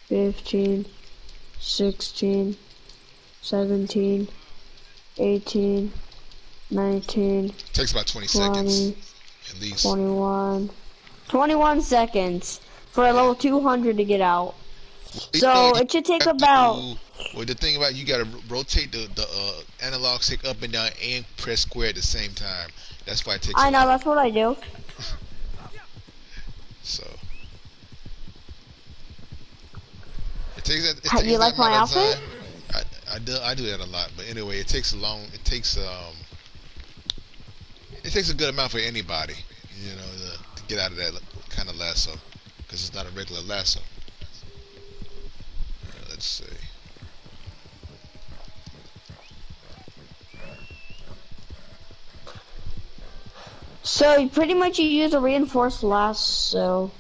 C: 15, 16, 17, 18, 19,
B: Takes about 20
C: 20,
B: seconds, at least.
C: 21 seconds for a level 200 to get out. So it should take about...
B: Well, the thing about you gotta rotate the analog stick up and down and press square at the same time. That's why it takes.
C: I know, that's what I do.
B: So it takes that.
C: You like my outfit?
B: I do that a lot, but anyway, it takes a good amount for anybody, you know, to get out of that kind of lasso, because it's not a regular lasso. Let's see.
C: So pretty much you use a reinforced lasso.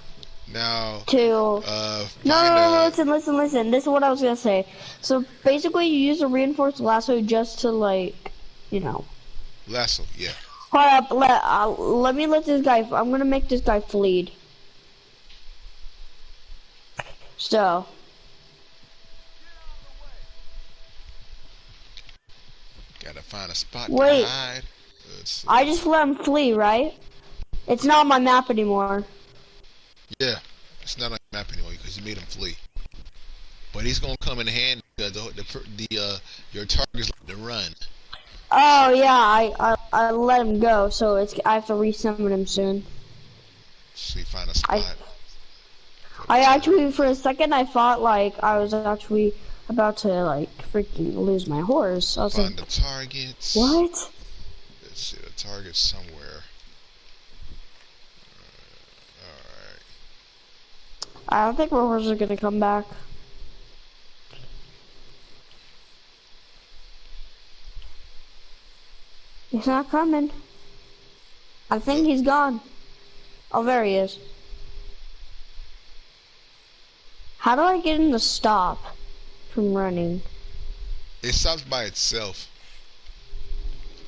B: Now,
C: No, listen. This is what I was gonna say. So basically, you use a reinforced lasso just to, like, you know.
B: Lasso, yeah.
C: Hold up, let me let this guy. I'm gonna make this guy flee. So.
B: Gotta find a spot
C: to
B: hide.
C: I just let him flee, right? It's not on my map anymore.
B: Yeah, it's not on the map anymore because you made him flee. But he's gonna come in handy because your target's like to run.
C: Oh yeah, I let him go, so I have to resummon him soon.
B: So you find a spot.
C: I actually, for a second, I thought like I was actually about to like freaking lose my horse. I was
B: Find
C: like,
B: the targets.
C: What?
B: Let's see the target somewhere. Alright.
C: I don't think my horse is gonna come back. He's not coming. I think he's gone. Oh, there he is. How do I get him to stop from running?
B: It stops by itself.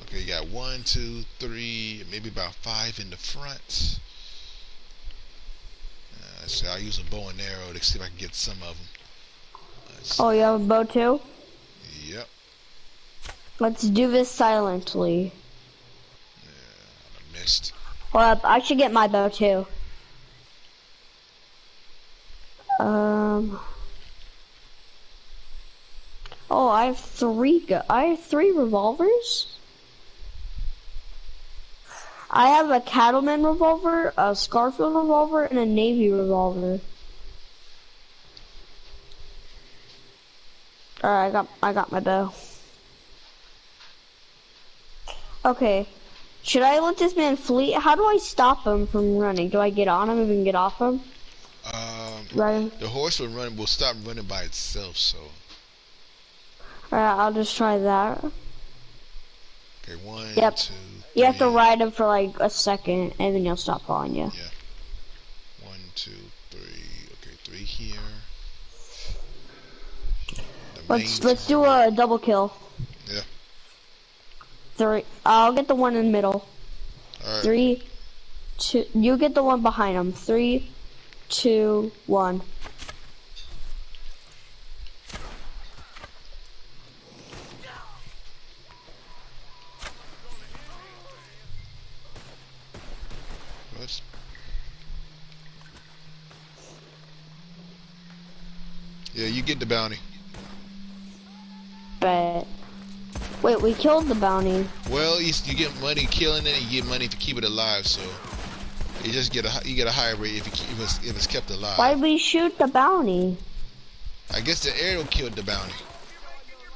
B: Okay, you got 1, 2, 3, maybe about 5 in the front. So I'll use a bow and arrow to see if I can get some of them.
C: Oh, you have a bow too?
B: Yep.
C: Let's do this silently.
B: Yeah, I missed.
C: Hold up, I should get my bow too. Oh, I have three revolvers. I have a cattleman revolver, a Scarfield revolver, and a Navy revolver. Alright, I got my bow. Okay. Should I let this man flee? How do I stop him from running? Do I get on him and get off him?
B: The horse will stop running by itself, so.
C: Alright, I'll just try that.
B: Okay, one,
C: Yep.
B: two,
C: You have to
B: three.
C: ride him for like a second, and then he'll stop following you.
B: Yeah. 1, 2, 3. Okay, 3 here. The
C: Let's
B: main
C: do
B: target.
C: a double kill.
B: Yeah.
C: 3. I'll get the one in the middle.
B: All right.
C: 3, 2. You get the one behind him. 3, 2, 1.
B: Let's. Yeah, you get the bounty.
C: But wait, we killed the bounty.
B: Well, you get money killing it, and you get money to keep it alive. So you just get a higher rate if it's kept alive.
C: Why did we shoot the bounty?
B: I guess the arrow killed the bounty,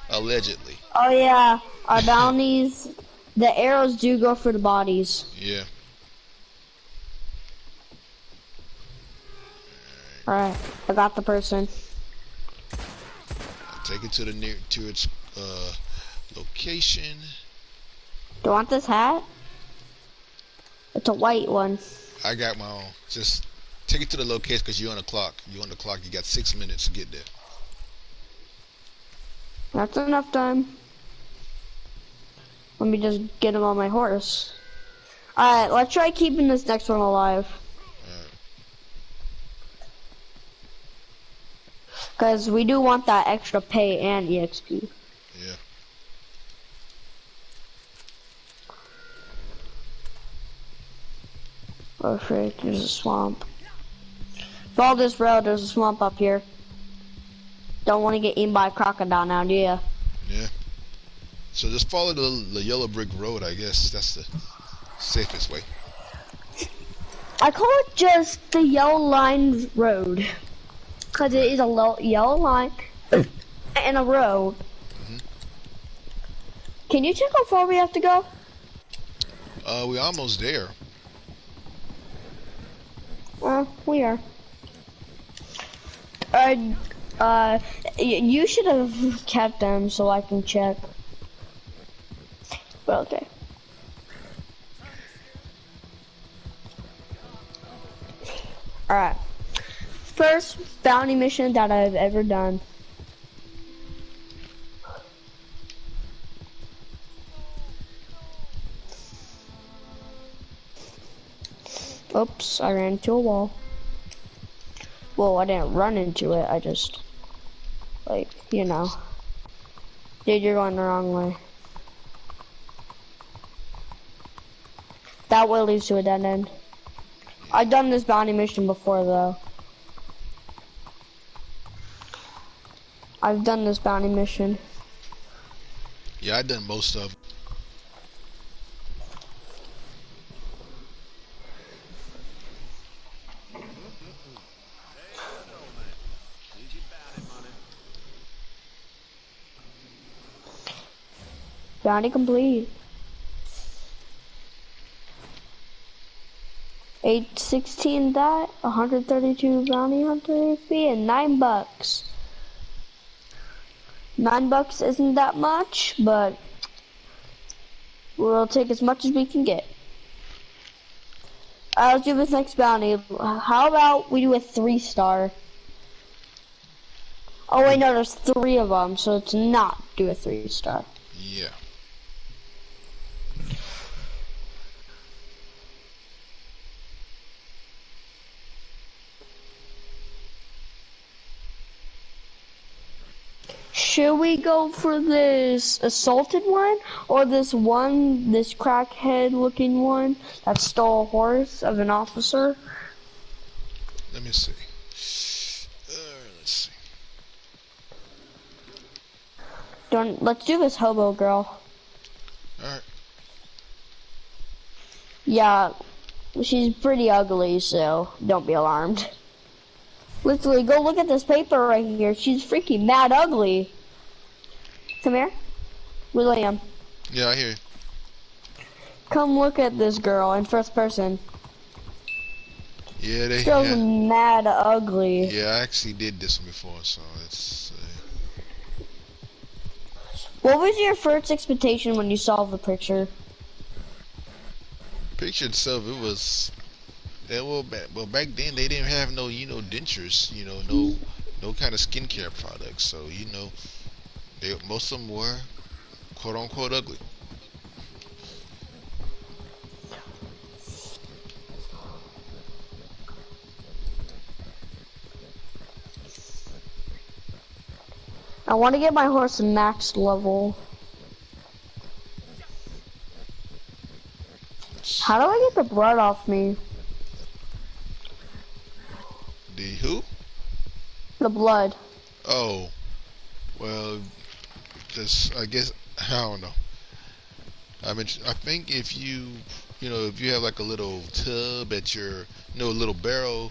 B: allegedly.
C: Oh yeah, our bounties. The arrows do go for the bodies.
B: Yeah.
C: Alright, I got the person.
B: I'll take it to its location.
C: Do you want this hat? It's a white one.
B: I got my own. Just take it to the location because you're on the clock. You're on the clock. You got 6 minutes to get there.
C: That's enough time. Let me just get him on my horse. Alright, let's try keeping this next one alive. Because we do want that extra pay and EXP.
B: Yeah.
C: Oh frick, there's a swamp. Follow this road, there's a swamp up here. Don't want to get eaten by a crocodile now, do ya?
B: Yeah. So just follow the yellow brick road, I guess. That's the safest way.
C: I call it just the yellow line road. Because it is a yellow line and a road. Can you check how far we have to go?
B: We're almost there.
C: We are. You should have kept them so I can check. But okay. Alright. First bounty mission that I've ever done. Oops, I ran into a wall. Well, I didn't run into it, I just, like, you know. Dude, you're going the wrong way. That way leads to a dead end. I've done this bounty mission before, though. I've done this bounty mission.
B: Yeah, I've done most of it.
C: Bounty complete. 816 that, 132 bounty hunter fee, and $9. $9 isn't that much, but we'll take as much as we can get. Let's do this next bounty. How about we do a 3-star? Oh wait, no, there's 3 of them, so it's not do a 3-star.
B: Yeah.
C: Should we go for this assaulted one, or this crackhead looking one that stole a horse of an officer?
B: Let me see. Let's see.
C: Let's do this hobo girl.
B: Alright.
C: Yeah, she's pretty ugly, so don't be alarmed. Literally, go look at this paper right here. She's freaking mad ugly. Come here. William.
B: Yeah, I hear you.
C: Come look at this girl in first person.
B: Yeah,
C: This girl's mad ugly.
B: Yeah, I actually did this one before, so it's.
C: What was your first expectation when you saw the picture?
B: Picture itself, it was. Yeah, well, back then they didn't have no, dentures, no kind of skincare products. So, most of them were quote unquote ugly.
C: I want to get my horse to max level. How do I get the blood off me?
B: The who?
C: The blood.
B: Oh, well, just I guess I don't know. I think if you have like a little tub at your, a little barrel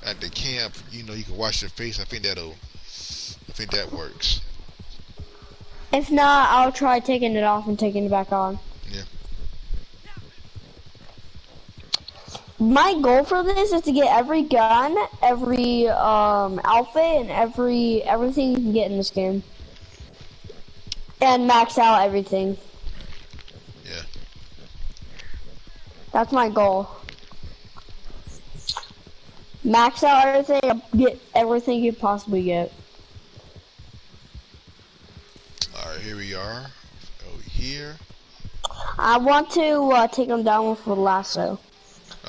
B: at the camp, you can wash your face. I think that works.
C: If not, I'll try taking it off and taking it back on.
B: Yeah.
C: My goal for this is to get every gun, every outfit, and everything you can get in this game, and max out everything.
B: Yeah.
C: That's my goal. Max out everything, get everything you possibly get.
B: Alright, here we are. Over here.
C: I want to take them down with a lasso.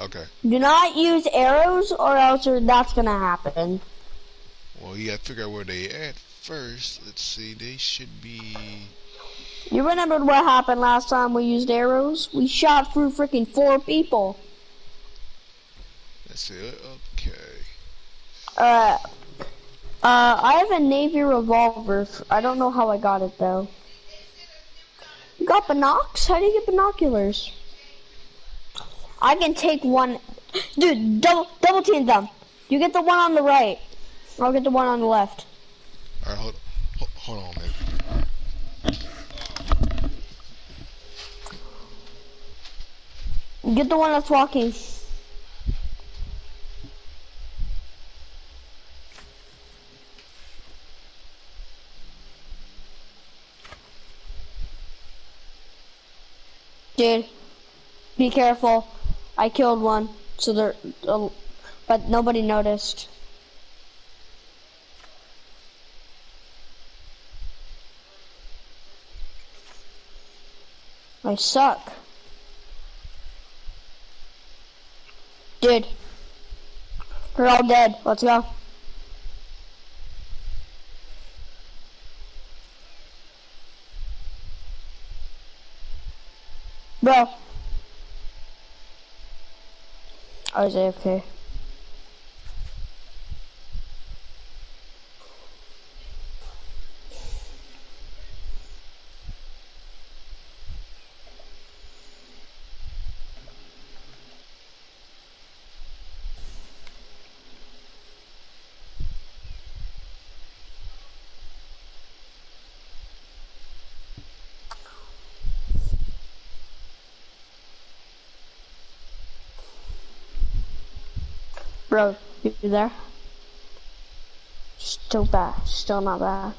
B: Okay.
C: Do not use arrows or else that's gonna happen.
B: Well, you gotta figure out where they at first. Let's see, they should be...
C: You remembered what happened last time we used arrows? We shot through freaking 4 people.
B: Let's see, okay.
C: I have a Navy revolver. I don't know how I got it though. You got binocs? How do you get binoculars? I can take one. Dude, double team them. You get the one on the right. I'll get the one on the left.
B: Alright, hold on, man.
C: Get the one that's walking. Dude, be careful. I killed one, so but nobody noticed. I suck. Dude, they're all dead. Let's go. Bro. I was AFK. Bro, you there? Still back. Still not back.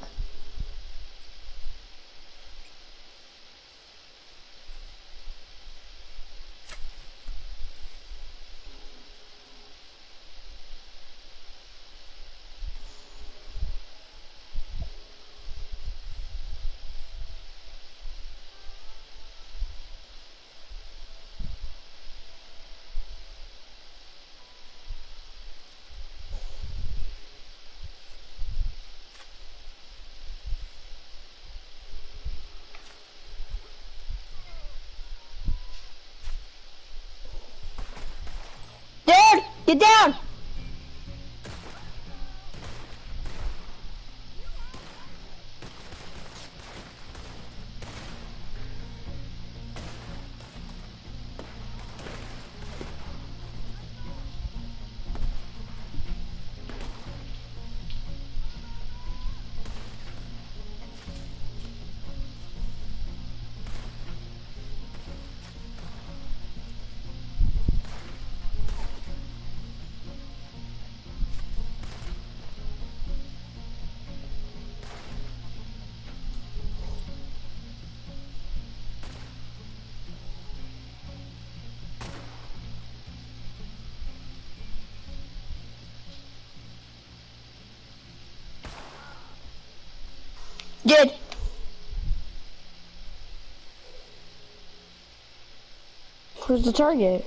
C: Dude, get down! Did. Where's the target?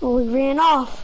C: Oh, he ran off.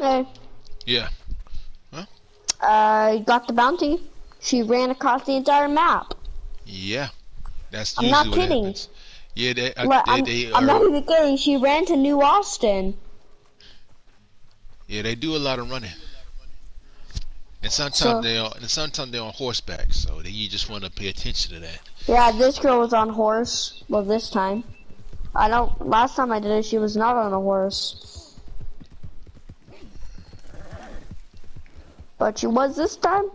C: Hey,
B: Yeah. Huh?
C: I got the bounty. She ran across the entire map.
B: Yeah. That's
C: I'm
B: usually
C: not
B: what
C: kidding.
B: happens. Yeah,
C: I'm not even kidding. She ran to New Austin.
B: yeah, they do a lot of running. And
C: So,
B: sometimes they're on horseback, so you just want to pay attention to that.
C: yeah, this girl was on horse. Well, this time. Last time I did it, she was not on a horse. But she was this time.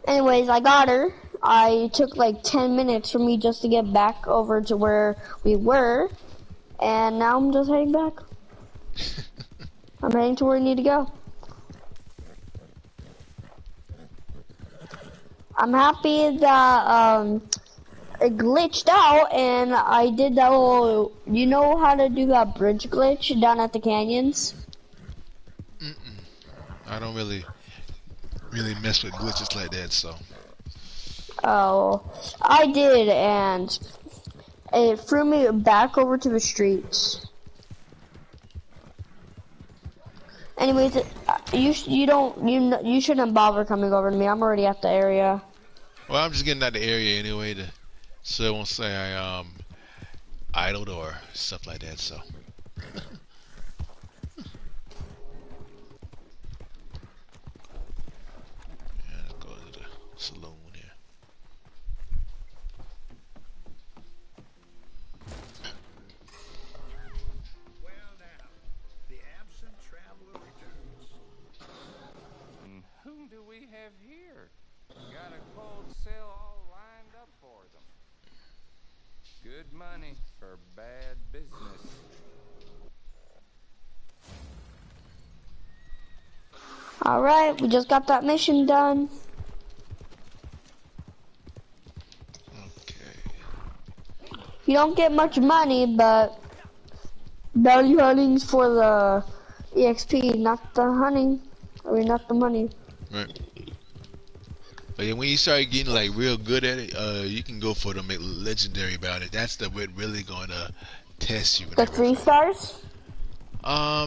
C: Anyways, I got her. I took like 10 minutes for me just to get back over to where we were. And now I'm just heading back. I'm heading to where I need to go. I'm happy that it glitched out and I did that little, you know how to do that bridge glitch down at the canyons?
B: I don't really mess with glitches like that, so.
C: Oh, I did, and it threw me back over to the streets. Anyways, you shouldn't bother coming over to me. I'm already at the area.
B: Well, I'm just getting out the area anyway, so it won't say I idled or stuff like that. So. Yeah, let's go to the saloon here.
A: Well now, the absent traveler returns.
F: And whom do we have here? Got a cold sale all lined up for them. Good money for bad business.
C: Alright, we just got that mission done.
B: Okay.
C: You don't get much money, but bounty hunting's for the EXP, not the hunting. I mean, not the money.
B: Right. But then when you start getting like real good at it, you can go for the legendary bounty. That's the what really gonna test you.
C: The 3 stars?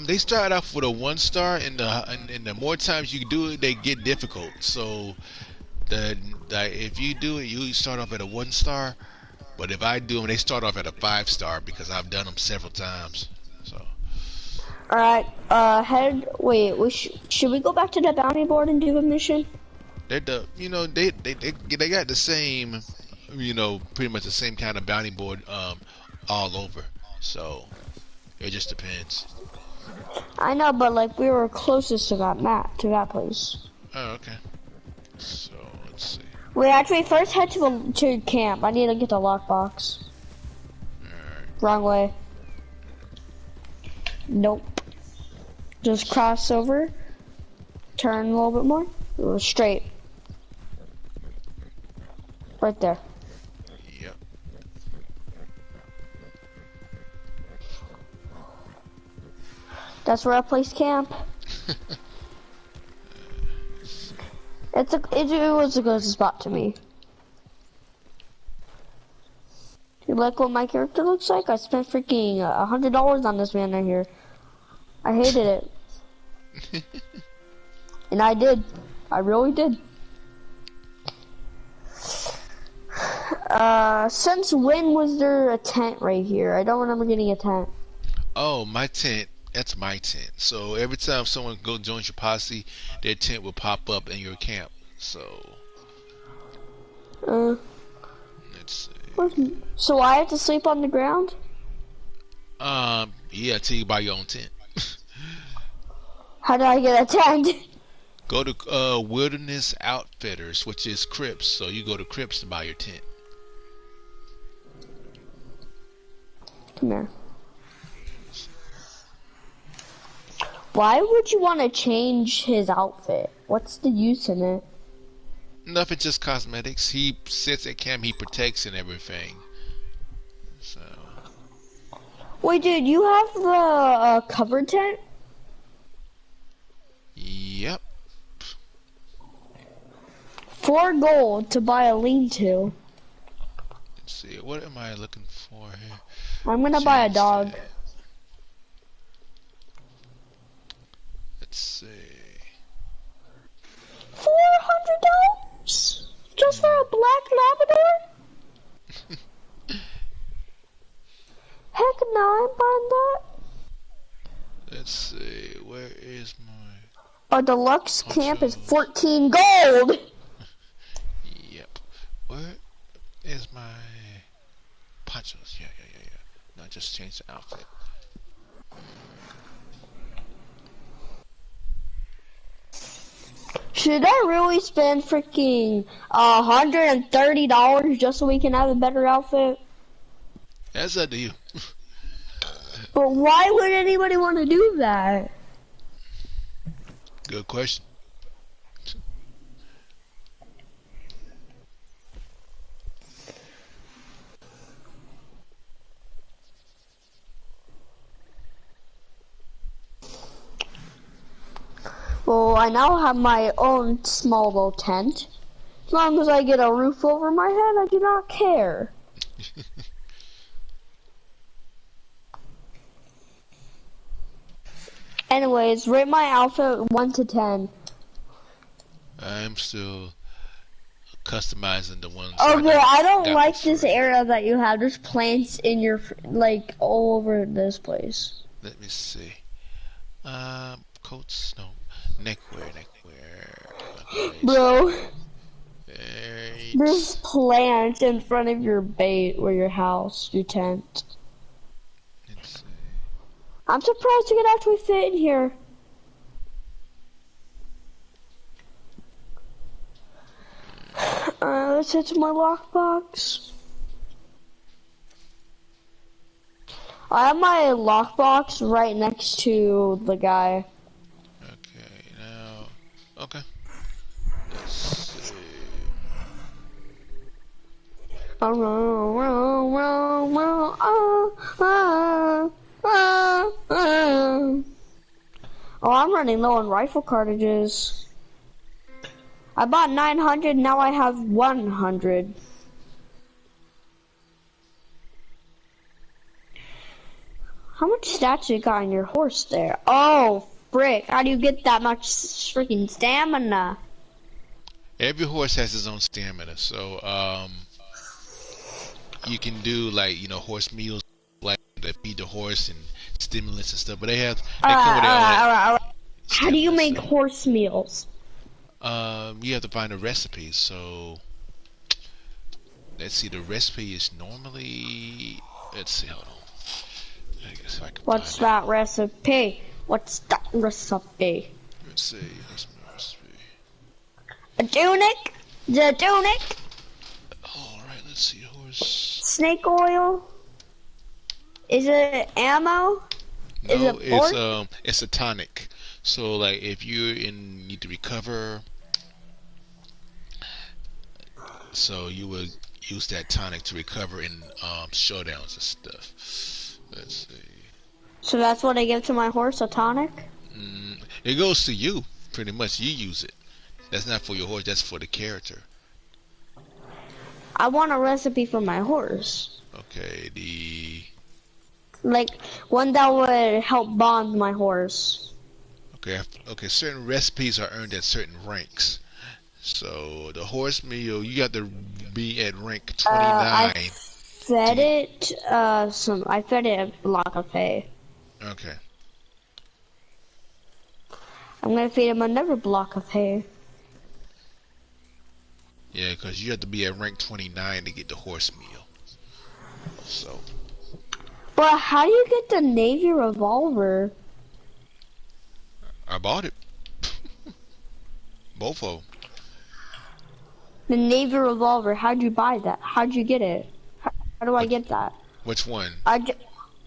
B: They start off with a 1 star, and the more times you do it, they get difficult. So, if you do it, you start off at a 1 star. But if I do them, they start off at a 5 star because I've done them several times. So.
C: All right. Wait. Should we go back to the bounty board and do a mission?
B: They got the same, pretty much the same kind of bounty board all over. So it just depends.
C: I know, but like we were closest to that place.
B: Oh, okay. So let's see.
C: We actually first head to camp. I need to get the lockbox.
B: Alright.
C: Wrong way. Nope. Just cross over. Turn a little bit more. Go straight. Right there.
B: Yep.
C: That's where I placed camp. It was a good spot to me. You like what my character looks like? I spent freaking $100 on this man right here. I hated it. And I did. I really did. Since when was there a tent right here? I don't remember getting a tent.
B: Oh, my tent. That's my tent. So every time someone joins your posse, their tent will pop up in your camp. So. Let's see.
C: So I have to sleep on the ground?
B: Yeah, till you buy your own tent.
C: How do I get a tent?
B: Go to Wilderness Outfitters, which is Crips. So you go to Crips to buy your tent.
C: Come here. Why would you want to change his outfit? What's the use in it?
B: Nothing, just cosmetics. He sits at camp, he protects and everything. So.
C: Wait, dude, you have the covered tent?
B: Yep.
C: 4 gold to buy a lean-to.
B: Let's see, what am I looking for here?
C: I'm gonna buy a dog.
B: Let's see.
C: $400? Just for a black Labrador? Heck no, I'm buying that.
B: Let's see, where is my...
C: Our deluxe
B: Poncho.
C: camp is 14 gold!
B: Yep. Where is my... Ponchos? Yeah. No, just change the outfit.
C: Should I really spend freaking $130 just so we can have a better outfit?
B: That's up to you.
C: But why would anybody want to do that?
B: Good question.
C: Well, I now have my own small little tent. As long as I get a roof over my head, I do not care. Anyways, rate my outfit 1 to 10.
B: I'm still customizing the ones.
C: Oh, but I don't
B: got
C: like
B: for
C: this
B: free.
C: area that you have. There's plants in your, like, all over this place.
B: Let me see. Coats, no, neckwear.
C: Bro, there's
B: Right.
C: plants in front of your bait or your house, your tent.
B: Let's see.
C: I'm surprised you could actually fit in here. Let's head to my lockbox. I have my lockbox right next to the guy.
B: Okay, now, okay. Let's see.
C: Oh, I'm running low on rifle cartridges. I bought 900, now I have 100. How much stats you got on your horse there? Oh, frick. How do you get that much freaking stamina?
B: Every horse has its own stamina, so you can do like horse meals, like that feed the horse and stimulants and stuff. But they come with their own
C: How do you
B: stamina.
C: make
B: So,
C: horse meals?
B: you have to find a recipe. So let's see. The recipe is normally. Let's see. Hold on. I guess if I can
C: What's
B: find
C: that recipe? What's that recipe?
B: it. Let's see. What's my recipe?
C: A tunic? The tunic?
B: All right. Let's see. Horse.
C: Snake oil? Is it ammo? Is
B: No,
C: it pork?
B: it's a tonic. So like if you need to recover, so you would use that tonic to recover in showdowns and stuff. Let's see.
C: So that's what I give to my horse, a tonic?
B: It goes to you pretty much. You use it. That's not for your horse. That's for the character.
C: I want a recipe for my horse.
B: Okay.
C: Like, one that would help bond my horse.
B: Okay. Certain recipes are earned at certain ranks. So the horse meal, you got to be at rank 29.
C: I fed it, I fed it a block of hay.
B: Okay.
C: I'm gonna feed him another block of hay.
B: Yeah, because you have to be at rank 29 to get the horse meal. So.
C: But how do you get the Navy revolver?
B: I bought it. Both of them.
C: The Navy revolver, how'd you buy that? How'd you get it? How do I get that?
B: Which one?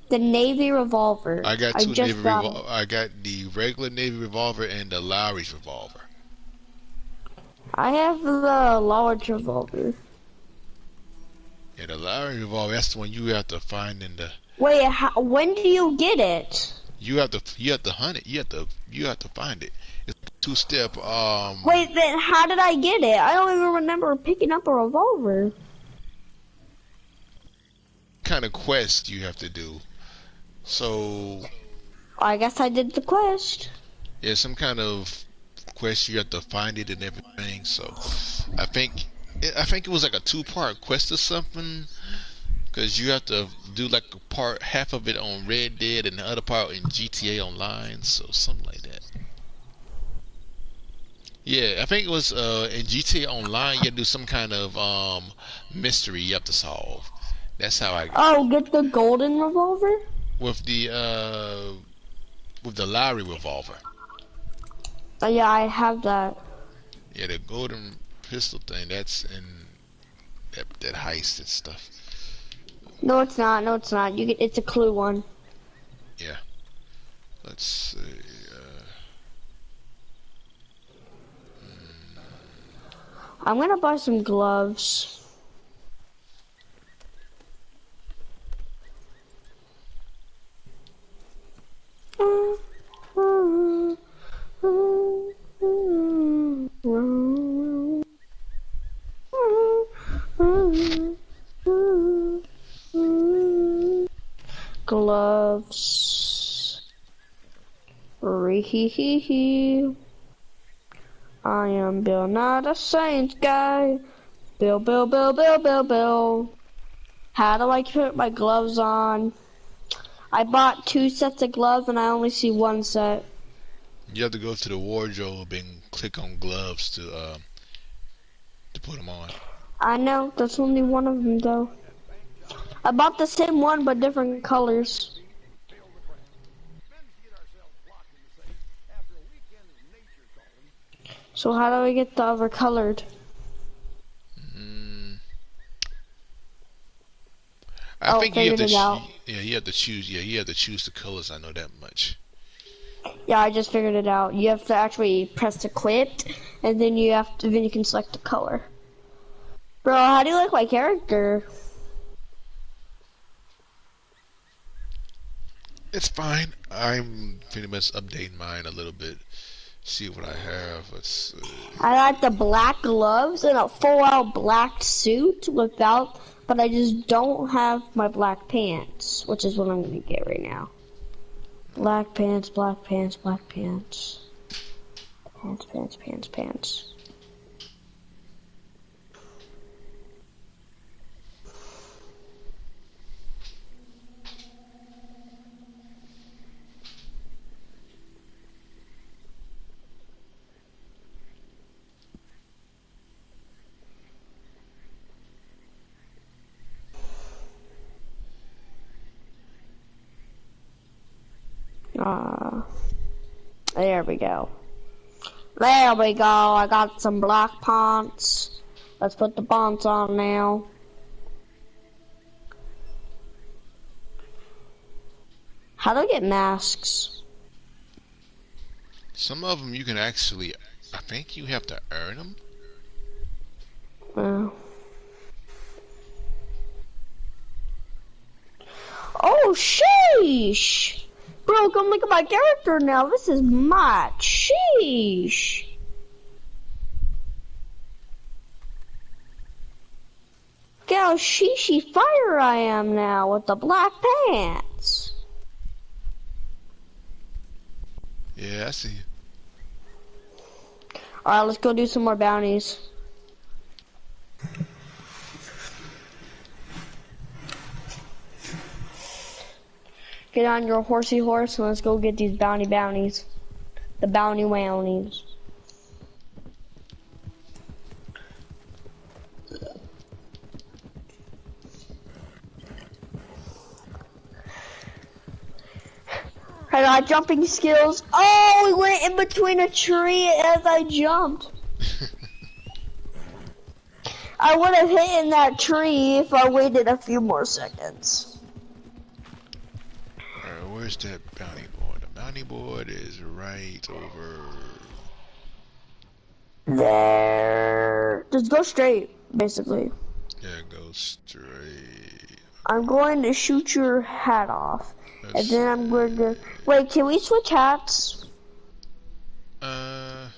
C: The Navy revolver.
B: I got two
C: just
B: Navy
C: got it.
B: revolver. I got the regular Navy revolver and the Lowry's revolver.
C: I have the large revolver.
B: Yeah, the Lowry revolver. That's the one you have to find in the.
C: Wait, when do you get it?
B: You have to hunt it. You have to find it. It's a two-step.
C: Wait, then how did I get it? I don't even remember picking up a revolver.
B: Kind of quest you have to do. So.
C: I guess I did the quest.
B: Yeah, some kind of quest. You have to find it and everything. So, I think it was like a 2-part quest or something. Because you have to do like half of it on Red Dead and the other part in GTA Online, so something like that. Yeah, I think it was in GTA Online. You have to do some kind of mystery you have to solve. That's how I
C: Oh, get the golden revolver?
B: with the Lowry revolver.
C: Yeah, I have that.
B: Yeah, the golden pistol thing. That's in that heist and stuff.
C: No, it's not. No, it's not. It's a clue one.
B: Yeah. Let's see.
C: I'm gonna buy some gloves. Gloves. Hee. I am Bill, not a Saints guy. Bill, Bill, Bill, Bill, Bill, Bill. How do I put my gloves on? I bought 2 sets of gloves and I only see 1 set.
B: You have to go to the wardrobe and click on gloves to put them on.
C: I know, that's only one of them though. I bought the same one but different colors. So how do I get the other colored?
B: I think you have to.
C: Yeah,
B: you have to choose. Yeah, you have to choose the colors. I know that much.
C: Yeah, I just figured it out. You have to actually press equip, and then you can select the color. Bro, how do you like my character?
B: It's fine. I'm pretty much updating mine a little bit. See what I have. Let's see.
C: I got the black gloves and a full-out black suit without, but I just don't have my black pants, which is what I'm gonna get right now. Black pants, black pants, black pants. Pants, pants, pants, pants. There we go. There we go. I got some black pants. Let's put the pants on now. How do I get masks?
B: Some of them you can actually. I think you have to earn them.
C: Oh, sheesh! Bro, come look at my character now. This is my sheesh. Look how sheeshy fire I am now with the black pants.
B: Yeah, I see.
C: Alright, let's go do some more bounties. Get on your horsey horse and let's go get these bounties. The bounty wownies. I got jumping skills. Oh, we went in between a tree as I jumped. I would have hit in that tree if I waited a few more seconds.
B: Where's that bounty board? The bounty board is right over
C: there. Just go straight, basically.
B: Yeah, go straight.
C: I'm going to shoot your hat off. And then I'm going to... Wait, can we switch hats?
B: Alright.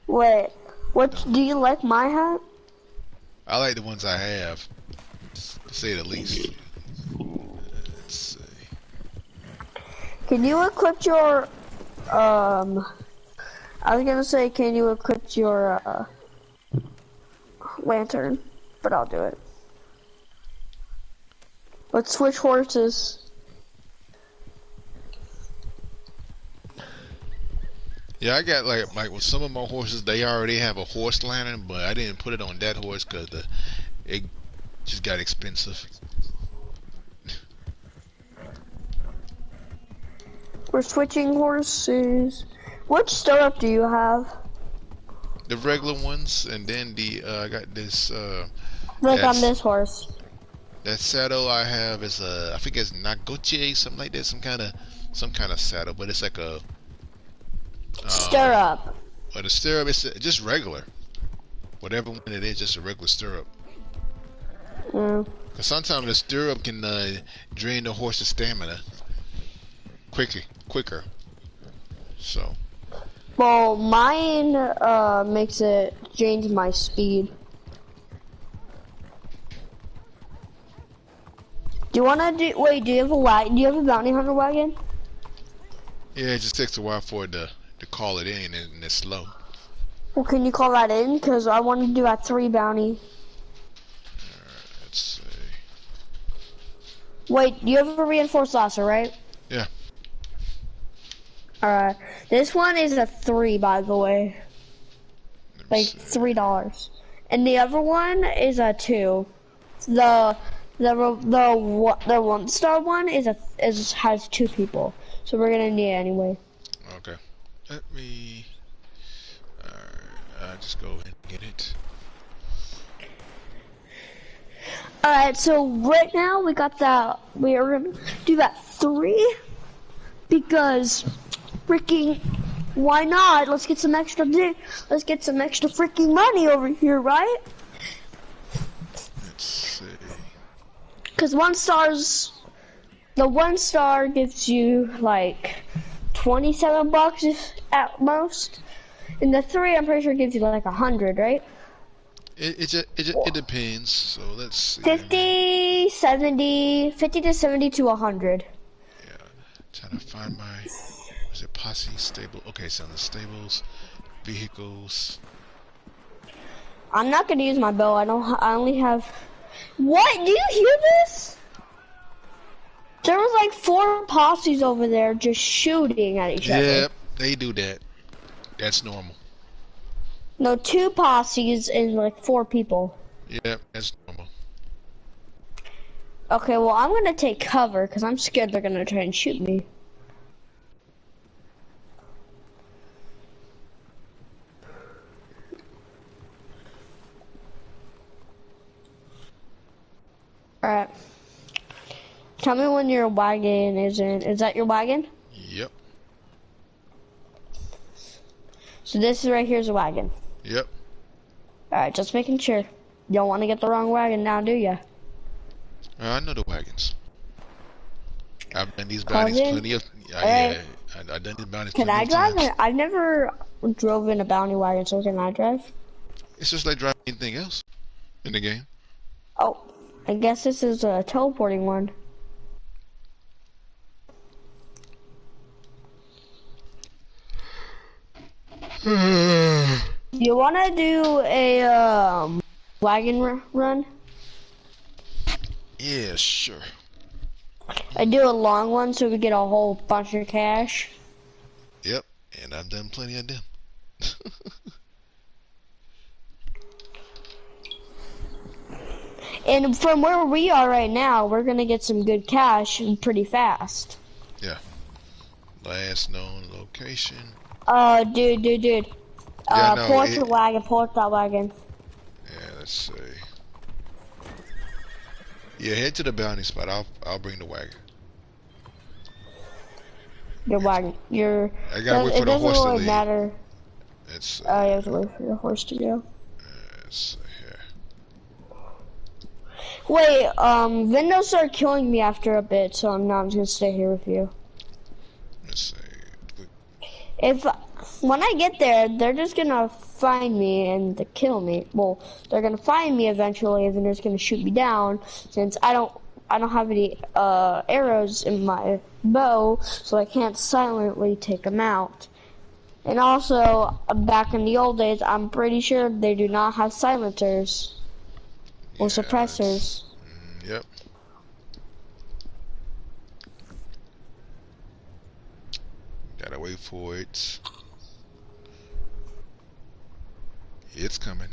C: Wait, do you like my hat?
B: I like the ones I have, to say the least. Let's see.
C: Can you equip your, I was gonna say, can you equip your, lantern? But I'll do it. Let's switch horses.
B: Yeah, I got like with some of my horses, they already have a horse lantern, but I didn't put it on that horse because it just got expensive.
C: We're switching horses. Which stirrup do you have?
B: The regular ones, and then I got this.
C: Like on this horse.
B: That saddle I have is I think it's Nagoche, something like that, some kind of saddle, but it's like a
C: stirrup.
B: But the stirrup is just regular. Whatever one it is, just a regular stirrup. Because sometimes the stirrup can drain the horse's stamina quicker. So.
C: Well, mine makes it change my speed. Do you wanna do? Wait, do you have a wagon? Do you have a bounty hunter wagon?
B: Yeah, it just takes a while for it to call it in, and it's slow.
C: Well, can you call that in? Because I want to do that 3 bounty.
B: Alright, let's see.
C: Wait, you have a reinforced lasso, right?
B: Yeah.
C: Alright. This one is a 3, by the way.
B: Let me
C: Like
B: see.
C: $3. And the other one is a 2. The 1-star one has 2 people. So we're gonna need it anyway.
B: Okay. Let me. Alright, I'll just go ahead and get it.
C: Alright, so right now we got that. We are gonna do that 3 because freaking why not? Let's get some extra. Let's get some extra freaking money over here, right?
B: Let's see.
C: Because the 1 star gives you like $27 at most, and the 3 I'm pretty sure gives you like 100, right?
B: It depends. So let's see.
C: 50, 70, 50 to 70 to 100.
B: Yeah. Trying to find my. Was it posse stable? Okay, so the stables, vehicles.
C: I'm not gonna use my bow. I only have. What? Do you hear this? There was like 4 posses over there just shooting at each other.
B: Yep, they do that. That's normal.
C: No, 2 posses and like 4 people.
B: Yep, that's normal.
C: Okay, well I'm gonna take cover because I'm scared they're gonna try and shoot me. Alright. Tell me when your wagon is in. Is that your wagon?
B: Yep.
C: So this is right here is a wagon.
B: Yep.
C: Alright, just making sure. You don't want to get the wrong wagon now, do ya?
B: I know the wagons. I've done these bounties
C: Cousin?
B: plenty of.
C: Alright.
B: Yeah, I've done these bounties
C: Can
B: plenty
C: I
B: of
C: drive?
B: times.
C: I've never drove in a bounty wagon, so can I drive?
B: It's just like driving anything else in the game.
C: Oh, I guess this is a teleporting one. You want to do a wagon run?
B: Yeah, sure.
C: I do a long one so we get a whole bunch of cash.
B: Yep, and I've done plenty of them.
C: And from where we are right now, we're gonna get some good cash pretty fast.
B: Yeah. Last known location.
C: Dude.
B: Yeah, no,
C: Port the wagon, port that wagon.
B: Yeah, let's see. Yeah, head to the bounty spot. I'll bring the wagon.
C: Your wagon,
B: I gotta wait for the horse to
C: It doesn't really
B: leave.
C: matter.
B: Let's
C: You have to wait for your horse to go.
B: let's see here.
C: Wait, Vindo started killing me after a bit, so I'm just gonna stay here with you.
B: Let's see.
C: When I get there, they're just gonna find me and kill me. Well, they're gonna find me eventually, and then they're just gonna shoot me down since I don't have any arrows in my bow, so I can't silently take them out. And also, back in the old days, I'm pretty sure they do not have silencers or suppressors.
B: Yep. Gotta wait for it. It's coming.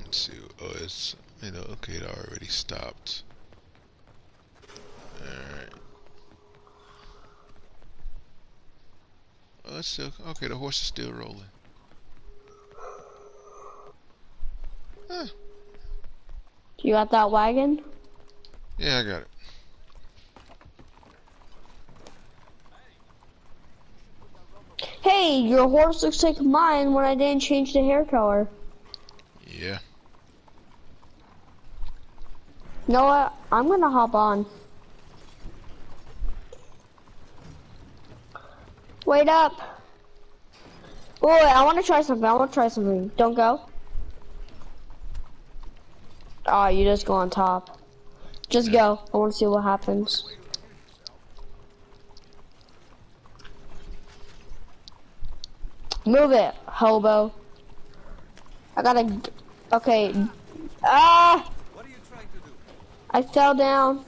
B: Let's see. Oh, it's okay. It already stopped. All right. Oh, it's still okay. The horse is still rolling. Huh.
C: You got that wagon?
B: Yeah, I got it.
C: Hey, your horse looks like mine when I didn't change the hair color.
B: Yeah.
C: You know what? I'm gonna hop on. Wait up. Oh, wait, I wanna try something. I wanna try something. Don't go. Oh, you just go on top. Just go. I wanna see what happens. Move it, hobo. I gotta. Okay. Ah! I fell down.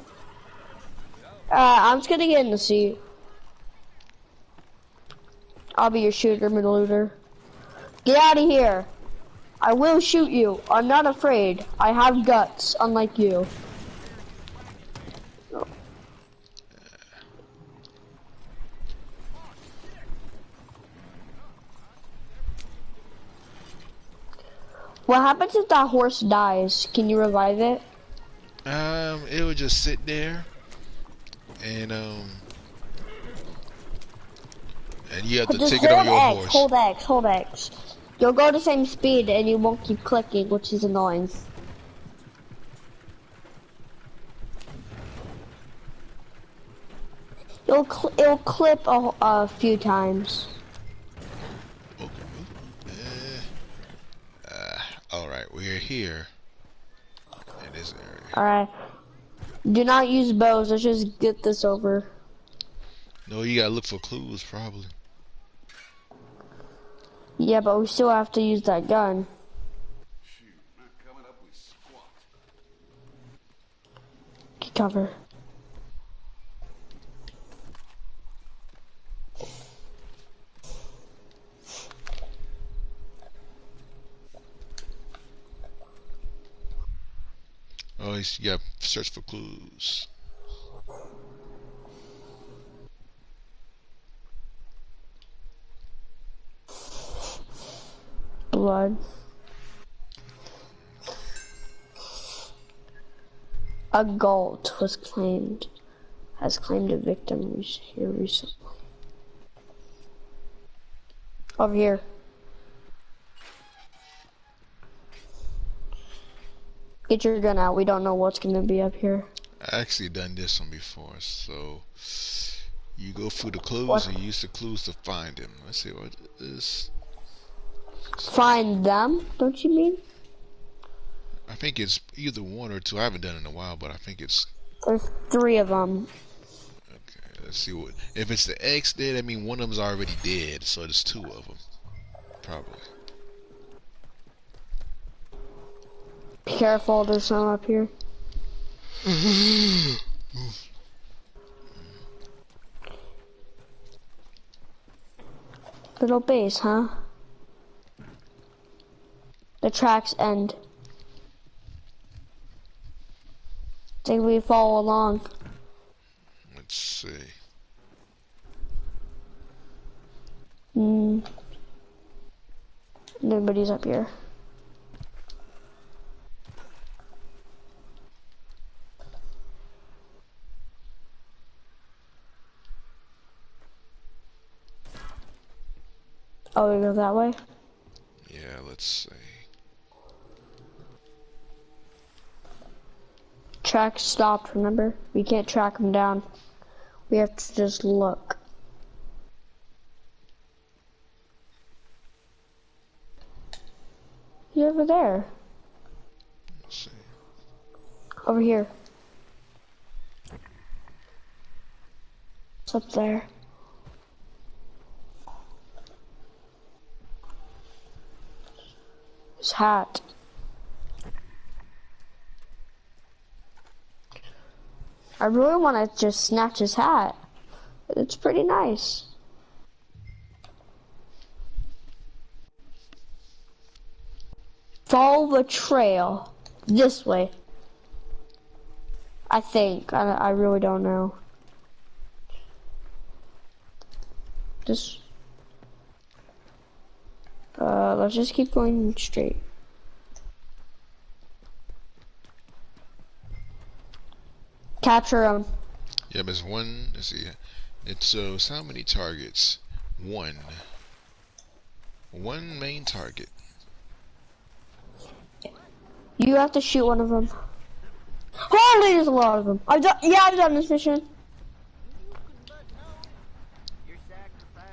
C: I'm just gonna get in the seat. I'll be your shooter, looter. Get out of here. I will shoot you. I'm not afraid. I have guts, unlike you. What happens if that horse dies? Can you revive it?
B: It would just sit there, and you have to
C: Just
B: take it on
C: hold
B: your
C: X,
B: horse.
C: hold X, hold X. You'll go the same speed and you won't keep clicking, which is annoying. It'll clip a few times.
B: Alright, we're here in this area.
C: Alright. Do not use bows, let's just get this over.
B: No, you gotta look for clues, probably.
C: Yeah, but we still have to use that gun.
A: Shoot, not coming up with squat.
C: Get cover.
B: Oh, you gotta search for clues.
C: Blood. A Galt has claimed a victim here recently. Over here. Get your gun out. We don't know what's gonna be up here.
B: I actually done this one before, so you go through the clues
C: What?
B: and use the clues to find them. Let's see what is.
C: Find them? Don't you mean?
B: I think it's either one or two. I haven't done it in a while, but I think it's.
C: There's 3 of them.
B: Okay, let's see what. If it's the X there, that means one of them's already dead, so there's 2 of them, probably.
C: Be careful, there's some up here. Little base, huh? The tracks end. Think we follow along.
B: Let's see.
C: Nobody's up here. Oh, we go that way?
B: Yeah, let's see.
C: Track stopped, remember? We can't track them down. We have to just look. He's over there.
B: Let's see.
C: Over here. It's up there. His hat. I really want to just snatch his hat. It's pretty nice. Follow the trail. This way. I think. I really don't know. Just... let's just keep going straight. Capture him.
B: Yeah, but it's one. Let's see. It's how many targets? One. One main target.
C: You have to shoot one of them. Holy, there's a lot of them. I've done this mission.
A: Your sacrifice.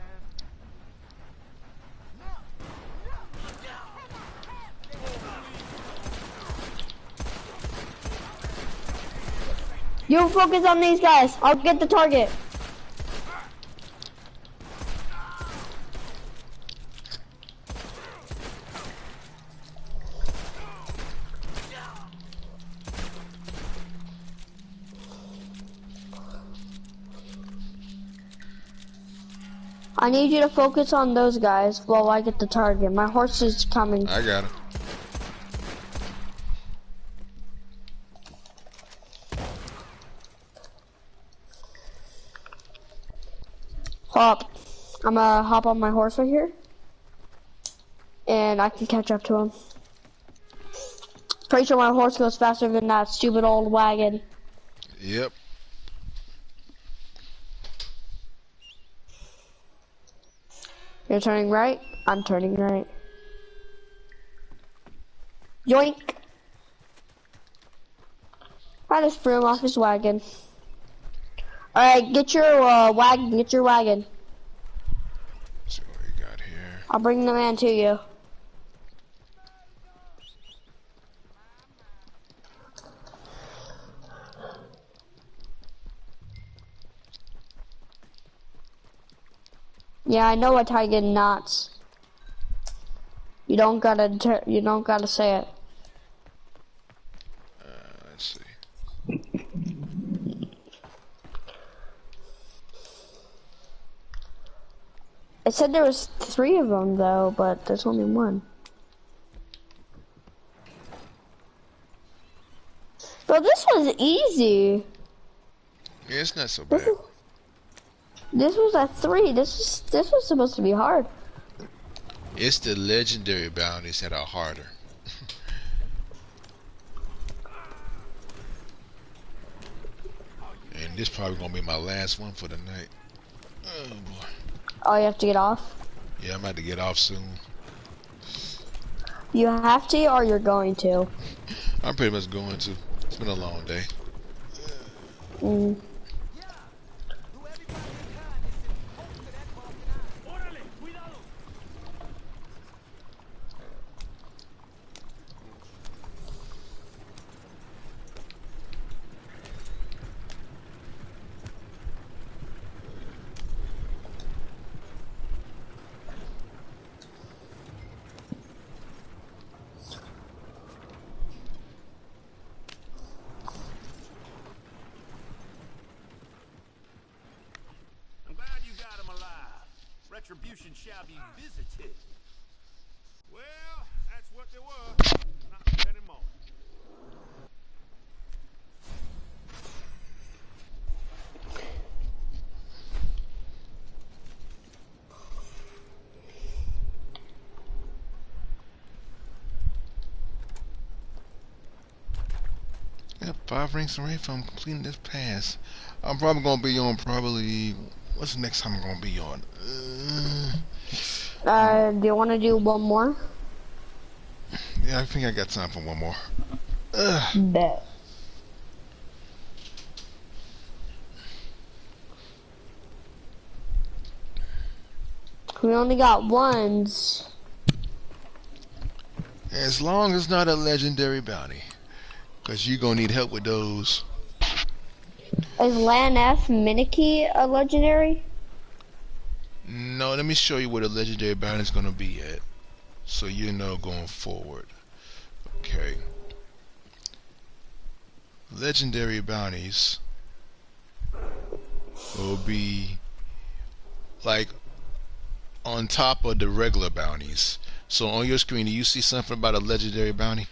C: You focus on these guys. I'll get the target. I need you to focus on those guys while I get the target. My horse is coming.
B: I got it.
C: Hop. I'm gonna hop on my horse right here. And I can catch up to him. Pretty sure my horse goes faster than that stupid old wagon.
B: Yep.
C: You're turning right, I'm turning right. Yoink! I just threw him off his wagon. Alright, get your wagon, get your wagon.
B: Let's see what we got here.
C: I'll bring the man to you. Yeah, I know what tie getting knots. You don't gotta say it.
B: Let's see.
C: It said there was 3 of them though, but there's only 1. Bro, this was easy.
B: Yeah, it's not so bad.
C: This was a 3. This was supposed to be hard.
B: It's the legendary bounties that are harder. And this probably gonna be my last one for the night. Oh boy.
C: Oh, you have to get off?
B: Yeah, I'm about to get off soon.
C: You have to, or you're going to?
B: I'm pretty much going to. It's been a long day.
C: Mm.
A: Retribution shall be visited. Well, that's what they were. Not anymore.
B: Yep, 5 ranks away from completing this pass. I'm probably gonna be on what's the next time I'm gonna be on?
C: Do you want to do one more?
B: Yeah, I think I got time for one more.
C: Bet. We only got ones.
B: As long as not a legendary bounty. Because you're gonna need help with those.
C: Is Lan F Minikey a legendary?
B: No, let me show you where the legendary bounty is gonna be at. So you know going forward. Okay. Legendary bounties will be like on top of the regular bounties. So on your screen, do you see something about a legendary bounty?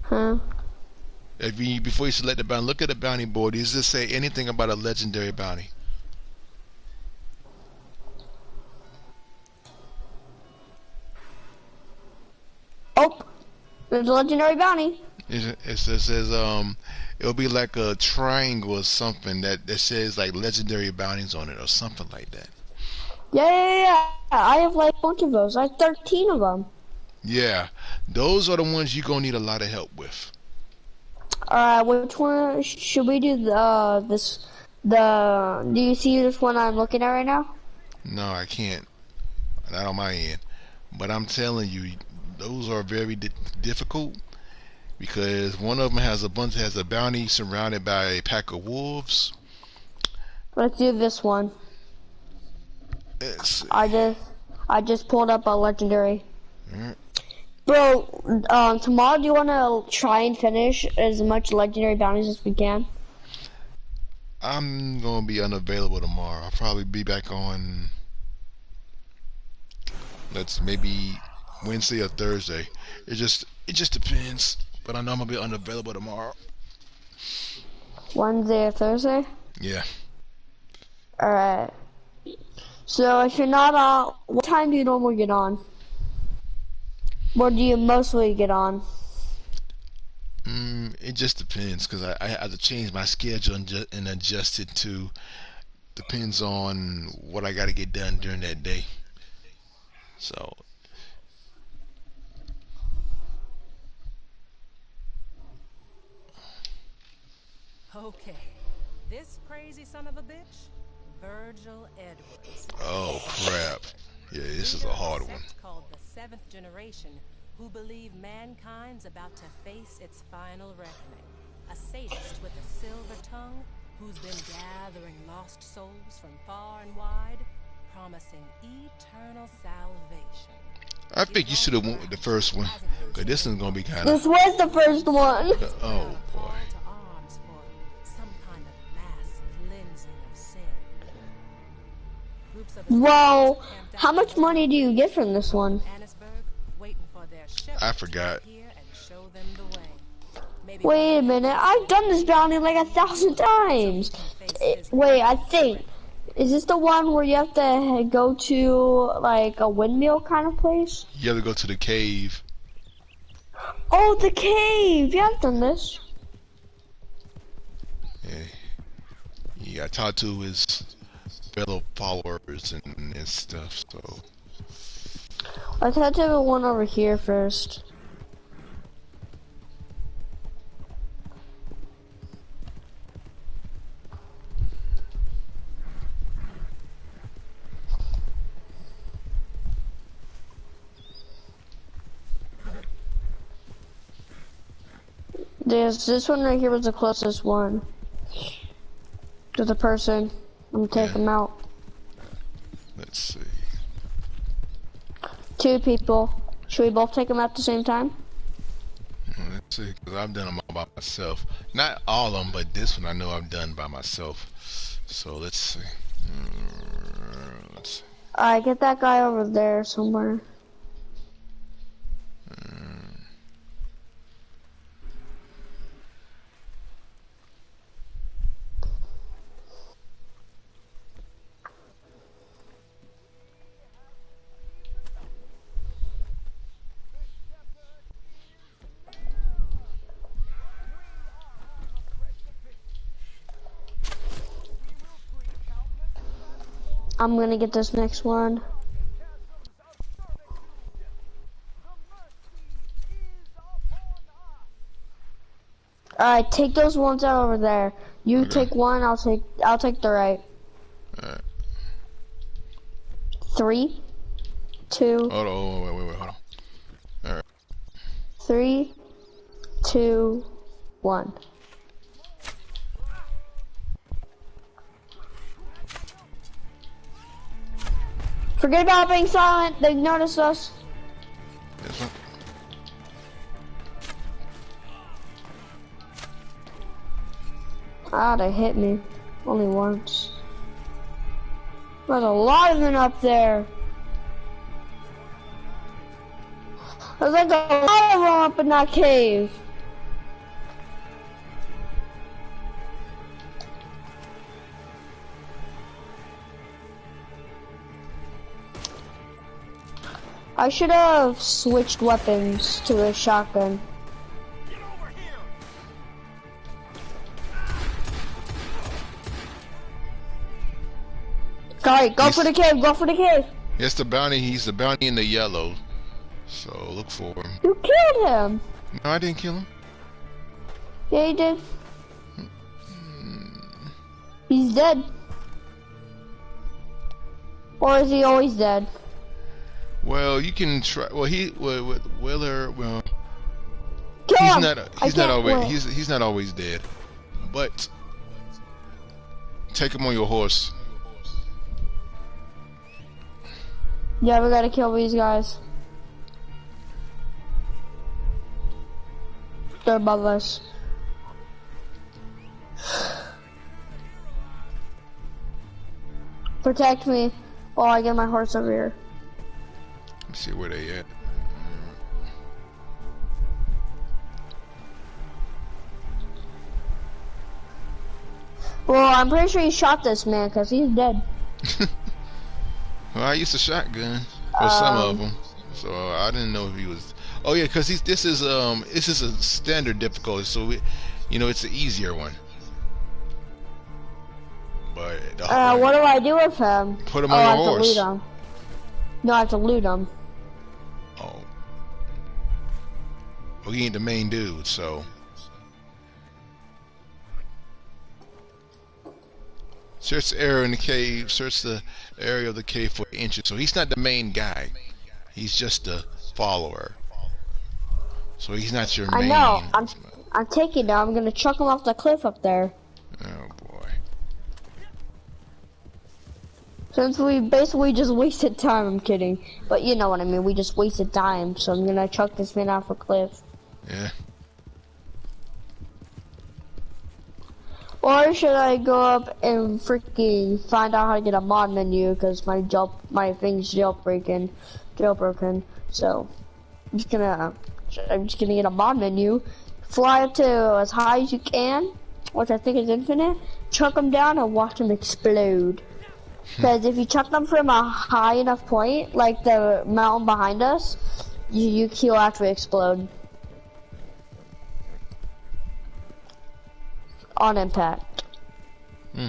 C: Huh?
B: Before you select the bounty, look at the bounty board. Does it say anything about a legendary bounty?
C: Oh, there's a legendary bounty.
B: It says it'll be like a triangle or something that says like legendary bounties on it or something like that.
C: Yeah. I have like a bunch of those. I have 13 of them.
B: Yeah, Those are the ones you're gonna need a lot of help with.
C: Alright, which one should we do? Do you see this one I'm looking at right now?
B: No, I can't. Not on my end. But I'm telling you, those are very difficult because one of them has a bounty surrounded by a pack of wolves.
C: Let's do this one.
B: Let's see.
C: I just pulled up a legendary.
B: Mm.
C: Bro, tomorrow do you want to try and finish as much legendary bounties as we can?
B: I'm gonna be unavailable tomorrow. I'll probably be back on. Maybe Wednesday or Thursday. It just depends. But I know I'm gonna be unavailable tomorrow.
C: Wednesday or Thursday?
B: Yeah.
C: Alright. So if you're not on, what time do you normally get on? What do you mostly get on?
B: It just depends because I have to change my schedule and adjust it to. Depends on what I got to get done during that day. So.
G: Okay, this crazy son of a bitch, Virgil Edwards.
B: Oh crap! Yeah, this is a hard one.
G: Called the Seventh Generation, who believe mankind's about to face its final reckoning. A sadist with a silver tongue, who's been gathering lost souls from far and wide, promising eternal salvation.
B: I think you should have went with the first one, cause this is gonna be kind of.
C: This was the first one.
B: Oh boy.
C: Well, how much money do you get from this one?
B: I forgot.
C: Wait a minute, I've done this bounty like 1,000 times. Wait, I think. Is this the one where you have to go to, like, a windmill kind of place?
B: You have to go to the cave.
C: Oh, the cave! Yeah, I've done this.
B: Yeah. You got to talk to his fellow followers and stuff, so.
C: Let's head to the one over here first. This one right here was the closest one to the person. I'm gonna take him out.
B: Let's see.
C: 2 people. Should we both take them out at the same time?
B: Let's see, because I've done them all by myself. Not all of them, but this one I know I've done by myself. So let's see.
C: Alright, get that guy over there somewhere. I'm gonna get this next one. Alright, take those ones out over there. You take one, I'll take the right.
B: Alright.
C: 3, 2.
B: Hold on, wait, hold on. Alright.
C: 3, 2, 1. Forget about being silent. They noticed us.
B: This one.
C: Ah, they hit me. Only once. There's a lot of them up there. There's like a lot of them up in that cave. I should have switched weapons to the shotgun.
A: Get over here!
C: Alright, go for the cave, go for the cave.
B: It's the bounty. He's the bounty in the yellow. So look for him.
C: You killed him.
B: No, I didn't kill him.
C: Yeah, you did. He's dead. Or is he always dead?
B: Well, you can try. Well, Willer. Well,
C: Kill
B: he's
C: him.
B: not.
C: I
B: He's not
C: can't
B: always.
C: win.
B: He's not always dead. But take him on your horse.
C: Yeah, we gotta kill these guys. They're above us. Protect me while I get my horse over here.
B: Let's see where they at.
C: Well, I'm pretty sure he shot this man because he's dead.
B: Well, I used a shotgun for some of them, so I didn't know if he was. Oh yeah, because this is a standard difficulty, so it's the easier one. But
C: What do I do with him?
B: Put him
C: I
B: on
C: have
B: your
C: to
B: horse.
C: loot him. No, I have to loot him.
B: Oh, well, he ain't the main dude, so. Search the area in the cave. Search the area of the cave for inches. So he's not the main guy. He's just a follower. So he's not your main.
C: I know. I'm taking him. I'm gonna chuck him off the cliff up there.
B: Oh boy.
C: Since we basically just wasted time. I'm kidding, but you know what I mean. We just wasted time. So I'm gonna chuck this man off a cliff.
B: Yeah.
C: Or should I go up and freaking find out how to get a mod menu because my thing's jailbroken. So I'm just gonna get a mod menu, fly up to as high as you can, which I think is infinite. Chuck them down and watch them explode. Because if you chuck them from a high enough point, like the mountain behind us, he'll actually explode. On impact.
B: Hmm.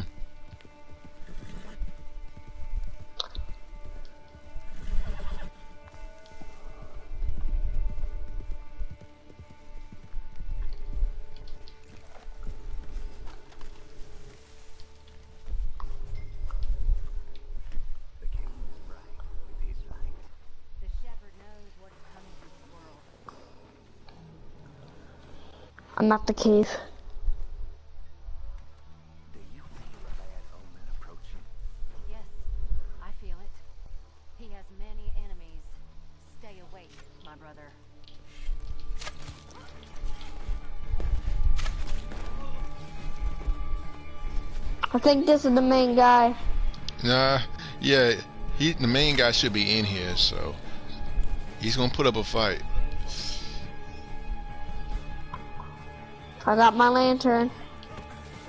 G: The shepherd knows what is coming to this world.
C: I'm at the cave.
G: Yes, I feel it. He has many enemies. Stay awake, my brother.
C: I think this is the main guy.
B: Nah. Yeah. The main guy should be in here, so he's gonna put up a fight.
C: I got my lantern.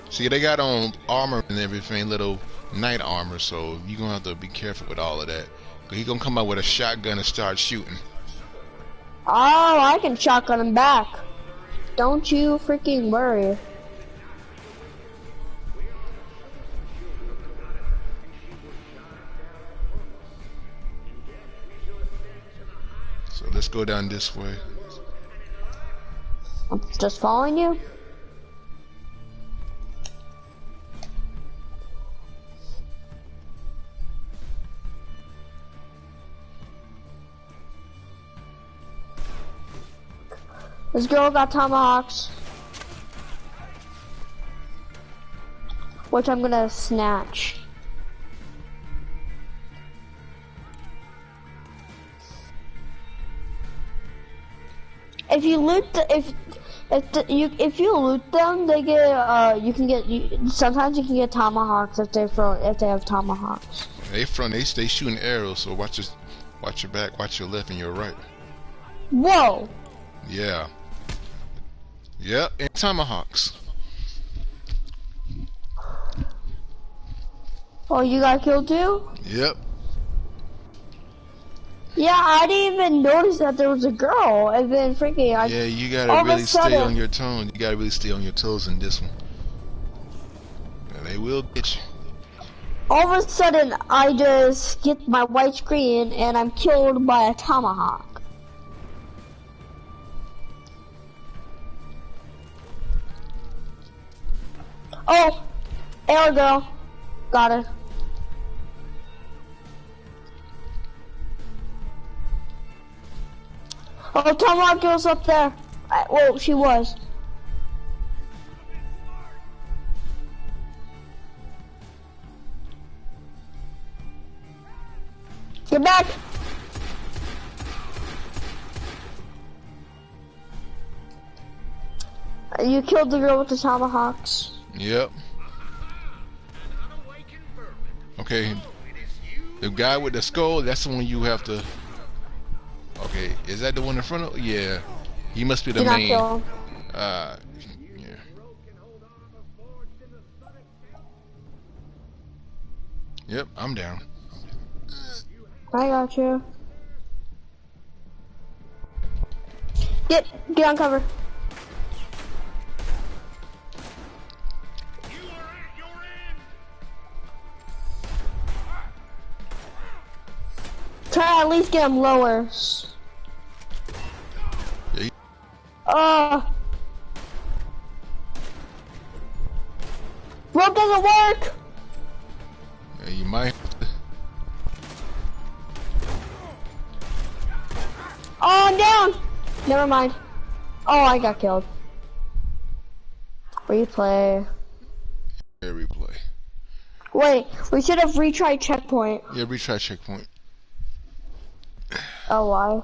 B: See, they got on armor and everything, little knight armor, so you're gonna have to be careful with all of that. He's gonna come out with a shotgun and start shooting.
C: Oh, I can shotgun him back. Don't you freaking worry.
B: So let's go down this way.
C: I'm just following you. This girl got tomahawks, which I'm gonna snatch. If you loot if you loot them, they get sometimes you can get tomahawks if they have tomahawks.
B: They shooting arrows, so watch your back, watch your left and your right.
C: Whoa!
B: Yeah. Yep, and tomahawks.
C: Oh, you got killed too?
B: Yep.
C: Yeah, I didn't even notice that there was a girl, and then freaking
B: Yeah, you
C: all
B: gotta
C: of a
B: really stay
C: sudden-
B: on your toes. You gotta really stay on your toes in this one. And they will get you.
C: all of a sudden I just get my white screen and I'm killed by a tomahawk. Oh, arrow girl. Got it. Oh, Tomahawk girl's up there. Well, she was. Get back! You killed the girl with the tomahawks.
B: Yep. Okay. The guy with the skull, that's the one you have to... Okay, is that the one in front of... Yeah. He must be the
C: Did not
B: main...
C: kill him.
B: Yeah. Yep, I'm down.
C: I got you. Get on cover. Try to at least get him lower. Rope doesn't work.
B: Yeah, you might.
C: Oh, I'm down. Never mind. Oh, I got killed. Replay.
B: Yeah, replay.
C: Wait, we should have retried checkpoint.
B: Yeah, retry checkpoint.
C: Oh, why?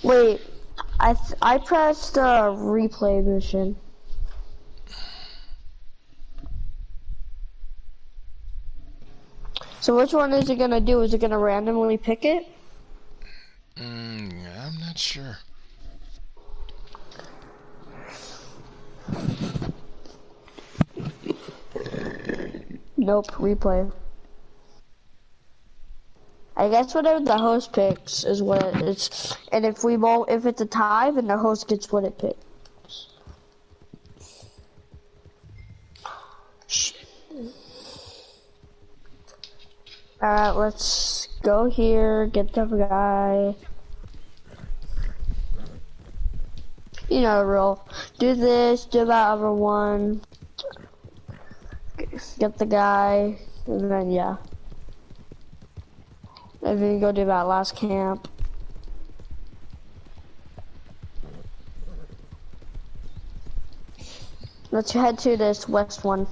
C: Wait, I pressed replay mission. So which one is it gonna do? Is it gonna randomly pick it?
B: I'm not sure.
C: Nope, replay. I guess whatever the host picks is what it's, and if it's a tie, then the host gets what it picks. Alright, let's go here, get the guy. You know the rule. Do this, do that other one. Get the guy, and then yeah. And then go do that last camp. Let's head to this west one.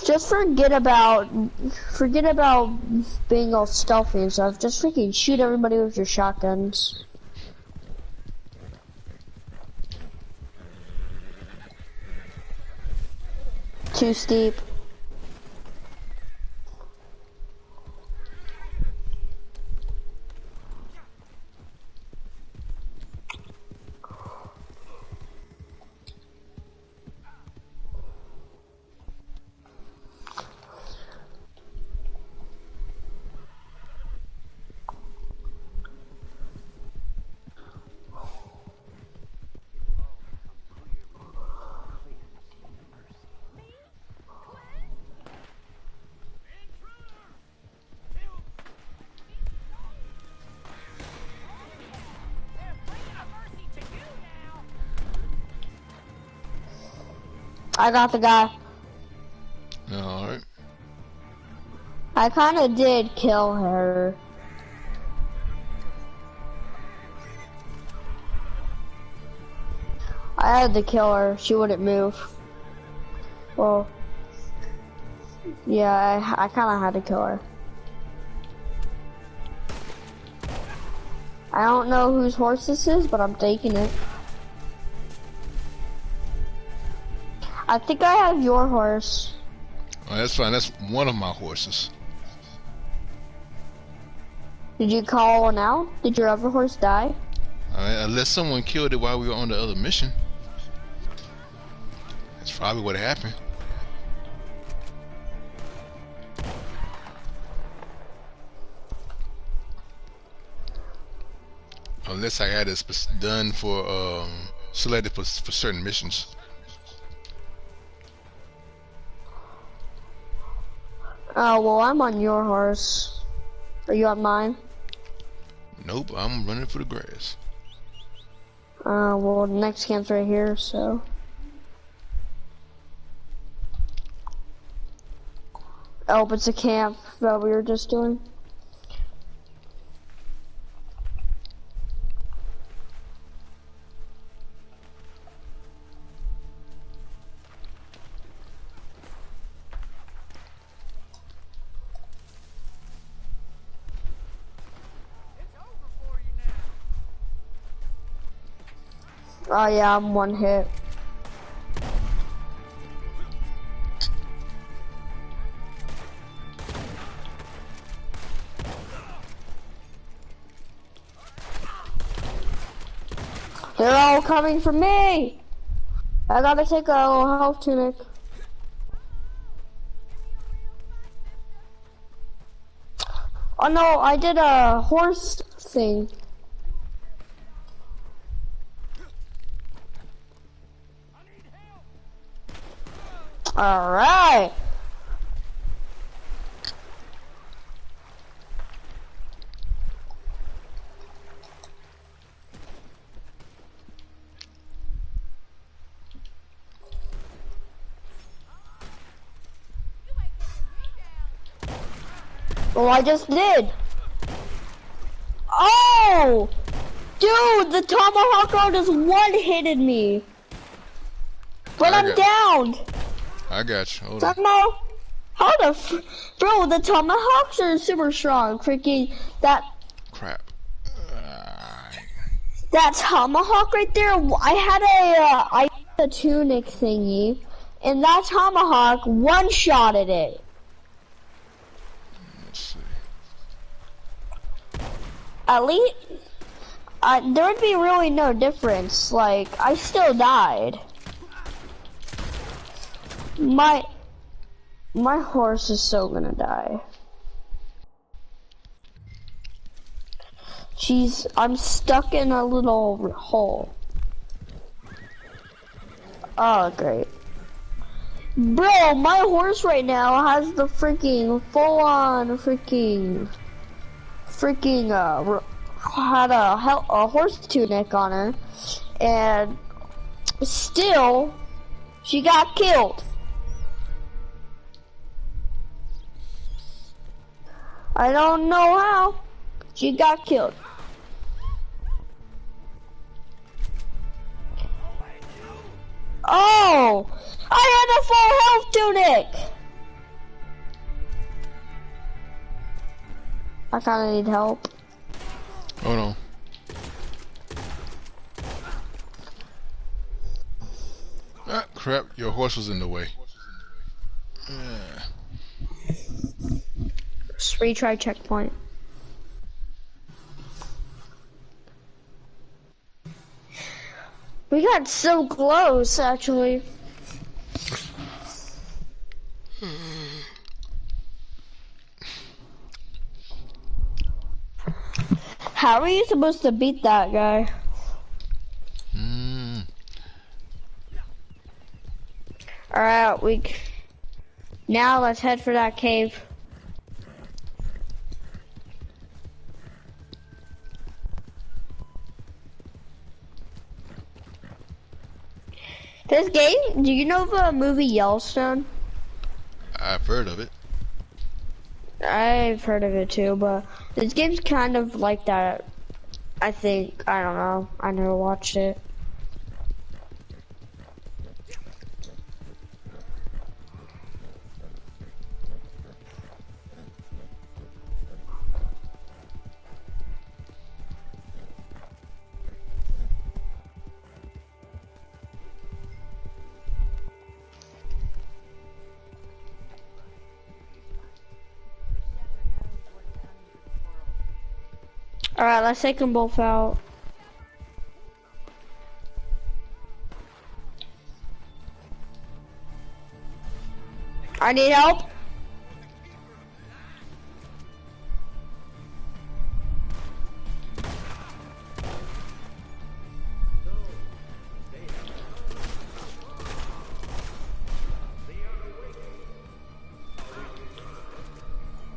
C: Just forget about being all stealthy and stuff. Just freaking shoot everybody with your shotguns. Too steep. I got the guy.
B: Alright.
C: I kinda did kill her. I had to kill her. She wouldn't move. Well, yeah, I kinda had to kill her. I don't know whose horse this is, but I'm taking it. I think I have your horse.
B: Oh, that's fine. That's one of my horses.
C: Did you call one out? Did your other horse die?
B: Unless someone killed it while we were on the other mission. That's probably what happened. Unless I had it done for selected for certain missions.
C: Oh, well, I'm on your horse. Are you on mine?
B: Nope, I'm running for the grass.
C: Well, the next camp's right here, so. Oh, it's a camp that we were just doing. Oh yeah, I'm one hit. They're all coming for me! I gotta take a little health tunic. Oh no, I did a horse thing. Alright! Well, I just did. Oh! Dude, the tomahawk round just one-hitted me. But I'm down.
B: I got you. Hold on.
C: How the bro, the tomahawks are super strong. Freaking that
B: Crap.
C: that tomahawk right there. I had a tunic thingy, and that tomahawk one-shotted it.
B: Let's see.
C: At least, there would be really no difference. Like, I still died. My horse is so gonna die. I'm stuck in a little hole. Oh, great. Bro, my horse right now has the freaking full-on had a horse tunic on her, and still, she got killed. I don't know how. She got killed. Oh! I had a full health tunic! I kinda need help.
B: Hold on. Ah, crap. Your horse was in the way. Yeah.
C: Just retry checkpoint. We got so close, actually. How are you supposed to beat that guy? Alright, now let's head for that cave. This game, do you know the movie Yellowstone?
B: I've heard of it.
C: I've heard of it too, but this game's kind of like that. I think, I don't know, I never watched it. Alright, let's take them both out. I need help.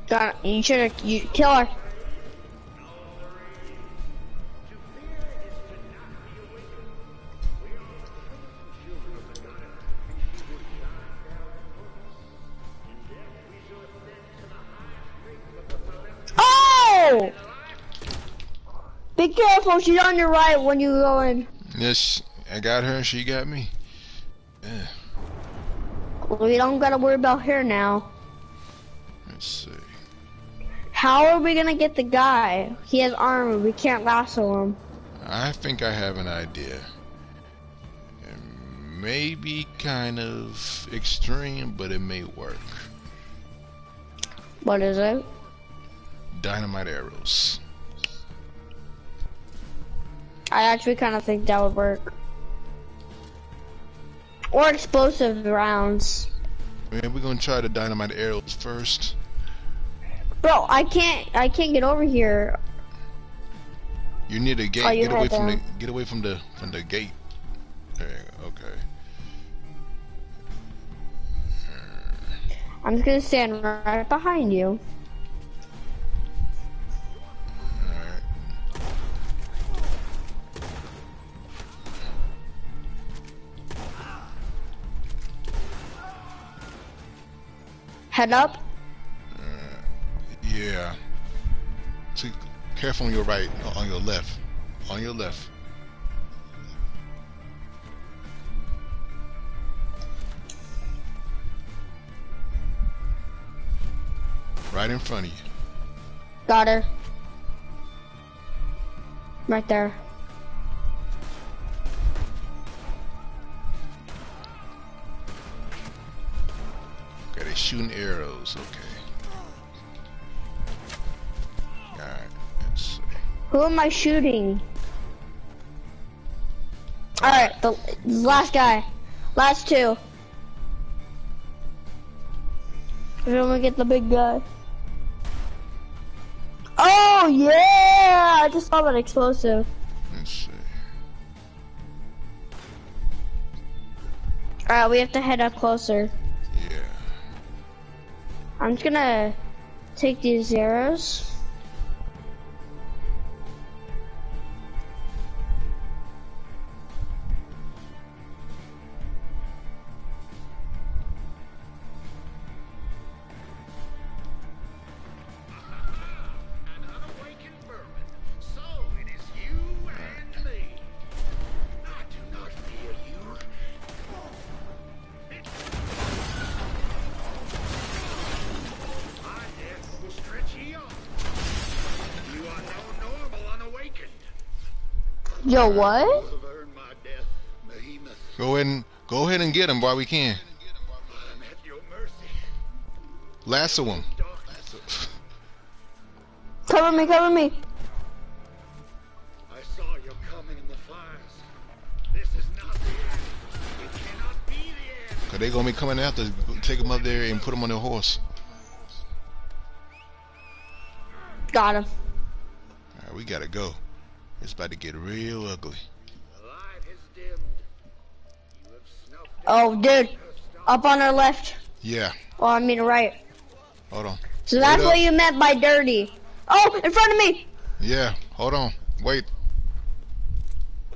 C: Got it. You kill her. Oh! Be careful, she's on your right when you go in.
B: Yes, I got her. She got me. Yeah.
C: We don't gotta worry about her now.
B: Let's see.
C: How are we gonna get the guy? He has armor, we can't lasso him.
B: I think I have an idea. It may be kind of extreme, but it may work.
C: What is it?
B: Dynamite arrows.
C: I actually kind of think that would work. Or explosive rounds.
B: Man, we're gonna try the dynamite arrows first.
C: Bro, I can't get over here.
B: You need a gate.
C: Oh, you
B: Get away
C: had
B: from
C: them.
B: get away from the gate. There you go. Okay.
C: I'm just gonna stand right behind you.
B: Alright.
C: Head up.
B: Yeah. So, careful on your right, on your left. On your left. Right in front of you.
C: Got her. Right there.
B: Okay, they're shooting arrows. Okay. Alright, let's see.
C: Who am I shooting? Alright, the last guy. Last two. We're gonna get the big guy. Oh yeah! I just saw that explosive.
B: Let's see.
C: Alright, we have to head up closer.
B: Yeah.
C: I'm just gonna take these arrows. Yo, what?
B: Go ahead and get him while we can. Lasso him.
C: Cover me, cover me.
A: I saw you coming in the fires. This is not the end. It cannot be the end.
B: Cause they gonna be coming after, take him up there and put him on their horse.
C: Got him.
B: Alright, we gotta go. It's about to get real ugly.
A: The light has dimmed. You have snuffed
C: Oh, dude. Up on our left.
B: Yeah.
C: Oh, I mean right.
B: Hold on.
C: So that's
B: Wait
C: what
B: up.
C: you meant by dirty. Oh, in front of me.
B: Yeah. Hold on. Wait.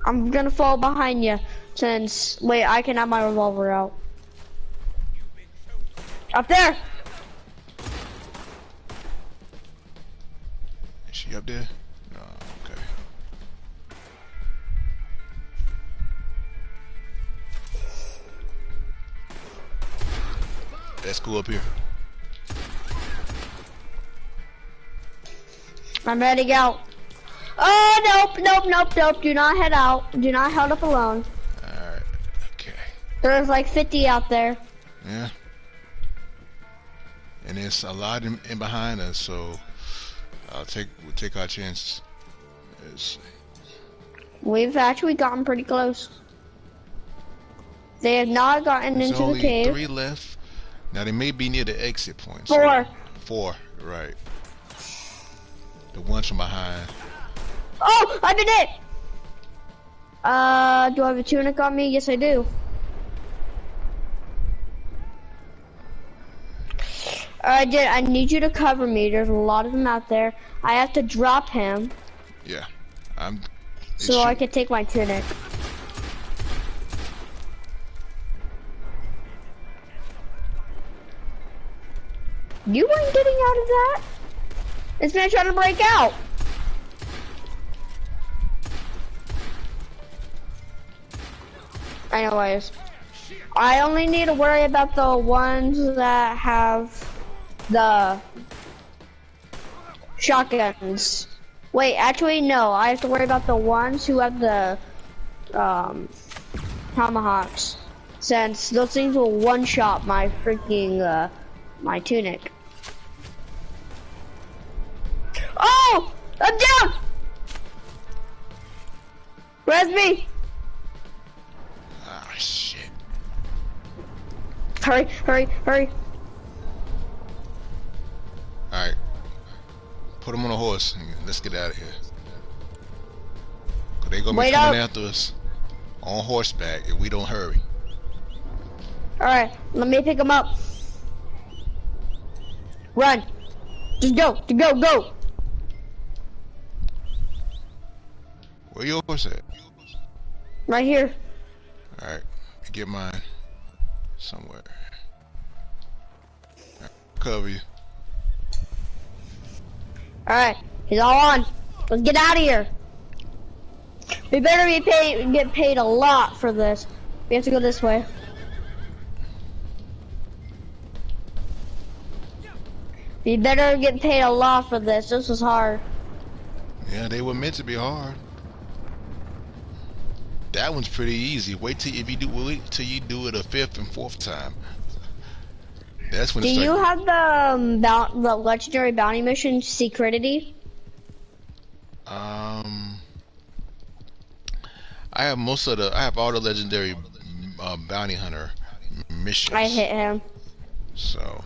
C: I'm gonna fall behind you. Since, wait, I can have my revolver out. Up there.
B: Is she up there? No. Okay. Let's go up here.
C: I'm ready to go. Oh, nope. Do not head out. Do not head up alone.
B: Alright. Okay.
C: There's like 50 out there.
B: Yeah. And there's a lot in behind us, so we'll take our chances. Let's see.
C: We've actually gotten pretty close. They have not gotten
B: There's
C: into
B: only
C: the cave.
B: 3 left. Now they may be near the exit point.
C: 4.
B: 4, right. The ones from behind.
C: Oh, I did it! Do I have a tunic on me? Yes, I do. Alright, dude, I need you to cover me. There's a lot of them out there. I have to drop him
B: Yeah.
C: so I can take my tunic. You weren't getting out of that? This man trying to break out. Anyways, I only need to worry about the ones that have the shotguns. Wait, actually no, I have to worry about the ones who have the tomahawks, since those things will one-shot my freaking my tunic. Oh! I'm down! Res me!
B: Ah, shit.
C: Hurry, hurry, hurry.
B: Alright. Put him on a horse and let's get out of here. Cause they gonna
C: Wait
B: be coming
C: up.
B: after us on horseback if we don't hurry.
C: Alright, let me pick him up. Run! Just go, go!
B: Where your horse at?
C: Right here.
B: Alright, get mine somewhere. Right, cover you.
C: Alright, he's all on. Let's get out of here. We better be get paid a lot for this. We have to go this way. We better get paid a lot for this. This was hard.
B: Yeah, they were meant to be hard. That one's pretty easy. Wait till you do it a fifth and fourth time. That's when.
C: Do
B: it's
C: you
B: like,
C: have the legendary bounty mission Secretity?
B: I have I have all the legendary bounty hunter missions.
C: I hit him.
B: So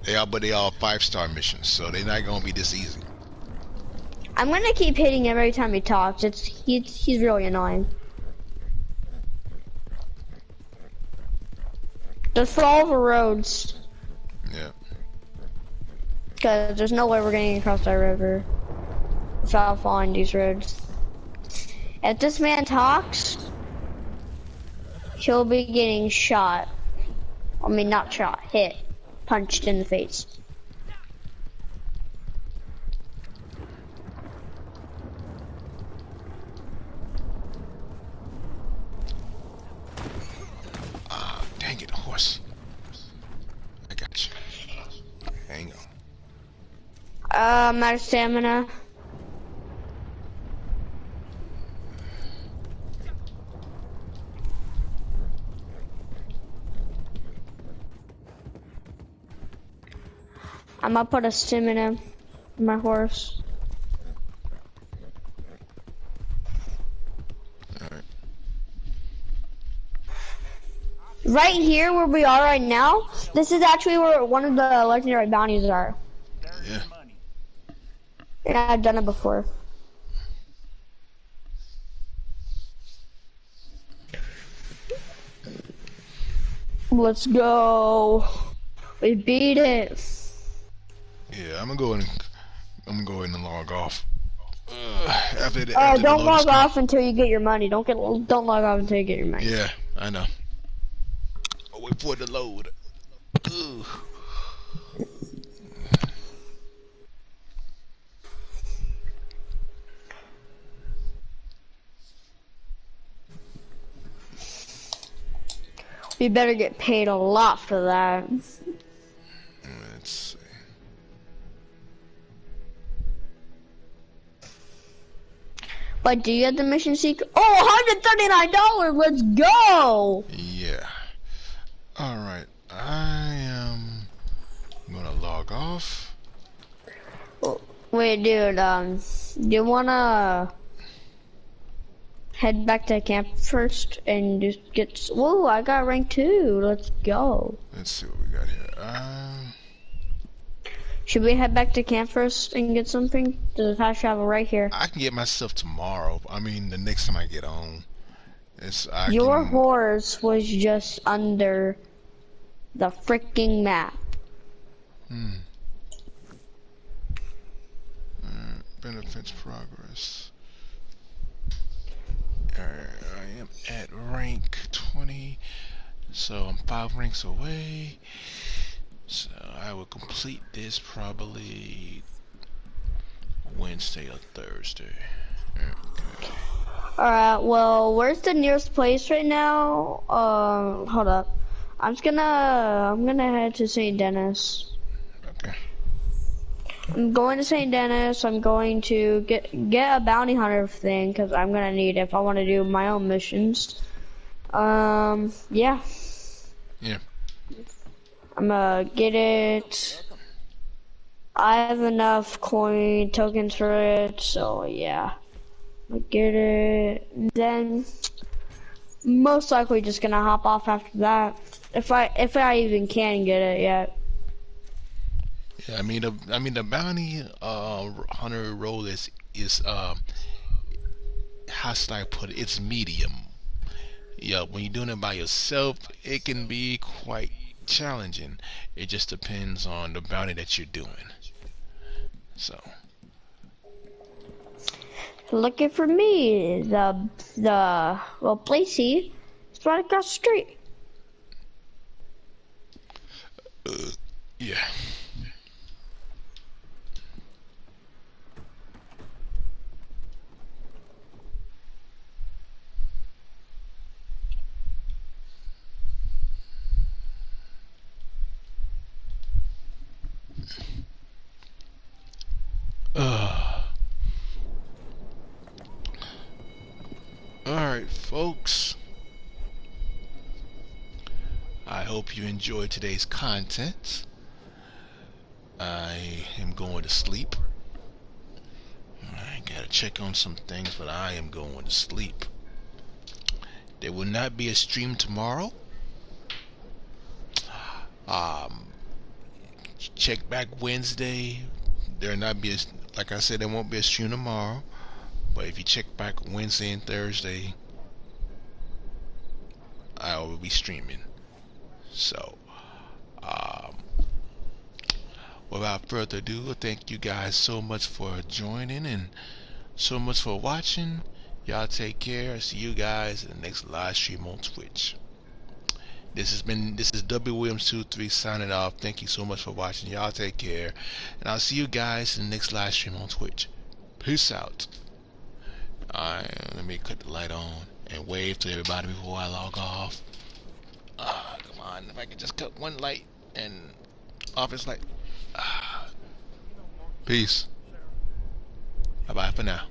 B: they all 5-star missions. So they're not gonna be this easy.
C: I'm gonna keep hitting him every time he talks. He's really annoying. Just follow the roads.
B: Yeah.
C: Cause there's no way we're getting across that river without following these roads. If this man talks, he'll be getting shot. I mean, not shot, hit, punched in the face.
B: Dang it, horse. I got you. Hang on.
C: I'm out of stamina. I'm gonna put a stamina in my horse.
B: Alright.
C: Right here where we are right now, this is actually where one of the legendary bounties are.
B: Yeah.
C: Yeah, I've done it before. Let's go. We beat it.
B: Yeah, I'm gonna go ahead and log off. After
C: Don't log off until you get your money. Don't log off until you get your money.
B: Yeah, I know. I'll wait for it to load. Ugh.
C: We better get paid a lot for that.
B: Let's see.
C: But do you have the mission secret? Oh, $139. Let's go.
B: Yeah. All right. I am gonna log off.
C: Wait, dude. Do you wanna head back to camp first and just get? Whoa, I got rank 2. Let's go.
B: Let's see what we got here.
C: Should we head back to camp first and get something? There's a fast travel right here.
B: I can get myself tomorrow. I mean, the next time I get on.
C: Your horse was just under the freaking map.
B: Benefits progress. I am at rank 20, so I'm 5 ranks away. So I will complete this probably Wednesday or Thursday. Okay.
C: Alright, well, where's the nearest place right now? Hold up. I'm gonna head to St. Dennis.
B: Okay.
C: I'm going to St. Dennis. I'm going to get a bounty hunter thing because I'm gonna need it if I want to do my own missions. Yeah.
B: Yeah.
C: I'm gonna get it. I have enough coin tokens for it, so yeah. I get it. Then most likely just gonna hop off after that. If I even can get it yet.
B: Yeah, I mean the bounty hunter role is how should I put it? It's medium. Yeah, when you're doing it by yourself, it can be quite challenging. It just depends on the bounty that you're doing. So
C: Looking for me, the well, Placey, it's right across the street.
B: yeah. Alright, folks. I hope you enjoyed today's content. I am going to sleep. I gotta check on some things, but I am going to sleep. There will not be a stream tomorrow. Check back Wednesday. There'll not be like I said, there won't be a stream tomorrow. But if you check back Wednesday and Thursday, I will be streaming. So, without further ado, thank you guys so much for joining and so much for watching. Y'all take care. See you guys in the next live stream on Twitch. This is W Williams 23 signing off. Thank you so much for watching. Y'all take care, and I'll see you guys in the next live stream on Twitch. Peace out. Alright, let me cut the light on and wave to everybody before I log off. Come on, if I could just cut one light and office light. Peace. Bye bye for now.